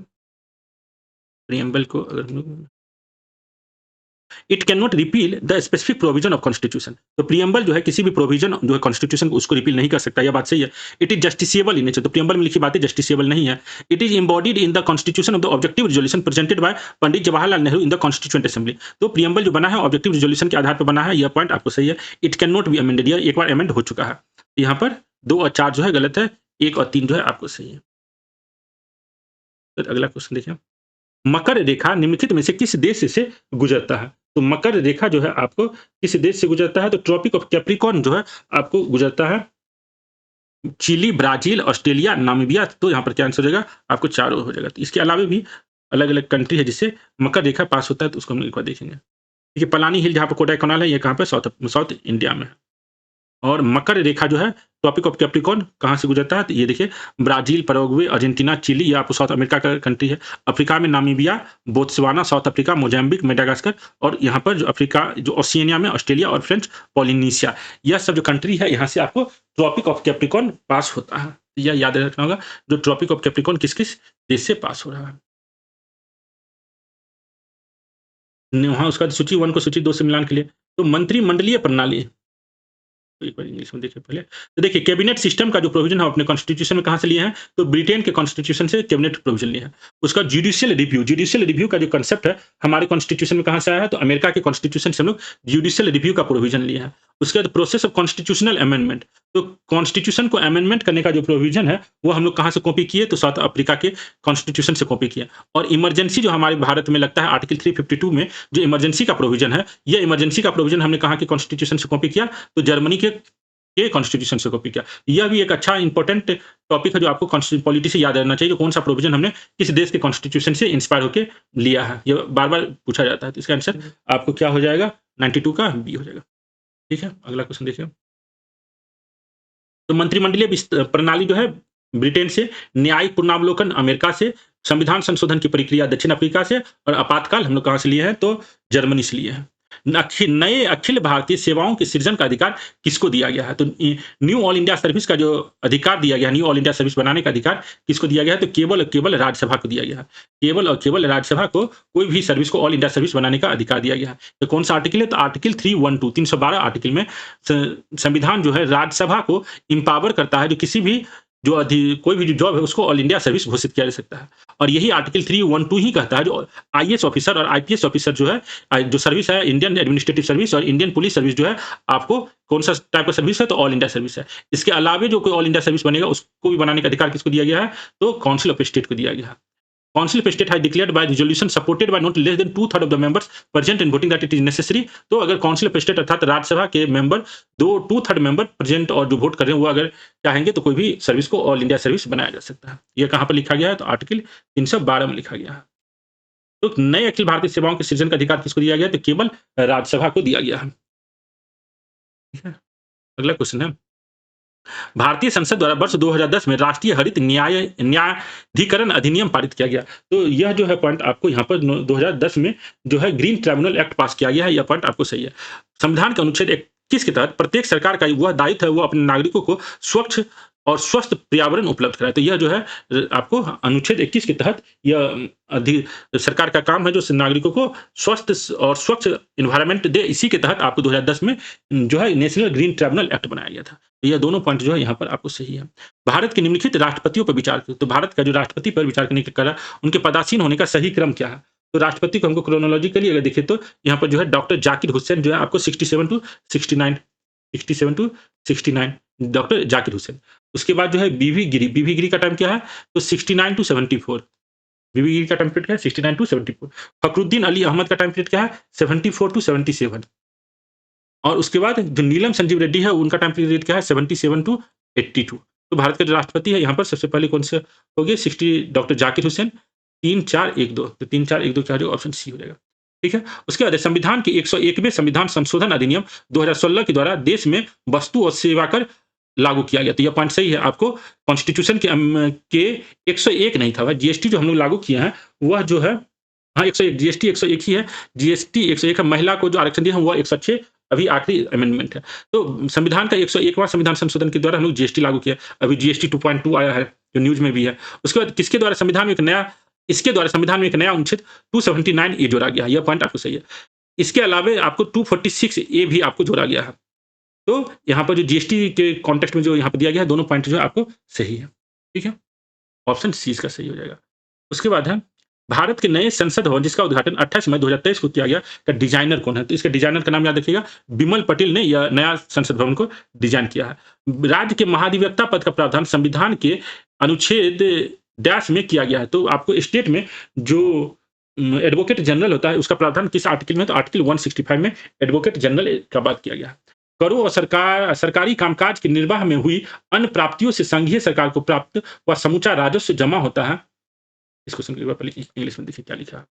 प्रियम्बल को अगर हम लोग it can not repeal the specific provision of constitution. तो प्रियम्बल जो है किसी भी प्रोविजन जो है कॉन्स्टिट्यूशन उसको रिपील नहीं कर सकता। यह बात सही है। It is justiciable in nature. तो प्रियम्बल में लिखी बातें जस्टिसिएबल नहीं है। It is embodied in the constitution of the objective resolution presented by Pandit Jawaharlal Nehru in the constituent assembly. तो प्रियम्बल जो बना है ऑब्जेक्टिव रिजोल्यूशन के आधार पर बना है। यह पॉइंट आपको सही है। It can not be amended, यह एक बार अमेंड हो चुका है। यहाँ पर 2 और 4 जो है गलत है, 1 और 3 जो है आपको सही है। फिर अगला क्वेश्चन देखिए, मकर रेखा निम्नलिखित में से किस देश से गुजरता है? तो मकर रेखा जो है आपको किस देश से गुजरता है, तो ट्रॉपिक ऑफ कैप्रिकॉर्न जो है आपको गुजरता है चिली, ब्राज़ील, ऑस्ट्रेलिया, नामीबिया। तो यहाँ पर क्या आंसर हो जाएगा, आपको 4 हो जाएगा। तो इसके अलावा भी अलग-अलग कंट्री है जिससे मकर रेखा पास होता है, तो उसको हम एक बार देखेंगे। देखिए पलानी हिल जहाँ पे कोडाईकनाल है, ये कहाँ पे साउथ इंडिया में है। और मकर रेखा जो है ट्रॉपिक ऑफ कैप्रिकॉर्न कहाँ से गुजरता है, तो ये देखिए ब्राज़ील, पैराग्वे, अर्जेंटीना, चिली, ये आपको साउथ अमेरिका का कंट्री है। अफ्रीका में Namibia, Botswana, south Africa, Mozambique, Madagascar, और यहाँ पर जो अफ्रीका जो ओशिनिया में ऑस्ट्रेलिया और फ्रेंच पोलिनेशिया, यह सब जो कंट्री है यहाँ से आपको ट्रॉपिक ऑफ कैप्रिकॉर्न पास होता है। यह याद रखना होगा, जो ट्रॉपिक ऑफ कैप्रिकॉर्न किस-किस देश से पास हो रहा है। वहाँ उसका सूची 1 को सूची 2 से मिलान के लिए, तो मंत्रिमंडलीय प्रणाली, तो एक बार इंग्लिश में देखिए पहले। तो देखिए कैबिनेट सिस्टम का जो प्रोविज़न हम अपने कॉन्स्टिट्यूशन में कहाँ से लिए हैं, तो ब्रिटेन के कॉन्स्टिट्यूशन से कैबिनेट प्रोविज़न लिए हैं। उसका जुडिशियल रिव्यू का जो कांसेप्ट है, हमारे कॉन्स्टिट्यूशन में कहाँ से आया है, तो अमेरिका के कॉन्स्टिट्यूशन से हम लोग जुडिशियल रिव्यू का प्रोविज़न लिए हैं। उसके बाद प्रोसेस ऑफ कॉन्स्टिट्यूशनल अमेंडमेंट, तो कॉन्स्टिट्यूशन को अमेंडमेंट करने का जो प्रोविज़न है, वो हम लोग कहाँ से कॉपी किए, तो साउथ अफ्रीका के कॉन्स्टिट्यूशन से कॉपी किया। और इमरजेंसी जो हमारे भारत में लगता है आर्टिकल 352 में जो इमरजेंसी का प्रोविज़न है, ये इमरजेंसी का प्रोविज़न हमने कहाँ के कॉन्स्टिट्यूशन से कॉपी किया, तो जर्मनी के कॉन्स्टिट्यूशन से कॉपी किया। यह भी एक अच्छा इंपॉर्टेंट टॉपिक है जो आपको पॉलिटी से याद रहना चाहिए, कौन सा प्रोविजन हमने किस देश के कॉन्स्टिट्यूशन से इंस्पायर होकर लिया है। ये बार-बार पूछा जाता है। तो इसका आंसर आपको क्या हो जाएगा, 92 का बी हो जाएगा। ठीक है, अगला क्वेश्चन देखिए। तो मंत्रिमंडलीय प्रणाली जो है ब्रिटेन से, न्यायिक पुनरावलोकन अमेरिका से, संविधान संशोधन की प्रक्रिया दक्षिण अफ्रीका से, और आपातकाल हम लोग कहाँ से लिए हैं, तो जर्मनी से लिए हैं। नए अखिल भारतीय सेवाओं के सृजन का अधिकार किसको दिया गया है, तो न्यू ऑल इंडिया सर्विस का जो अधिकार दिया गया है, न्यू ऑल इंडिया सर्विस बनाने का अधिकार किसको दिया गया है, तो केवल और केवल राज्यसभा को दिया गया है। केवल और केवल राज्यसभा को कोई भी सर्विस को ऑल इंडिया सर्विस बनाने का अधिकार दिया गया है। तो कौन सा आर्टिकल है, तो आर्टिकल 312 312 आर्टिकल में संविधान जो है राज्यसभा को इंपावर करता है, जो किसी भी जो कोई भी जो जॉब है उसको ऑल इंडिया सर्विस घोषित किया जा सकता है। और यही आर्टिकल 312 ही कहता है जो आईएएस ऑफिसर और आईपीएस ऑफिसर जो है जो सर्विस है, इंडियन एडमिनिस्ट्रेटिव सर्विस और इंडियन पुलिस सर्विस जो है, आपको कौन सा टाइप का सर्विस है, तो ऑल इंडिया सर्विस है। इसके अलावा जो कोई ऑल इंडिया सर्विस बनेगा उसको भी बनाने का अधिकार किसको दिया गया है, तो काउंसिल ऑफ स्टेट को दिया गया है। Council of State has declared by resolution supported by not less than 2/3 of the members present in voting that it is necessary। तो अगर काउंसिल ऑफ स्टेट अर्थात राज्यसभा के मेंबर 2/3 मेंबर प्रेजेंट और जो वोट कर रहे हैं वो अगर चाहेंगे तो कोई भी सर्विस को ऑल इंडिया सर्विस बनाया जा सकता है। ये कहाँ पर लिखा गया है, तो आर्टिकल 312 में लिखा गया है। तो नए अखिल भारतीय सेवाओं के सृजन का अधिकार किसको दिया गया है, तो केवल राज्यसभा को दिया गया है। ठीक है, अगला क्वेश्चन है, भारतीय संसद द्वारा वर्ष 2010 में राष्ट्रीय हरित न्यायाधिकरण अधिनियम पारित किया गया। तो यह जो है पॉइंट आपको यहाँ पर 2010 में जो है ग्रीन ट्रिब्यूनल एक्ट पास किया गया है, यह पॉइंट आपको सही है। संविधान के अनुच्छेद 21 के तहत प्रत्येक सरकार का वह दायित्व है वो अपने नागरिकों को स्वच्छ और स्वस्थ पर्यावरण उपलब्ध कराए। तो यह जो है आपको अनुच्छेद 21 के तहत यह सरकार का काम है जो नागरिकों को स्वस्थ और स्वच्छ इन्वायरमेंट दे। इसी के तहत आपको 2010 में जो है नेशनल ग्रीन ट्रिब्यूनल एक्ट बनाया गया था। यह दोनों पॉइंट जो है यहाँ पर आपको सही है। भारत के निम्नलिखित राष्ट्रपतियों पर विचार करें। तो भारत का जो राष्ट्रपति पर विचार करने का उनके पदासीन होने का सही क्रम क्या है, तो राष्ट्रपति को हमको क्रोनोलॉजिकली अगर देखें तो यहाँ पर जो है डॉक्टर जाकिर हुसैन जो है आपको 67 टू 69 डॉक्टर जाकिर हुसैन। उसके बाद जो है बीवी गिरी का टाइम क्या है, तो 69 टू 74। बीवी गिरी का टाइम पीरियड क्या है, 69 टू 74। फखरुद्दीन अली अहमद का टाइम पीरियड क्या है, 74 टू 77। और उसके बाद जो नीलम संजीव रेड्डी है उनका टाइम पीरियड क्या है, 77 टू 82। तो भारत के जो राष्ट्रपति है यहाँ पर सबसे पहले कौन से हो गए, 60 डॉक्टर जाकिर हुसैन, 3-4-1-2। तो 3-4-1-2 क्या हो जाएगा, ऑप्शन सी हो जाएगा। ठीक है, उसके बाद संविधान के 101वें संविधान संशोधन अधिनियम 2016 के द्वारा देश में वस्तु और सेवा कर लागू किया गया। तो यह पॉइंट सही है। आपको कॉन्स्टिट्यूशन के 101 नहीं था, वह जीएसटी जो हम लोग लागू किए हैं वह जो है, हाँ 101 जीएसटी 101 ही है। जीएसटी 101 है। महिला को जो आरक्षण दिया है वह 106 अभी आखिरी अमेंडमेंट है। तो संविधान का 101वां संविधान संशोधन के द्वारा हम लोग जीएसटी लागू किया। अभी जीएसटी 2.2 आया है जो न्यूज में भी है। उसके बाद किसके द्वारा संविधान में एक नया, इसके द्वारा संविधान में एक नया अनुच्छेद 279 ए जोड़ा गया। यह पॉइंट आपको सही है। इसके अलावा आपको 246 ए भी आपको जोड़ा गया है। तो यहाँ पर जो जीएसटी के कॉन्टेक्स्ट में जो यहाँ पर दिया गया है दोनों पॉइंट जो है आपको सही है। ठीक है, ऑप्शन सी इसका सही हो जाएगा। उसके बाद है भारत के नए संसद भवन जिसका उद्घाटन 28 मई 2023 को किया गया का डिजाइनर कौन है, तो इसके डिजाइनर का नाम याद रखिएगा, बिमल पटेल ने यह नया संसद भवन को डिजाइन किया है। राज्य के महाधिवक्ता पद का प्रावधान संविधान के अनुच्छेद डैश में किया गया है। तो आपको स्टेट में जो एडवोकेट जनरल होता है, उसका प्रावधान किस आर्टिकल में है? तो आर्टिकल 165 में एडवोकेट जनरल का बात किया गया है। करों और सरकारी कामकाज के निर्वाह में हुई अन्य प्राप्तियों से संघीय सरकार को प्राप्त व समूचा राजस्व जमा होता है। इस क्वेश्चन के पहले इंग्लिश में देखिए क्या लिखा है।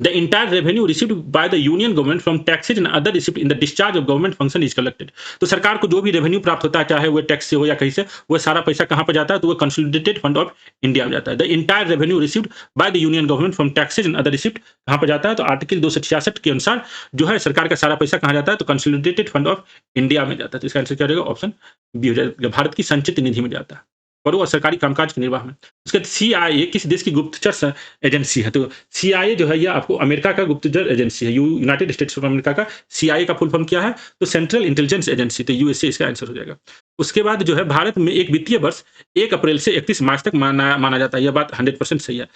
The entire revenue received by the union government from taxes and other received in the discharge of government function is collected। तो सरकार को जो भी रेवेन्यू प्राप्त होता है, चाहे वो टैक्स से हो या कहीं से, वो सारा पैसा कहाँ पर जाता है? तो वो कंसोलिडेटेड फंड ऑफ इंडिया में जाता है। The entire revenue received by the union government from taxes and other receipt कहाँ पर जाता है? तो आर्टिकल 266 के अनुसार जो है सरकार का सारा पैसा कहाँ जाता है? तो कंसोलिडेटेड फंड ऑफ इंडिया में जाता है। तो इसका आंसर क्या रहेगा? ऑप्शन बी हो जाएगा, भारत की संचित निधि में जाता है। करों और सरकारी कामकाज के निर्वाह में। उसके बाद सीआईए किस देश की गुप्तचर एजेंसी है? तो सीआईए जो है ये आपको अमेरिका का गुप्तचर एजेंसी है, यूनाइटेड स्टेट्स ऑफ अमेरिका का। सीआईए का फुल फॉर्म क्या है? तो सेंट्रल इंटेलिजेंस एजेंसी, तो यूएसए इसका आंसर हो जाएगा। उसके बाद जो है भारत में एक वित्तीय वर्ष 1 अप्रैल से 31 मार्च तक माना जाता है। यह बात 100% सही है।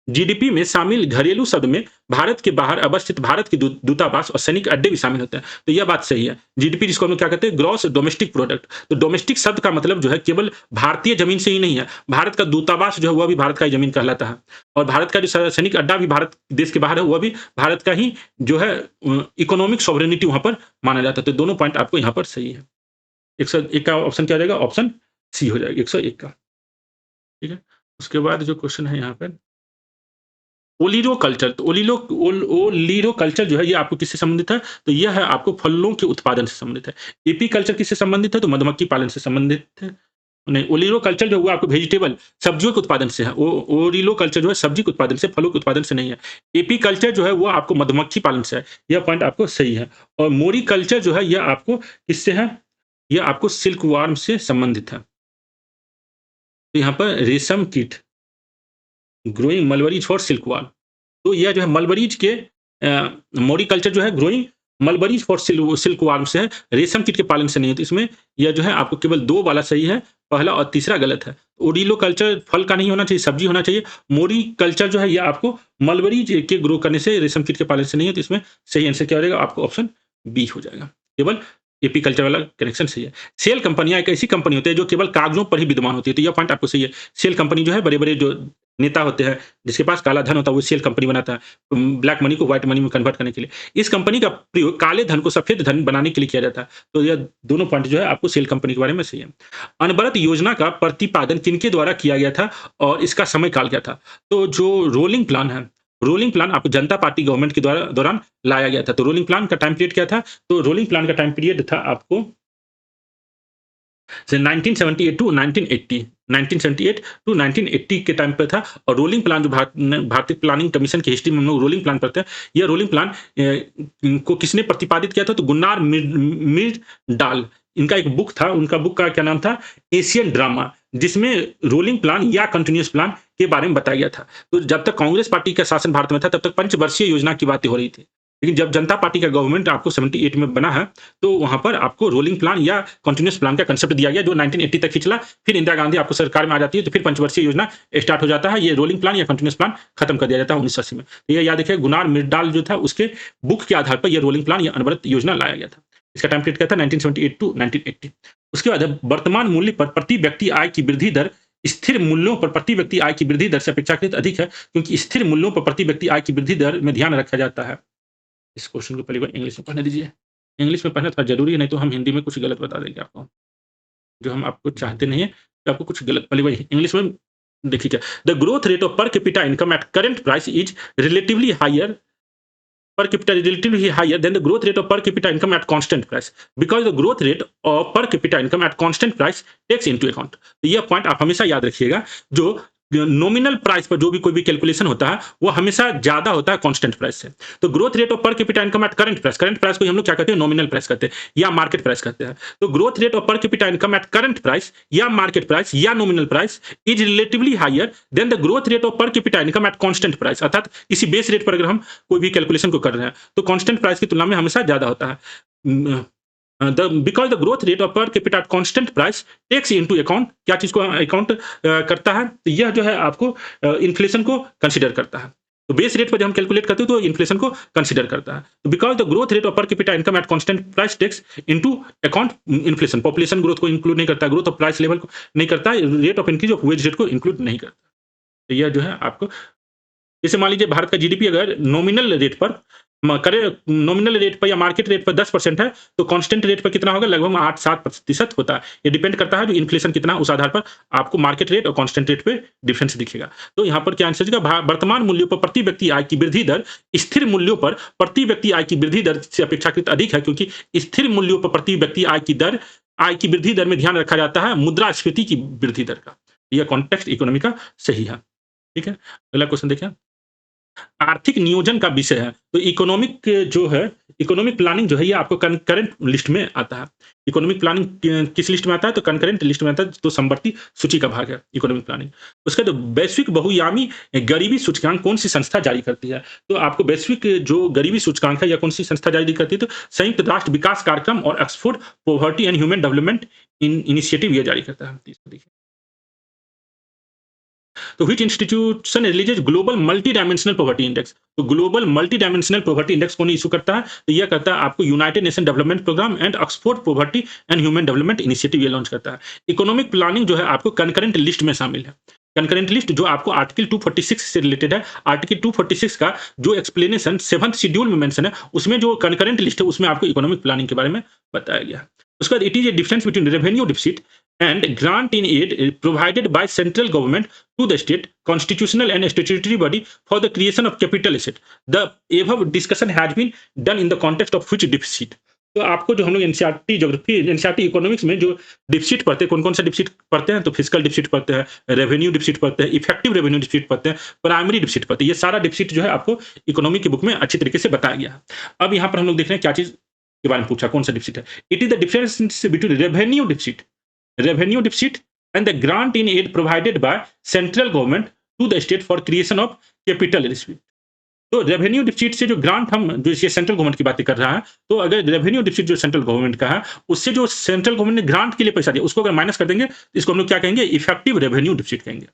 जीडीपी में शामिल घरेलू शब्द में भारत के बाहर अवस्थित भारत के दूतावास और सैनिक अड्डे भी शामिल होते हैं। तो यह बात सही है। जीडीपी जिसको हम लोग क्या कहते हैं? Gross domestic product. तो डोमेस्टिक शब्द का मतलब जो है केवल भारतीय जमीन से ही नहीं है, भारत का दूतावास जो है वह भी भारत का ही जमीन कहलाता है, और भारत का जो सैनिक अड्डा भी भारत देश के बाहर है, वह भी भारत का ही जो है इकोनॉमिक सॉवरेनिटी वहां पर माना जाता है। तो दोनों पॉइंट आपको यहाँ पर सही है। 101 का ऑप्शन क्या हो जाएगा? ऑप्शन सी हो जाएगा, 101 का। ठीक है। उसके बाद जो क्वेश्चन है यहाँ पर ओलिरो कल्चर। तो ओलिरो कल्चर जो है ये आपको किससे संबंधित है? तो यह है आपको फलों के उत्पादन से संबंधित है। एपी कल्चर किससे संबंधित है? तो मधुमक्खी पालन से संबंधित है। नहीं, ओलिरो कल्चर जो हुआ आपको वेजिटेबल सब्जियों के उत्पादन से है। ओरिलो कल्चर जो है सब्जी के उत्पादन से, फलों के उत्पादन से नहीं है। एपी कल्चर जो है वो आपको मधुमक्खी पालन से है। यह पॉइंट आपको सही है। और मोरी कल्चर जो है यह आपको किससे है? यह आपको सिल्क वार्म से संबंधित है। तो यहाँ पर रेशम कीट, ग्रोइंग मलबरीज फॉर सिल्क वार्म। तो यह जो है मलबरीज के मोरिकल्चर जो है ग्रोइंग मलबरीज फॉर सिल्क वार्म से है, रेशम कीट के पालन से नहीं है। तो इसमें यह जो है आपको केवल 2 वाला सही है, पहला और तीसरा गलत है। ओरिलो कल्चर फल का नहीं होना चाहिए, सब्जी होना चाहिए। मोरी कल्चर जो है यह आपको मलबरीज के ग्रो करने से, रेशम कीट के पालन से नहीं है। तो इसमें सही आंसर क्या हो जाएगा? आपको ऑप्शन बी हो जाएगा। केवल एपी कल्चर वाला कनेक्शन सही है। सेल कंपनियां एक ऐसी कंपनी होती है जो केवल कागजों पर ही विद्यमान होती है। तो यह पॉइंट आपको सही है। सेल कंपनी जो है बड़े-बड़े जो नेता होते हैं, जिसके पास काला धन होता है, वो सेल कंपनी बनाता है, ब्लैक मनी को व्हाइट मनी में कन्वर्ट करने के लिए। इस कंपनी का प्रयोग काले धन को सफेद धन बनाने के लिए किया जाता है। तो यह दोनों पॉइंट जो है आपको सेल कंपनी के बारे में सही है। अनवरत योजना का प्रतिपादन किनके द्वारा किया गया था और इसका समय काल क्या था? तो जो रोलिंग प्लान है, रोलिंग प्लान आपको जनता पार्टी गवर्नमेंट के दौरान लाया गया था। तो रोलिंग प्लान का टाइम पीरियड क्या था? तो रोलिंग प्लान का टाइम पीरियड था आपको 1978 टू 1980, 1978 टू 1980 के टाइम पे था। और रोलिंग प्लान जो भारतीय प्लानिंग कमीशन की हिस्ट्री में हम लोग रोलिंग प्लान पढ़ते हैं। यह रोलिंग प्लान को किसने प्रतिपादित किया था? तो गुन्नार मिर्डाल, इनका एक बुक था, उनका बुक का क्या नाम था? एशियन ड्रामा, जिसमें रोलिंग प्लान या कंटिन्यूअस प्लान के बारे में बताया गया था। तो जब तक कांग्रेस पार्टी का शासन भारत में था, तब तक पंचवर्षीय योजना की बातें हो रही थी। लेकिन जब जनता पार्टी का गवर्नमेंट आपको 78 में बना है, तो वहां पर आपको रोलिंग प्लान या कंटिन्यूअस प्लान का कंसेप्ट दिया गया, जो 1980 तक ही चला। फिर इंदिरा गांधी आपको सरकार में आ जाती है, तो फिर पंचवर्षीय योजना स्टार्ट हो जाता है। ये रोलिंग प्लान या कंटिन्यूअस प्लान खत्म कर दिया जाता है 1980 में। तो ये याद रखिए, गुनार मिर्डाल जो था उसके बुक के आधार पर यह रोलिंग प्लान या अनवरत योजना लाया गया था। इसका टाइम पीरियड क्या था? 1978 टू 1980। उसके बाद वर्तमान मूल्य पर प्रति व्यक्ति आय की वृद्धि दर स्थिर मूल्यों पर प्रति व्यक्ति आय की वृद्धि दर से अपेक्षाकृत अधिक है, क्योंकि स्थिर मूल्यों पर प्रति व्यक्ति आय की वृद्धि दर में ध्यान रखा जाता है। इस क्वेश्चन को पहले इंग्लिश में पढ़ने दीजिए। इंग्लिश में पढ़ना थोड़ा ज़रूरी है, नहीं तो हम हिंदी में कुछ गलत बता देंगे आपको, जो हम आपको चाहते नहीं है कि आपको कुछ गलत। पहले वही इंग्लिश में देखिए क्या, the growth rate of per capita income at current price is relatively higher per capita is relatively higher than the growth rate of per capita income at constant price, because the growth rate of per capita income at constant price takes into account। तो यह point आप हमेशा याद रखिएगा। जो nominal price पर जो भी कोई भी कैलकुलेशन होता है, वो हमेशा ज्यादा होता है कांस्टेंट प्राइस से। तो growth rate of per capita income at current price को हम लोग क्या कहते हैं? नॉमिनल प्राइस कहते हैं या मार्केट प्राइस कहते हैं। तो growth rate of per capita income at current price या मार्केट प्राइस या nominal price is relatively higher than the growth rate of per capita income at constant price. अर्थात इसी बेस रेट पर अगर हम कोई भी कैलकुलेशन को कर रहे हैं, तो कांस्टेंट प्राइस की तुलना में हमेशा ज्यादा होता है। because the growth rate of per capita at constant price takes into account, क्या चीज को अकाउंट करता है? तो यह जो है आपको इन्फ्लेशन को कंसिडर करता है। तो बेस रेट पर जब हम कैलकुलेट करते हैं तो इन्फ्लेशन को कंसिडर करता है। तो because the growth rate of per capita income at constant price takes into account inflation, population growth को इंक्लूड नहीं करता, ग्रोथ ऑफ प्राइस लेवल को नहीं करता, rate of increase of wage rate को इंक्लूड नहीं करता। तो यह जो है आपको, जैसे मान लीजिए भारत का जीडीपी अगर नॉमिनल रेट पर करे, नॉमिनल रेट पर या मार्केट रेट पर 10% है, तो कांस्टेंट रेट पर कितना होगा, लगभग 8-7% होता है। ये डिपेंड करता है जो इन्फ्लेशन कितना है, उस आधार पर आपको मार्केट रेट और कांस्टेंट रेट पे डिफरेंस दिखेगा। तो यहाँ पर क्या आंसर होगा, वर्तमान मूल्यों पर प्रति व्यक्ति आय की वृद्धि दर स्थिर मूल्यों पर प्रति व्यक्ति आय की वृद्धि दर से अपेक्षाकृत अधिक है, क्योंकि स्थिर मूल्यों पर प्रति व्यक्ति आय की वृद्धि दर में ध्यान रखा जाता है मुद्रास्फीति की वृद्धि दर का। यह कॉन्टेक्स्ट इकोनॉमी का सही है। ठीक है, अगला क्वेश्चन देखिए। आर्थिक नियोजन का विषय है, तो इकोनॉमिक जो है, इकोनॉमिक प्लानिंग जो है ये आपको कंकरेंट लिस्ट में आता है। इकोनॉमिक प्लानिंग किस लिस्ट में आता है, तो कंकरेंट लिस्ट में आता है, तो समवर्ती सूची का भाग है इकोनॉमिक प्लानिंग। उसका तो वैश्विक बहुआयामी गरीबी सूचकांक कौन सी संस्था जारी करती है, तो आपको वैश्विक जो गरीबी सूचकांक है या कौन सी संस्था जारी करती है, तो संयुक्त राष्ट्र विकास कार्यक्रम और Oxford poverty and human development initiative ये जारी करता है। तो इसको देखिए, तो which institution releases global multi dimensional poverty index, तो global multi dimensional poverty index कौन इशू करता है, तो यह करता है आपको United Nation development program and Oxford poverty and human development initiative ये लॉन्च करता है। इकोनॉमिक प्लानिंग जो है आपको कंकरेंट लिस्ट में शामिल है। कंकरेंट लिस्ट जो आपको आर्टिकल 246 से रिलेटेड है, आर्टिकल 246 का जो एक्सप्लेनेशन 7th शेड्यूल में मेंशन है, उसमें जो कंकरेंट लिस्ट है उसमें आपको इकोनॉमिक प्लानिंग के बारे में बताया गया है। उसके बाद it is a difference between revenue deficit and grant in aid provided by central government to the state constitutional and statutory body for the creation of capital asset. The above discussion has been done in the context of which deficit. तो आपको जो हम लोग NCERT geography, NCERT economics में जो deficit पढ़ते हैं, कौन कौन सा डिफिसिट पढ़ते हैं, तो फिजिकल डिफिसिट पढ़ते हैं, रेवेन्यू डिफिसिट पढ़ते हैं, इफेक्टिव रेवेन्यू डिफिसिट पढ़ते हैं, प्राइमरी डिफिसिट पढ़ते हैं। ये सारा डिफिसिट जो है आपको इकोनॉमिक की बुक में अच्छी तरीके से बताया गया है। अब यहाँ पर हम लोग देख रहे हैं क्या चीज के बारे में पूछा, कौन सा डिफिसिट है। It is the difference between revenue deficit, revenue deficit and the grant in aid provided by central government to the state for creation of capital deficit. तो रेवेन्यू डिफिसिट से जो ग्रांट, हम जो ये सेंट्रल गवर्नमेंट की बातें कर रहा है, तो अगर रेवेन्यू डिफिसिट जो सेंट्रल गवर्नमेंट का है, उससे जो सेंट्रल गवर्नमेंट ने ग्रांट के लिए पैसा दिया उसको अगर माइनस कर देंगे, इसको हम लोग क्या कहेंगे, इफेक्टिव रेवेन्यू डिफिसिट कहेंगे।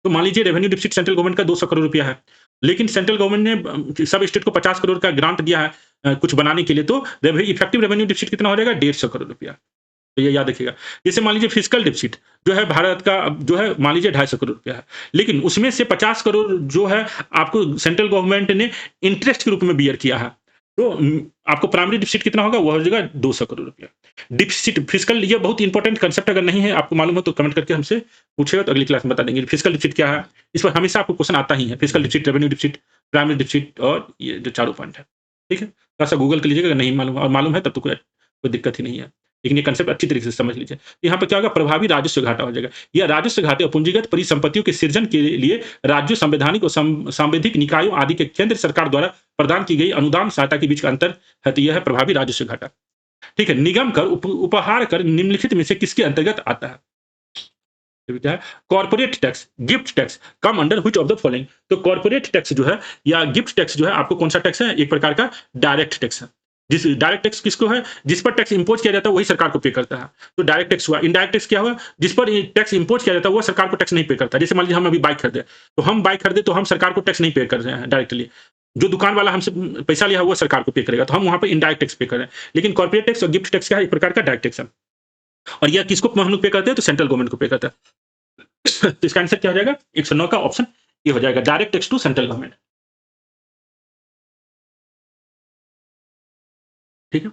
तो मान लीजिए रेवेन्यू डिफिसिट सेंट्रल गवर्नमेंट का 200 करोड़ रुपया है, लेकिन सेंट्रल गवर्नमेंट ने सब स्टेट को 50 करोड़ का ग्रांट दिया है कुछ बनाने के लिए, तो इफेक्टिव रेवेन्यू डिफिसिट कितना हो जाएगा, 150 करोड़ रुपया। तो ये याद रखिएगा। जैसे मान लीजिए फिजिकल डिफिसिट जो है भारत का जो है मान लीजिए 250 करोड़ रुपया है, लेकिन उसमें से 50 करोड़ जो है आपको सेंट्रल गवर्नमेंट ने इंटरेस्ट के रूप में बियर किया है, तो आपको प्राइमरी डिफिसिट कितना होगा, वो हो जाएगा 200 करोड़ रुपया। डिफिसिट फिजिकल, ये बहुत इंपॉर्टेंट कंसेप्ट, अगर नहीं है आपको मालूम हो तो कमेंट करके हमसे पूछेगा, तो अगली क्लास में बता देंगे फिजिकल डिफिसिट क्या है। इस पर हमेशा आपको क्वेश्चन आता ही है, physical deficit, revenue deficit, primary deficit और ये जो चारों पॉइंट है। ठीक है, थोड़ा सा गूगल कर लीजिएगा, अगर नहीं मालूम और मालूम है तब तो कोई दिक्कत ही नहीं है, लेकिन ये कंसेप्ट अच्छी तरीके से समझ लीजिए। यहाँ पर क्या होगा, प्रभावी राजस्व घाटा हो जाएगा। यह राजस्व घाटे और पूंजीगत परिसंपत्तियों के सृजन के लिए राज्यों, संवैधानिक और सांविधिक निकायों आदि के केंद्र सरकार द्वारा प्रदान की गई अनुदान सहायता के बीच का अंतर है, तो यह है प्रभावी राजस्व घाटा। ठीक है, निगम कर, उपहार कर निम्नलिखित में से किसके अंतर्गत आता है, corporate tax, gift tax come under which of the following. तो कॉर्पोरेट टैक्स जो है या गिफ्ट टैक्स जो है आपको कौन सा टैक्स है, एक प्रकार का डायरेक्ट टैक्स है। जिस डायरेक्ट टैक्स किसको है, जिस पर टैक्स इंपोज किया जाता है वही सरकार को पे करता है, तो डायरेक्ट टैक्स हुआ। इनडायरेक्ट टैक्स क्या हुआ, जिस पर टैक्स इंपोज किया जाता है वो सरकार को टैक्स नहीं पे करता। जैसे मान लीजिए हम अभी बाइक खरीदे, तो हम बाइक खरीदे तो हम सरकार को टैक्स नहीं पे कर रहे हैं डायरेक्टली, जो दुकान वाला हमसे पैसा लिया वो सरकार को पे करेगा, तो हम वहां पर इनडायरेक्ट टैक्स पे कर रहे हैं। लेकिन कॉर्पोरेट टैक्स और गिफ्ट टैक्स क्या है, एक प्रकार का डायरेक्ट टैक्स है, और यह किसको हम लोग पे करते हैं, तो सेंट्रल गवर्नमेंट को पे करता है। तो इसका आंसर क्या हो जाएगा, 109 का ऑप्शन ये हो जाएगा, direct tax to central government. ठीक है,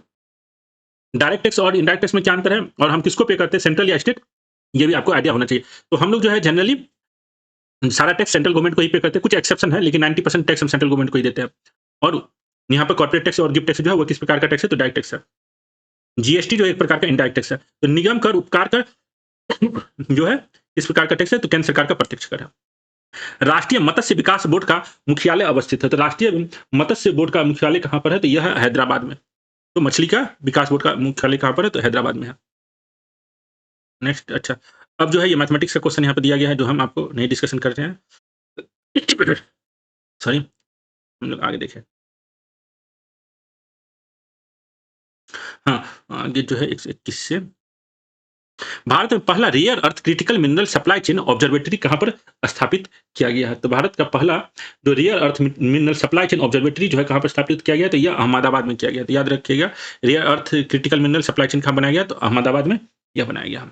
डायरेक्ट टैक्स और इनडायरेक्ट टैक्स में क्या अंतर है, और हम किसको पे करते हैं, सेंट्रल या स्टेट, ये भी आपको आइडिया होना चाहिए। तो हम लोग जो है जनरली सारा टैक्स सेंट्रल गवर्नमेंट को ही पे करते हैं, कुछ एक्सेप्शन है, लेकिन 90% टैक्स हम सेंट्रल गवर्नमेंट को ही देते हैं। और यहाँ पर कॉर्पोरेट टैक्स और गिफ्ट टैक्स जो है वो किस प्रकार का टैक्स है, तो डायरेक्ट टैक्स है। जीएसटी जो एक प्रकार का इनडायरेक्ट टैक्स है। तो निगम कर, उपकार कर जो है इस प्रकार का टैक्स है, तो केंद्र सरकार का प्रत्यक्ष कर है। राष्ट्रीय मत्स्य विकास बोर्ड का मुख्यालय अवस्थित है, तो राष्ट्रीय मत्स्य बोर्ड का मुख्यालय कहाँ पर है, तो यह है हैदराबाद में। तो मछली का विकास बोर्ड का मुख्यालय कहाँ पर है, तो हैदराबाद में है। नेक्स्ट, अच्छा अब जो है ये मैथमेटिक्स का क्वेश्चन यहाँ पर दिया गया है, जो हम आपको नहीं डिस्कशन कर रहे हैं। सॉरी, हम लोग आगे देखें। हाँ, आगे जो है 121 से भारत में पहला rare earth critical mineral supply chain observatory कहाँ पर स्थापित किया गया है, तो भारत का पहला जो rare earth mineral supply chain observatory जो है कहाँ पर स्थापित किया गया, तो यह अहमदाबाद में किया गया। तो याद रखिएगा, rare earth critical mineral supply chain कहाँ बनाया गया, तो अहमदाबाद में यह बनाया गया।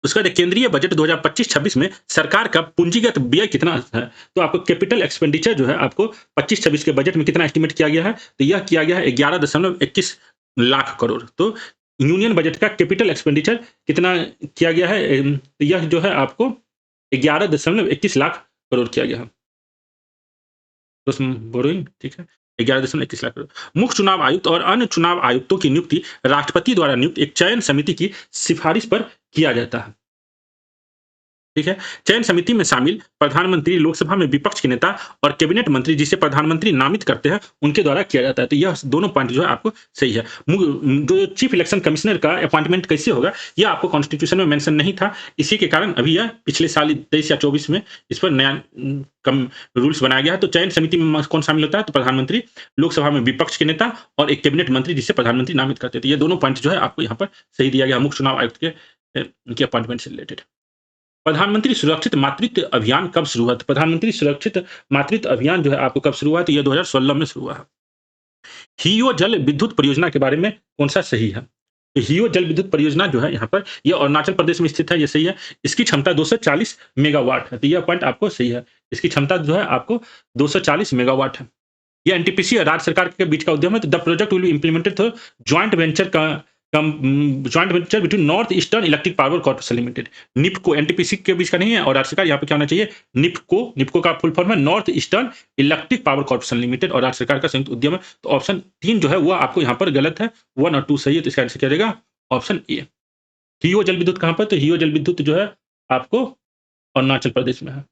उसके बाद केंद्रीय बजट 2025-26 में सरकार का पूंजीगत व्यय कितना है? तो आपको कैपिटल एक्सपेंडिचर जो है आपको 25-26 के बजट में कितना एस्टिमेट किया गया है? तो यह किया गया है 11.21 लाख करोड़। तो यूनियन बजट का कैपिटल एक्सपेंडिचर कितना किया गया है? यह जो है आपको 11.21 लाख करोड़ किया गया है। तो बोरोइंग ठीक है, 11.21 लाख करोड़। मुख्य चुनाव आयुक्त और अन्य चुनाव आयुक्तों की नियुक्ति राष्ट्रपति द्वारा नियुक्त एक चयन समिति की सिफारिश पर किया जाता है। ठीक है, चयन समिति में शामिल प्रधानमंत्री, लोकसभा में विपक्ष के नेता और कैबिनेट मंत्री जिसे प्रधानमंत्री नामित करते हैं, उनके द्वारा किया जाता है। तो यह दोनों पॉइंट जो है आपको सही है। जो चीफ इलेक्शन कमिश्नर का अपॉइंटमेंट कैसे होगा, यह आपको कॉन्स्टिट्यूशन में मेंशन नहीं था। इसी के कारण अभी यह पिछले साल 23 या 24 में इस पर नया कम रूल्स बनाया गया है। तो चयन समिति में कौन शामिल होता है? तो प्रधानमंत्री, लोकसभा में विपक्ष के नेता और एक कैबिनेट मंत्री जिसे प्रधानमंत्री नामित करते हैं। तो ये दोनों पॉइंट जो है आपको यहाँ पर सही दिया गया मुख्य चुनाव आयुक्त के अपॉइंटमेंट से रिलेटेड। प्रधानमंत्री सुरक्षित मातृत्व अभियान कब शुरू हुआ? तो प्रधानमंत्री सुरक्षित मातृत्व अभियान जो है आपको कब शुरू हुआ? तो यह 2016 में शुरू हुआ है। हियो जल विद्युत परियोजना के बारे में कौन सा सही है? तो हियो जल विद्युत परियोजना जो है यहाँ पर यह अरुणाचल प्रदेश में स्थित है, यह सही है। इसकी क्षमता 240 मेगावाट है। तो यह पॉइंट आपको सही है। इसकी क्षमता जो है आपको 240 मेगावाट है। यह एनटीपीसी और राज्य सरकार के बीच का उद्यम है। तो the project will be implemented through joint venture joint venture between north eastern electric power corporation limited. NEEPCO NTPC के बीच का नहीं है और राज्य सरकार, यहाँ पे क्या होना चाहिए? निपको का फुल फॉर्म है north eastern electric power corporation limited और राज्य सरकार का संयुक्त उद्यम है। तो ऑप्शन 3 जो है वो आपको यहाँ पर गलत है, 1 और 2 सही है। तो इसका आंसर क्या रहेगा? Option A. हियो जल विद्युत कहाँ पर? तो हियो जल विद्युत जो है आपको अरुणाचल प्रदेश में है।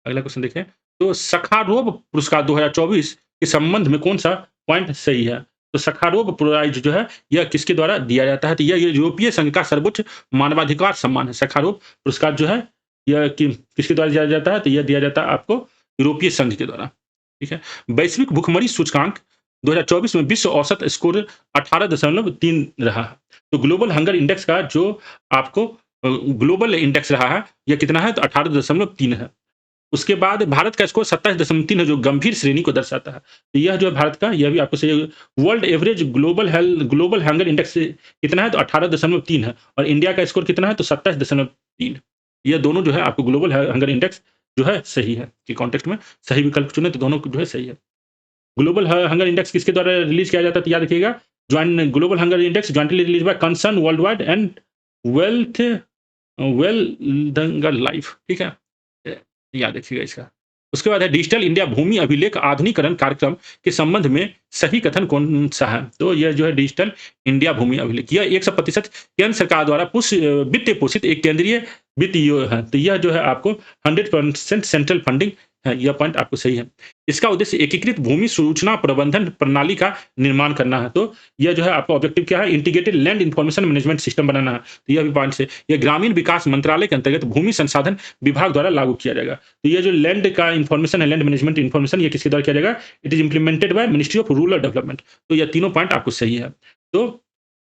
अगला क्वेश्चन देखें, तो सखारोव पुरस्कार 2024 के संबंध में कौन सा पॉइंट सही है? तो सखारोव प्राइज जो है यह किसके द्वारा दिया जाता है? तो यह यूरोपीय संघ का सर्वोच्च मानवाधिकार सम्मान है। सखारोव पुरस्कार जो है यह किसके द्वारा दिया जाता है? तो यह दिया जाता है आपको यूरोपीय संघ के द्वारा। ठीक है, वैश्विक भूखमरी सूचकांक 2024 में विश्व औसत स्कोर 18.3 रहा है। तो ग्लोबल हंगर इंडेक्स का जो आपको ग्लोबल इंडेक्स रहा है यह कितना है? तो 18.3 है। उसके बाद भारत का स्कोर 27.3 है, जो गंभीर श्रेणी को दर्शाता है। तो यह जो है भारत का, यह भी आपको सही है। World average global hunger index कितना है? तो 18.3 है और इंडिया का स्कोर कितना है? तो 27.3। यह दोनों जो है आपको ग्लोबल हंगर इंडेक्स जो है सही है कि कॉन्टेक्स्ट में सही विकल्प चुने, तो दोनों जो है सही है। ग्लोबल हंगर इंडेक्स किसके द्वारा रिलीज किया जाता है? तो याद रखिएगा, global hunger index jointly release by concern world wide and wealth life. ठीक है, याद रखिएगा इसका। उसके बाद है डिजिटल इंडिया भूमि अभिलेख आधुनिकीकरण कार्यक्रम के संबंध में सही कथन कौन सा है? तो यह जो है डिजिटल इंडिया भूमि अभिलेख, यह 100% केंद्र सरकार द्वारा वित्त पोषित एक केंद्रीय वित्त है। तो यह जो है आपको 100% सेंट्रल फंडिंग है। यह पॉइंट आपको सही है। इसका उद्देश्य एकीकृत भूमि सूचना प्रबंधन प्रणाली का निर्माण करना है। तो यह जो है आपका ऑब्जेक्टिव क्या है? Integrated land information management system बनाना है। तो यह भी पॉइंट से यह ग्रामीण विकास मंत्रालय के अंतर्गत भूमि संसाधन विभाग द्वारा लागू किया जाएगा। तो यह जो लैंड का इंफॉर्मेशन है, लैंड मैनेजमेंट इंफॉर्मेशन, ये किसके द्वारा किया जाएगा? It is implemented by ministry of rural development. तो यह तीनों पॉइंट आपको सही है। तो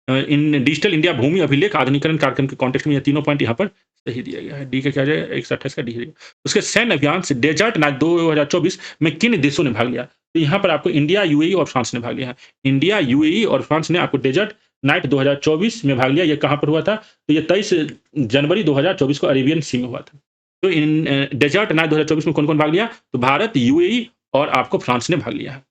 इन डिजिटल इंडिया भूमि अभिलेख आधुनिकीकरण कार्यक्रम के कॉन्टेक्स्ट में ये तीनों पॉइंट यहाँ पर सही दिया गया है। डी का क्या जाएगा? 128 का डी है। उसके सैन्य अभियान से डेजर्ट नाइट 2024 में किन देशों ने भाग लिया? तो यहाँ पर आपको इंडिया, यूएई और फ्रांस ने भाग लिया है। इंडिया, यूएई और फ्रांस ने आपको डेजर्ट नाइट 2024 में भाग लिया। ये कहाँ पर हुआ था? तो ये 23 जनवरी 2024 को अरेबियन सी में हुआ था। तो इन डेजर्ट नाइट 2024 में कौन-कौन भाग लिया? तो भारत, यूएई और आपको फ्रांस ने भाग लिया है।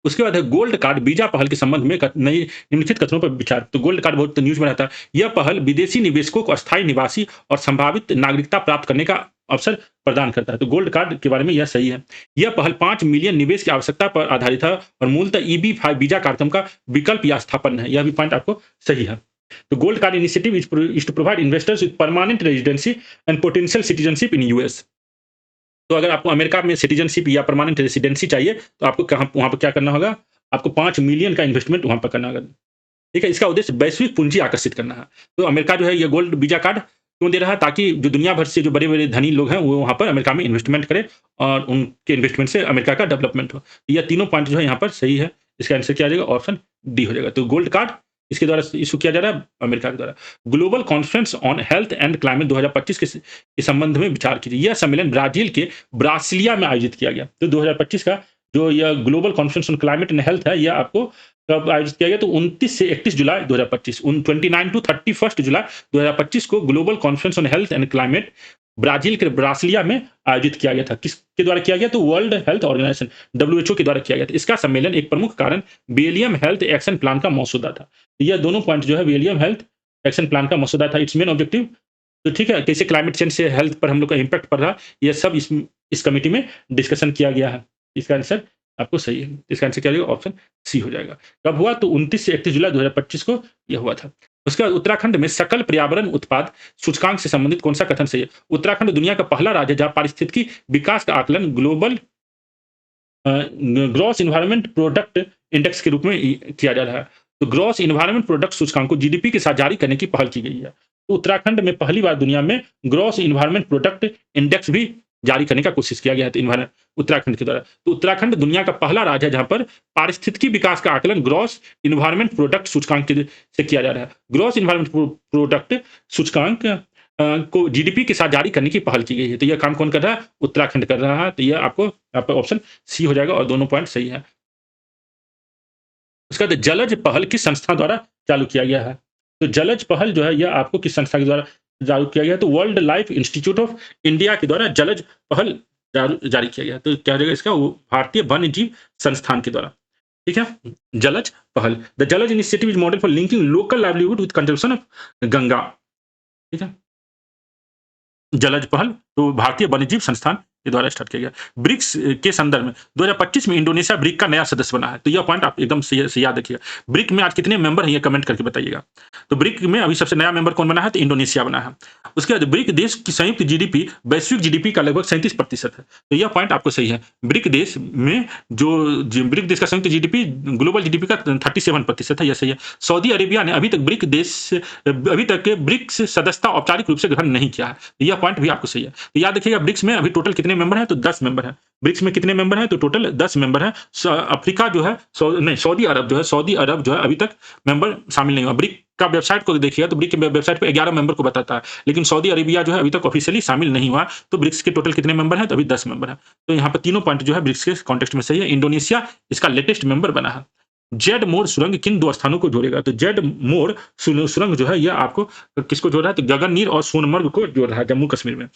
उसके बाद है गोल्ड कार्ड वीजा पहल के संबंध में निम्नलिखित कथनों पर विचार। तो गोल्ड कार्ड बहुत न्यूज में रहता है। यह पहल विदेशी निवेशकों को अस्थायी निवासी और संभावित नागरिकता प्राप्त करने का अवसर प्रदान करता है। तो गोल्ड कार्ड के बारे में यह सही है। यह पहल 5 मिलियन निवेश की आवश्यकता पर आधारित है और मूलतः EB-5 वीजा कार्यक्रम का विकल्प या स्थापन है। यह भी पॉइंट आपको सही है। तो gold card initiative is to provide investors with permanent residency and potential citizenship in US. तो अगर आपको अमेरिका में सिटीजनशिप या परमानेंट रेसिडेंसी चाहिए तो आपको वहाँ पर क्या करना होगा? आपको 5 मिलियन का इन्वेस्टमेंट वहाँ पर करना होगा। ठीक है, इसका उद्देश्य वैश्विक पूंजी आकर्षित करना है। तो अमेरिका जो है ये गोल्ड वीजा कार्ड क्यों दे रहा है? ताकि जो दुनिया भर से जो बड़े-बड़े धनी लोग हैं वो वहाँ पर अमेरिका में इन्वेस्टमेंट करें और उनके इन्वेस्टमेंट से अमेरिका का डेवलपमेंट हो। यह तीनों पॉइंट जो है यहाँ पर सही है। इसका आंसर क्या आ जाएगा? ऑप्शन डी हो जाएगा। तो गोल्ड कार्ड इसके द्वारा इशू किया जा रहा है अमेरिका के द्वारा। Global conference on health and climate 2025 के संबंध में विचार कीजिए। यह सम्मेलन ब्राजील के ब्रासिलिया में आयोजित किया गया। तो 2025 का जो यह global conference on climate and health है, यह आपको कब आयोजित किया गया? तो 29 से 31 जुलाई 2025 29 टू 31 जुलाई 2025 को global conference on health and climate Brazil के ब्रासिलिया में आयोजित किया गया था। किसके द्वारा किया गया? तो वर्ल्ड हेल्थ ऑर्गेनाइजेशन डब्ल्यूएचओ के द्वारा किया गया था। इसका सम्मेलन एक प्रमुख कारण बेलियम हेल्थ एक्शन प्लान का मसौदा था। तो यह दोनों पॉइंट जो है बेलियम हेल्थ एक्शन प्लान का मसौदा था। इट्स मेन ऑब्जेक्टिव तो ठीक है, कैसे क्लाइमेट चेंज से हेल्थ पर हम लोग का इम्पैक्ट पड़ रहा है, ये सब इस कमिटी में डिस्कशन किया गया है। इसका आंसर आपको सही है। इसका आंसर क्या हो जाएगा? ऑप्शन सी हो जाएगा। कब हुआ? तो 29 से 31 जुलाई 2025 को यह हुआ था। उसके बाद उत्तराखंड में सकल पर्यावरण उत्पाद सूचकांक से संबंधित कौन सा कथन सही है? उत्तराखंड दुनिया का पहला राज्य है जहाँ पारिस्थितिकी विकास का आकलन global gross environment product index के रूप में किया जा रहा है। तो ग्रॉस इन्वायरमेंट प्रोडक्ट सूचकांक को जीडीपी के साथ जारी करने की पहल की गई है। तो उत्तराखंड में पहली बार दुनिया में ग्रॉस इन्वायरमेंट प्रोडक्ट इंडेक्स भी जारी करने का कोशिश किया गया है, तो उत्तराखंड के द्वारा। तो उत्तराखंड दुनिया का पहला राज्य है जहां पर पारिस्थितिकी विकास का आकलन ग्रॉस इन्वायरमेंट प्रोडक्ट सूचकांक से किया जा रहा है। ग्रॉस इन्वायरमेंट प्रोडक्ट सूचकांक को जीडीपी के साथ जारी करने की पहल की गई है। तो यह काम कौन कर रहा है? उत्तराखंड कर रहा है। तो यह आपका ऑप्शन सी हो जाएगा और दोनों पॉइंट सही है। उसके बाद जलज पहल किस संस्था द्वारा चालू किया गया है? तो जलज पहल जो है यह आपको किस संस्था के द्वारा चालू किया गया है? तो world life institute of India के द्वारा जलज पहल जारी किया गया है। तो क्या हो जाएगा इसका? वो भारतीय वन्य जीव संस्थान के द्वारा। ठीक है? जलज पहल। The Jalaj initiative is model for linking local livelihood with conservation of Ganga. ठीक है? जलज पहल तो भारतीय वन्यजीव संस्थान के द्वारा स्टार्ट किया गया। ब्रिक्स के संदर्भ में 2025 में इंडोनेशिया ब्रिक का नया सदस्य बना है। तो यह पॉइंट आप एकदम से याद रखिएगा। ब्रिक में आज कितने मेंबर हैं, ये कमेंट करके बताइएगा। तो ब्रिक में अभी सबसे नया मेंबर कौन बना है? तो इंडोनेशिया बना है। उसके बाद ब्रिक देश की संयुक्त जीडीपी वैश्विक जीडीपी का लगभग 37% है। तो यह पॉइंट आपको सही है। ब्रिक देश में ब्रिक देश का संयुक्त जीडीपी ग्लोबल जीडीपी का 37% है, यह सही है। सऊदी अरेबिया ने अभी तक ब्रिक्स सदस्यता औपचारिक रूप से ग्रहण नहीं किया है। तो यह पॉइंट भी आपको सही है। तो याद रखिएगा ब्रिक्स में अभी टोटल कितने मेंबर हैं? तो 10 मेंबर हैं। ब्रिक्स में कितने मेंबर हैं? तो टोटल 10 मेंबर हैं। अफ्रीका जो है सऊदी अरब जो है अभी तक मेंबर शामिल नहीं हुआ। ब्रिक का वेबसाइट को देखिएगा तो ब्रिक के वेबसाइट पे 11 मेंबर को बताता है, लेकिन सऊदी अरेबिया जो है अभी तक ऑफिशियली शामिल नहीं हुआ। तो ब्रिक्स के टोटल कितने मेंबर हैं? तो अभी 10 मेंबर हैं। तो यहाँ पर तीनों पॉइंट जो है ब्रिक्स के कॉन्टेक्स्ट में सही है। इंडोनेशिया इसका लेटेस्ट मेंबर बना है। जेड मोर सुरंग किन 2 स्थानों को जोड़ेगा? तो जेड मोर सुरंग जो है यह आपको किसको जोड़ रहा है? तो गगननीर और सोनमर्ग को जोड़ रहा है जम्मू कश्मीर में।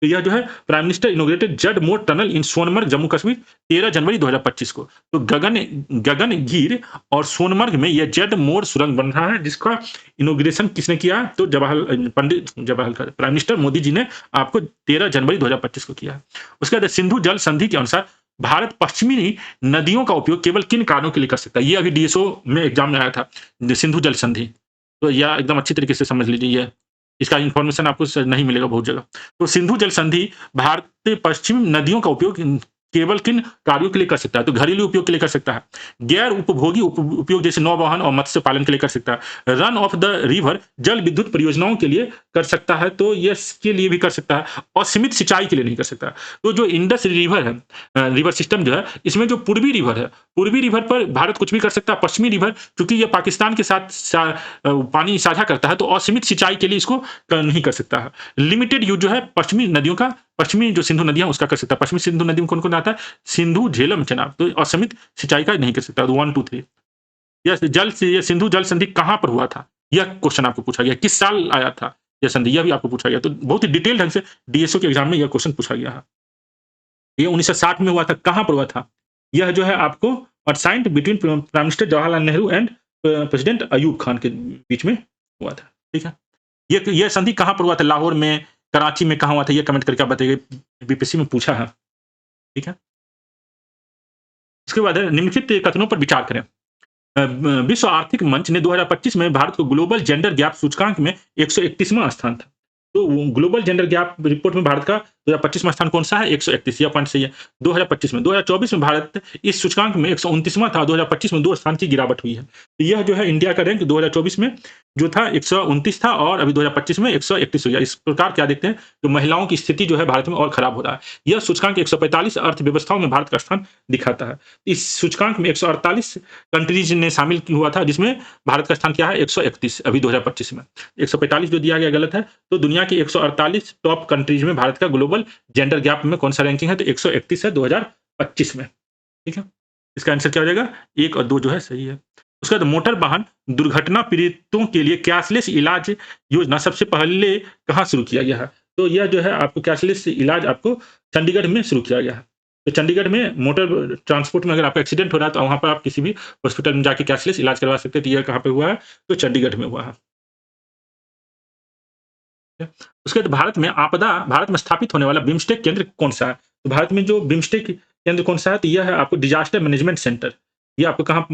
तो यह जो है prime minister inaugurated Z Morh tunnel in Sonamarg Jammu Kashmir 13 जनवरी 2025 को। तो गगनगीर और सोनमर्ग में यह जेड मोर सुरंग बन रहा है, जिसका इनॉग्रेशन किसने किया? तो पंडित जवाहरलाल प्राइम मिनिस्टर मोदी जी ने आपको 13 जनवरी 2025 को किया है। उसके बाद सिंधु जल संधि के अनुसार भारत पश्चिमी नदियों का उपयोग केवल किन कारणों के लिए कर सकता है? ये अभी डीएसओ में एग्जाम में आया था, सिंधु जल संधि। तो यह एकदम अच्छी तरीके से समझ लीजिए, इसका इन्फॉर्मेशन आपको नहीं मिलेगा बहुत जगह। तो सिंधु जल संधि भारत पश्चिम नदियों का उपयोग केवल किन कार्यों के लिए कर सकता है? तो घरेलू उपयोग के लिए कर सकता है, गैर उपभोगी उपयोग जैसे नौवहन और मत्स्य पालन के लिए कर सकता है, रन ऑफ द रिवर जल विद्युत परियोजनाओं के लिए कर सकता है, तो ये इसके लिए भी कर सकता है, और सीमित सिंचाई के लिए नहीं कर सकता। तो जो इंडस रिवर है, रिवर सिस्टम जो है, इसमें जो पूर्वी रिवर है, पूर्वी रिवर पर भारत कुछ भी कर सकता है। पश्चिमी रिवर क्योंकि ये पाकिस्तान के साथ पानी साझा करता है, तो असीमित सिंचाई के लिए इसको नहीं कर सकता है। लिमिटेड यूज जो है पश्चिमी नदियों का, पश्चिमी जो सिंधु नदियां उसका कर सकता है। पश्चिमी सिंधु नदी में कौन कौन आता है? सिंधु, झेलम, चेनाब। तो असीमित सिंचाई का नहीं कर सकता। 1 2 3 यह सिंधु जल संधि कहां पर हुआ था? यह क्वेश्चन आपको पूछा गया। किस साल आया था यह संधि? यह भी आपको पूछा गया। तो बहुत ही डिटेल ढंग से डीएसओ के एग्जाम में यह क्वेश्चन पूछा गया है। ये 1960 में हुआ था। कहां पर हुआ था? यह जो है आपको signed between prime minister Jawaharlal Nehru and president Ayub Khan के बीच में हुआ था। ठीक है? ये संधि कहां पर हुआ था? लाहौर में, कराची में, कहां हुआ था? ये कमेंट करके आप बताइए, बीपीएससी में पूछा है। ठीक है? इसके बाद निम्नलिखित कथनों पर विचार करें। विश्व आर्थिक मंच ने 2025 में भारत को ग्लोबल जेंडर गैप सूचकांक में 131वां स्थान था। तो ग्लोबल जेंडर गैप रिपोर्ट में भारत का 2025वां स्थान कौन सा है? 131। यह पॉइंट सही है। 2025 में 2024 में भारत इस सूचकांक में 129वां था। 2025 में 2 स्थान की गिरावट हुई है। तो यह जो है इंडिया का रैंक 2024 में जो था 129 था और अभी 2025 में 131 हो गया। इस प्रकार क्या देखते हैं, तो महिलाओं की स्थिति जो है भारत में और खराब हो रहा है। यह सूचकांक 145 अर्थव्यवस्थाओं में भारत का स्थान दिखाता है। इस सूचकांक में 148 कंट्रीज ने शामिल हुआ था, जिसमें भारत का स्थान क्या है? 131 अभी 2025 में। 145 जो दिया गया गलत है। तो दुनिया की 148 टॉप कंट्रीज में भारत का ग्लोबल जेंडर गैप में कौन सा रैंकिंग है? तो 131 है 2025 में। ठीक है? इसका आंसर क्या हो जाएगा? 1 और 2 जो है सही है। उसके बाद मोटर वाहन दुर्घटना पीड़ितों के लिए कैशलेस इलाज योजना सबसे पहले कहाँ शुरू किया गया है? तो यह जो है आपको कैशलेस इलाज आपको चंडीगढ़ में शुरू किया गया है। तो चंडीगढ़ में मोटर ट्रांसपोर्ट में अगर आपका एक्सीडेंट हो रहा है तो वहाँ पर आप किसी भी हॉस्पिटल में जाके कैशलेस इलाज करवा सकते हैं। तो यह कहाँ पे हुआ है? तो चंडीगढ़ में हुआ है। उसके बाद भारत में स्थापित होने वाला बिम्स्टेक केंद्र कौन-सा है? तो भारत में जो बिम्स्टेक केंद्र कौन-सा है? तो यह है आपको डिजास्टर मैनेजमेंट सेंटर। ये आपको कहाँ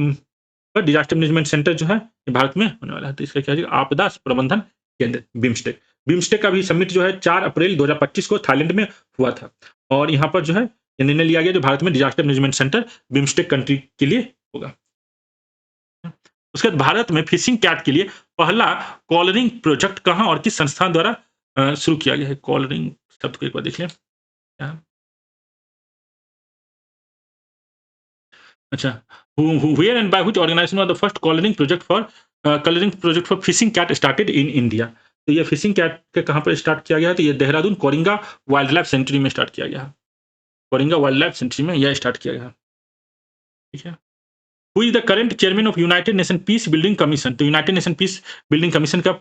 पर डिजास्टर मैनेजमेंट सेंटर जो है, ये भारत में होने वाला है। तो इसका क्या है? आपदा प्रबंधन केंद्र बिम्स्टेक। बिम्स्टेक का भी समिट जो है 4 अप्रैल 2025 को थाईलैंड में हुआ था और यहाँ पर जो है ये निर्णय लिया गया जो भारत में disaster management centre BIMSTEC country के लिए होगा। उसके बाद भारत में फिशिंग कैट के लिए पहला कॉलरिंग प्रोजेक्ट कहाँ और किस संस्थान द्वारा शुरू किया गया है? कॉलरिंग शब्द को एक बार देख लें। क्या है? अच्छा, where and by which organization was the first collaring project for fishing cat started in India? तो ये फिशिंग कैट के कहाँ पर स्टार्ट किया गया है? तो ये Dehradun Coringa wild life sanctuary में स्टार्ट किया गया है। कोरिंगा वाइल्ड लाइफ सेंचुरी में यह स्टार्ट किया गया है। ठीक है। Who is the current chairman of United Nation peace building commission? तो United Nation peace building commission का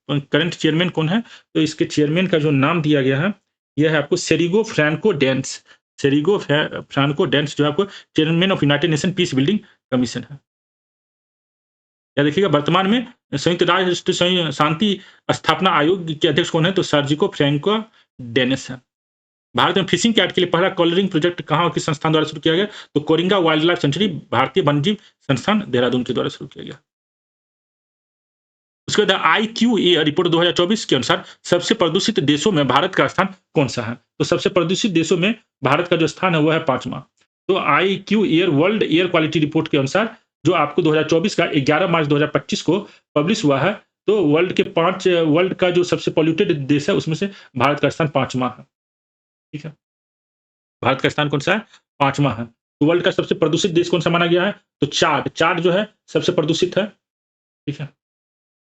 करंट चेयरमैन कौन है? तो इसके चेयरमैन का जो नाम दिया गया है, यह है आपको सेरिगो फ्रांको डेंस। फ्रांको डेंस जो है आपको chairman of United Nation peace building commission है। या देखिएगा वर्तमान में संयुक्त राष्ट्र शांति स्थापना आयोग के अध्यक्ष कौन है? तो सर्जिको फ्रैंको डेनिस है। भारत में फिशिंग कैट के लिए पहला कॉलरिंग प्रोजेक्ट कहाँ और किस संस्थान द्वारा शुरू किया गया? तो कोरिंगा वाइल्ड लाइफ सेंचुरी भारतीय वन्यजीव संस्थान देहरादून के द्वारा शुरू किया गया। उसके बाद IQAir रिपोर्ट 2024 के अनुसार सबसे प्रदूषित देशों में भारत का स्थान कौन सा है? तो सबसे प्रदूषित देशों में भारत का जो स्थान है वह है 5वां। तो IQAir world air quality report के अनुसार जो आपको 2024 का 11 मार्च 2025 को पब्लिश हुआ है, तो वर्ल्ड का जो सबसे पॉल्यूटेड देश है उसमें से भारत का स्थान 5वां है। ठीक है। भारत का स्थान कौन-सा है? 5वां है। तो वर्ल्ड का सबसे प्रदूषित देश कौन-सा माना गया है? तो चाड जो है सबसे प्रदूषित है। ठीक है।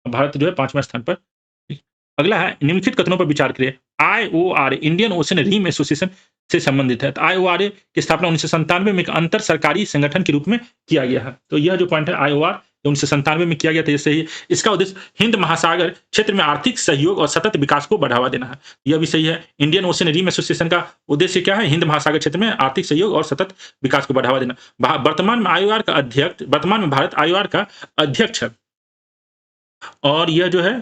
भारत जो है 5वें स्थान पर। ठीक। अगला है निम्नलिखित कथनों पर विचार करिए। IORA Indian Ocean Rim Association से संबंधित है। तो IORA की स्थापना 1997 में एक अंतर सरकारी संगठन के रूप में किया गया है। तो यह जो पॉइंट है IOR 1997 में किया गया था, ये सही है। इसका उद्देश्य हिंद महासागर क्षेत्र में आर्थिक सहयोग और सतत विकास को बढ़ावा देना है। यह भी सही है। इंडियन ओशन रिम एसोसिएशन का उद्देश्य क्या है? हिंद महासागर क्षेत्र में आर्थिक सहयोग और सतत विकास को बढ़ावा देना। वर्तमान में भारत IOR का अध्यक्ष है और यह जो है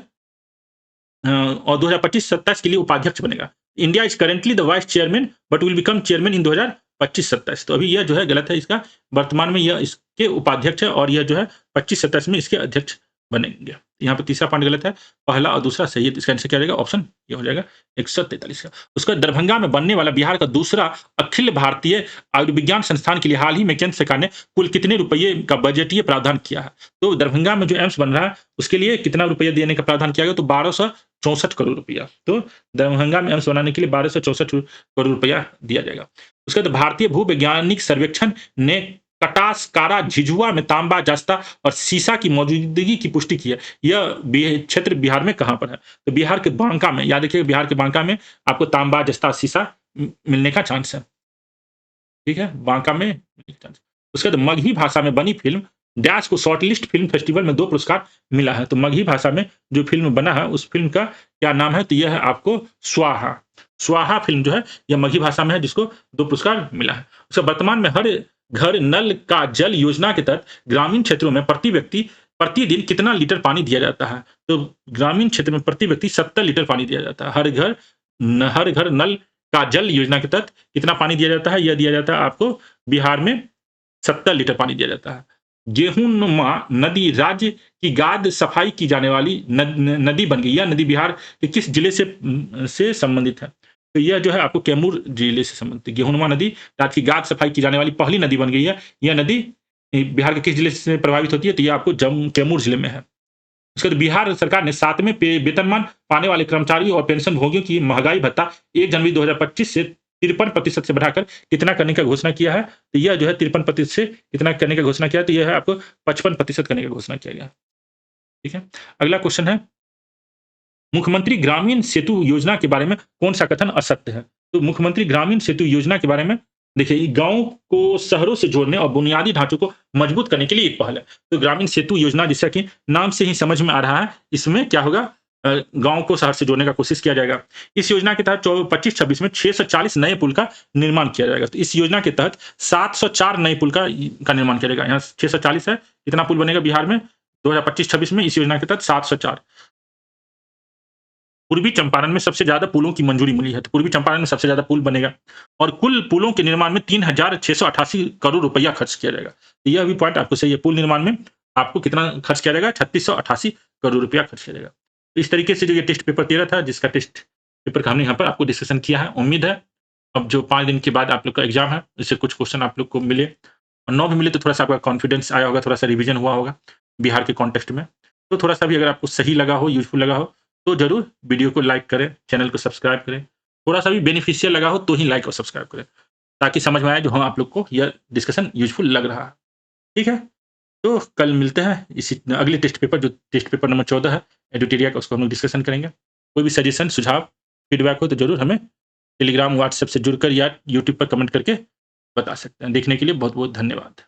और 2025-27 के लिए उपाध्यक्ष बनेगा। India is currently the vice chairman but will become chairman in 2025-27। तो अभी यह जो है गलत है इसका। वर्तमान में यह इसके उपाध्यक्ष है और यह जो है 25-27 में इसके अध्यक्ष बनेंगे। यहाँ पे तीसरा पॉइंट गलत है, पहला और दूसरा सही है। इसका आंसर क्या रहेगा? ऑप्शन ये हो जाएगा 143 का। उसके बाद दरभंगा में बनने वाला बिहार का दूसरा अखिल भारतीय आयुर्विज्ञान संस्थान के लिए हाल ही में केंद्र सरकार ने कुल कितने रुपये का बजटीय प्रावधान किया है? तो दरभंगा में जो एम्स बन रहा है उसके लिए कितना रुपया देने का प्रावधान किया गया? तो 1264 करोड़ रुपया। तो दरभंगा में एम्स बनाने के लिए 1264 करोड़ रुपया दिया जाएगा। उसके बाद भारतीय भूवैज्ञानिक सर्वेक्षण ने कटासकारा झिझुआ में तांबा, जस्ता और सीसा की मौजूदगी की पुष्टि की है। यह क्षेत्र बिहार में कहाँ पर है? तो बिहार के बांका में। याद रखिएगा बिहार के बांका में आपको तांबा, जस्ता, सीसा मिलने का चांस है। ठीक है, बांका में। उसके बाद मगही भाषा में बनी फिल्म डैश को शॉर्टलिस्ट फिल्म फेस्टिवल में 2 पुरस्कार मिला है। तो मगही भाषा में जो फिल्म बना है उस फिल्म का क्या नाम है? तो यह है आपको स्वाहा। स्वाहा फिल्म जो है यह मगही भाषा में है जिसको 2 पुरस्कार मिला है। उसके वर्तमान में हर घर नल का जल योजना के तहत ग्रामीण क्षेत्रों में प्रति व्यक्ति प्रतिदिन कितना लीटर पानी दिया जाता है? तो ग्रामीण क्षेत्र में प्रति व्यक्ति 70 लीटर पानी दिया जाता है। हर घर नल का जल योजना के तहत कितना पानी दिया जाता है? यह दिया जाता है आपको बिहार में 70 लीटर पानी दिया जाता है। गेहूनुमा नदी राज्य की गाद सफाई की जाने वाली नदी बन गई। यह नदी बिहार के किस जिले से संबंधित है? तो यह जो है आपको कैमूर जिले से संबंधित है। गेहूनुमा नदी राज्य की गाद सफाई की जाने वाली पहली नदी बन गई है। यह नदी बिहार के किस जिले से प्रभावित होती है? तो यह आपको कैमूर जिले में है। उसके बाद बिहार सरकार ने 7वें वेतनमान पाने वाले कर्मचारियों और पेंशन भोगियों की महंगाई भत्ता 1 जनवरी 2025 से 53% से बढ़ाकर कितना करने का घोषणा किया है? तो यह जो है 53% से कितना करने का घोषणा किया है? तो यह है आपको 55% करने का घोषणा किया गया। ठीक है। अगला क्वेश्चन है मुख्यमंत्री ग्रामीण सेतु योजना के बारे में कौन सा कथन असत्य है? तो मुख्यमंत्री ग्रामीण सेतु योजना के बारे में देखिए, गाँव को शहरों से जोड़ने और बुनियादी ढाँचों को मजबूत करने के लिए एक पहल है। तो ग्रामीण सेतु योजना, जैसा कि नाम से ही समझ में आ रहा है, इसमें क्या होगा, गाँव को शहर से जोड़ने का कोशिश किया जाएगा। इस योजना के तहत 25-26 में 640 नए पुल का निर्माण किया जाएगा। तो इस योजना के तहत 704 नए पुल का निर्माण किया जाएगा। यहाँ 640 है, कितना पुल बनेगा बिहार में 2025-26 में इस योजना के तहत 704। पूर्वी चंपारण में सबसे ज़्यादा पुलों की मंजूरी मिली है, तो पूर्वी चंपारण में सबसे ज़्यादा पुल बनेगा और कुल पुलों के निर्माण में 3,688 करोड़ रुपया खर्च किया जाएगा। तो यह भी पॉइंट आपको सही है, पुल निर्माण में आपको कितना खर्च किया जाएगा, 3688 करोड़ रुपया खर्च किया जाएगा। तो इस तरीके से जो ये टेस्ट पेपर 13 था, जिसका टेस्ट पेपर का हमने यहाँ पर आपको डिस्कशन किया है। उम्मीद है अब जो 5 दिन के बाद आप लोग का एग्ज़ाम है, इससे कुछ क्वेश्चन आप लोग को मिले और ना भी मिले तो थोड़ा-सा आपका कॉन्फिडेंस आया होगा, थोड़ा-सा रिवीजन हुआ होगा बिहार के कॉन्टेक्स्ट में। तो थोड़ा-सा भी अगर आपको सही लगा हो, यूज़फुल लगा हो, तो ज़रूर वीडियो को लाइक करें, चैनल को सब्सक्राइब करें। थोड़ा-सा भी बेनिफिशियल लगा हो तो ही लाइक और सब्सक्राइब करें, ताकि समझ में आए जो हाँ, आप लोग को यह डिस्कशन यूज़फुल लग रहा है। ठीक है? तो कल मिलते हैं इसी अगले टेस्ट पेपर, जो टेस्ट पेपर नंबर 14 है, एडुटेरिया का, उसको हम लोग डिस्कशन करेंगे। कोई भी सजेशन, सुझाव, फीडबैक हो तो ज़रूर हमें टेलीग्राम, व्हाट्सएप से जुड़कर या यूट्यूब पर कमेंट करके बता सकते हैं। देखने के लिए बहुत-बहुत धन्यवाद।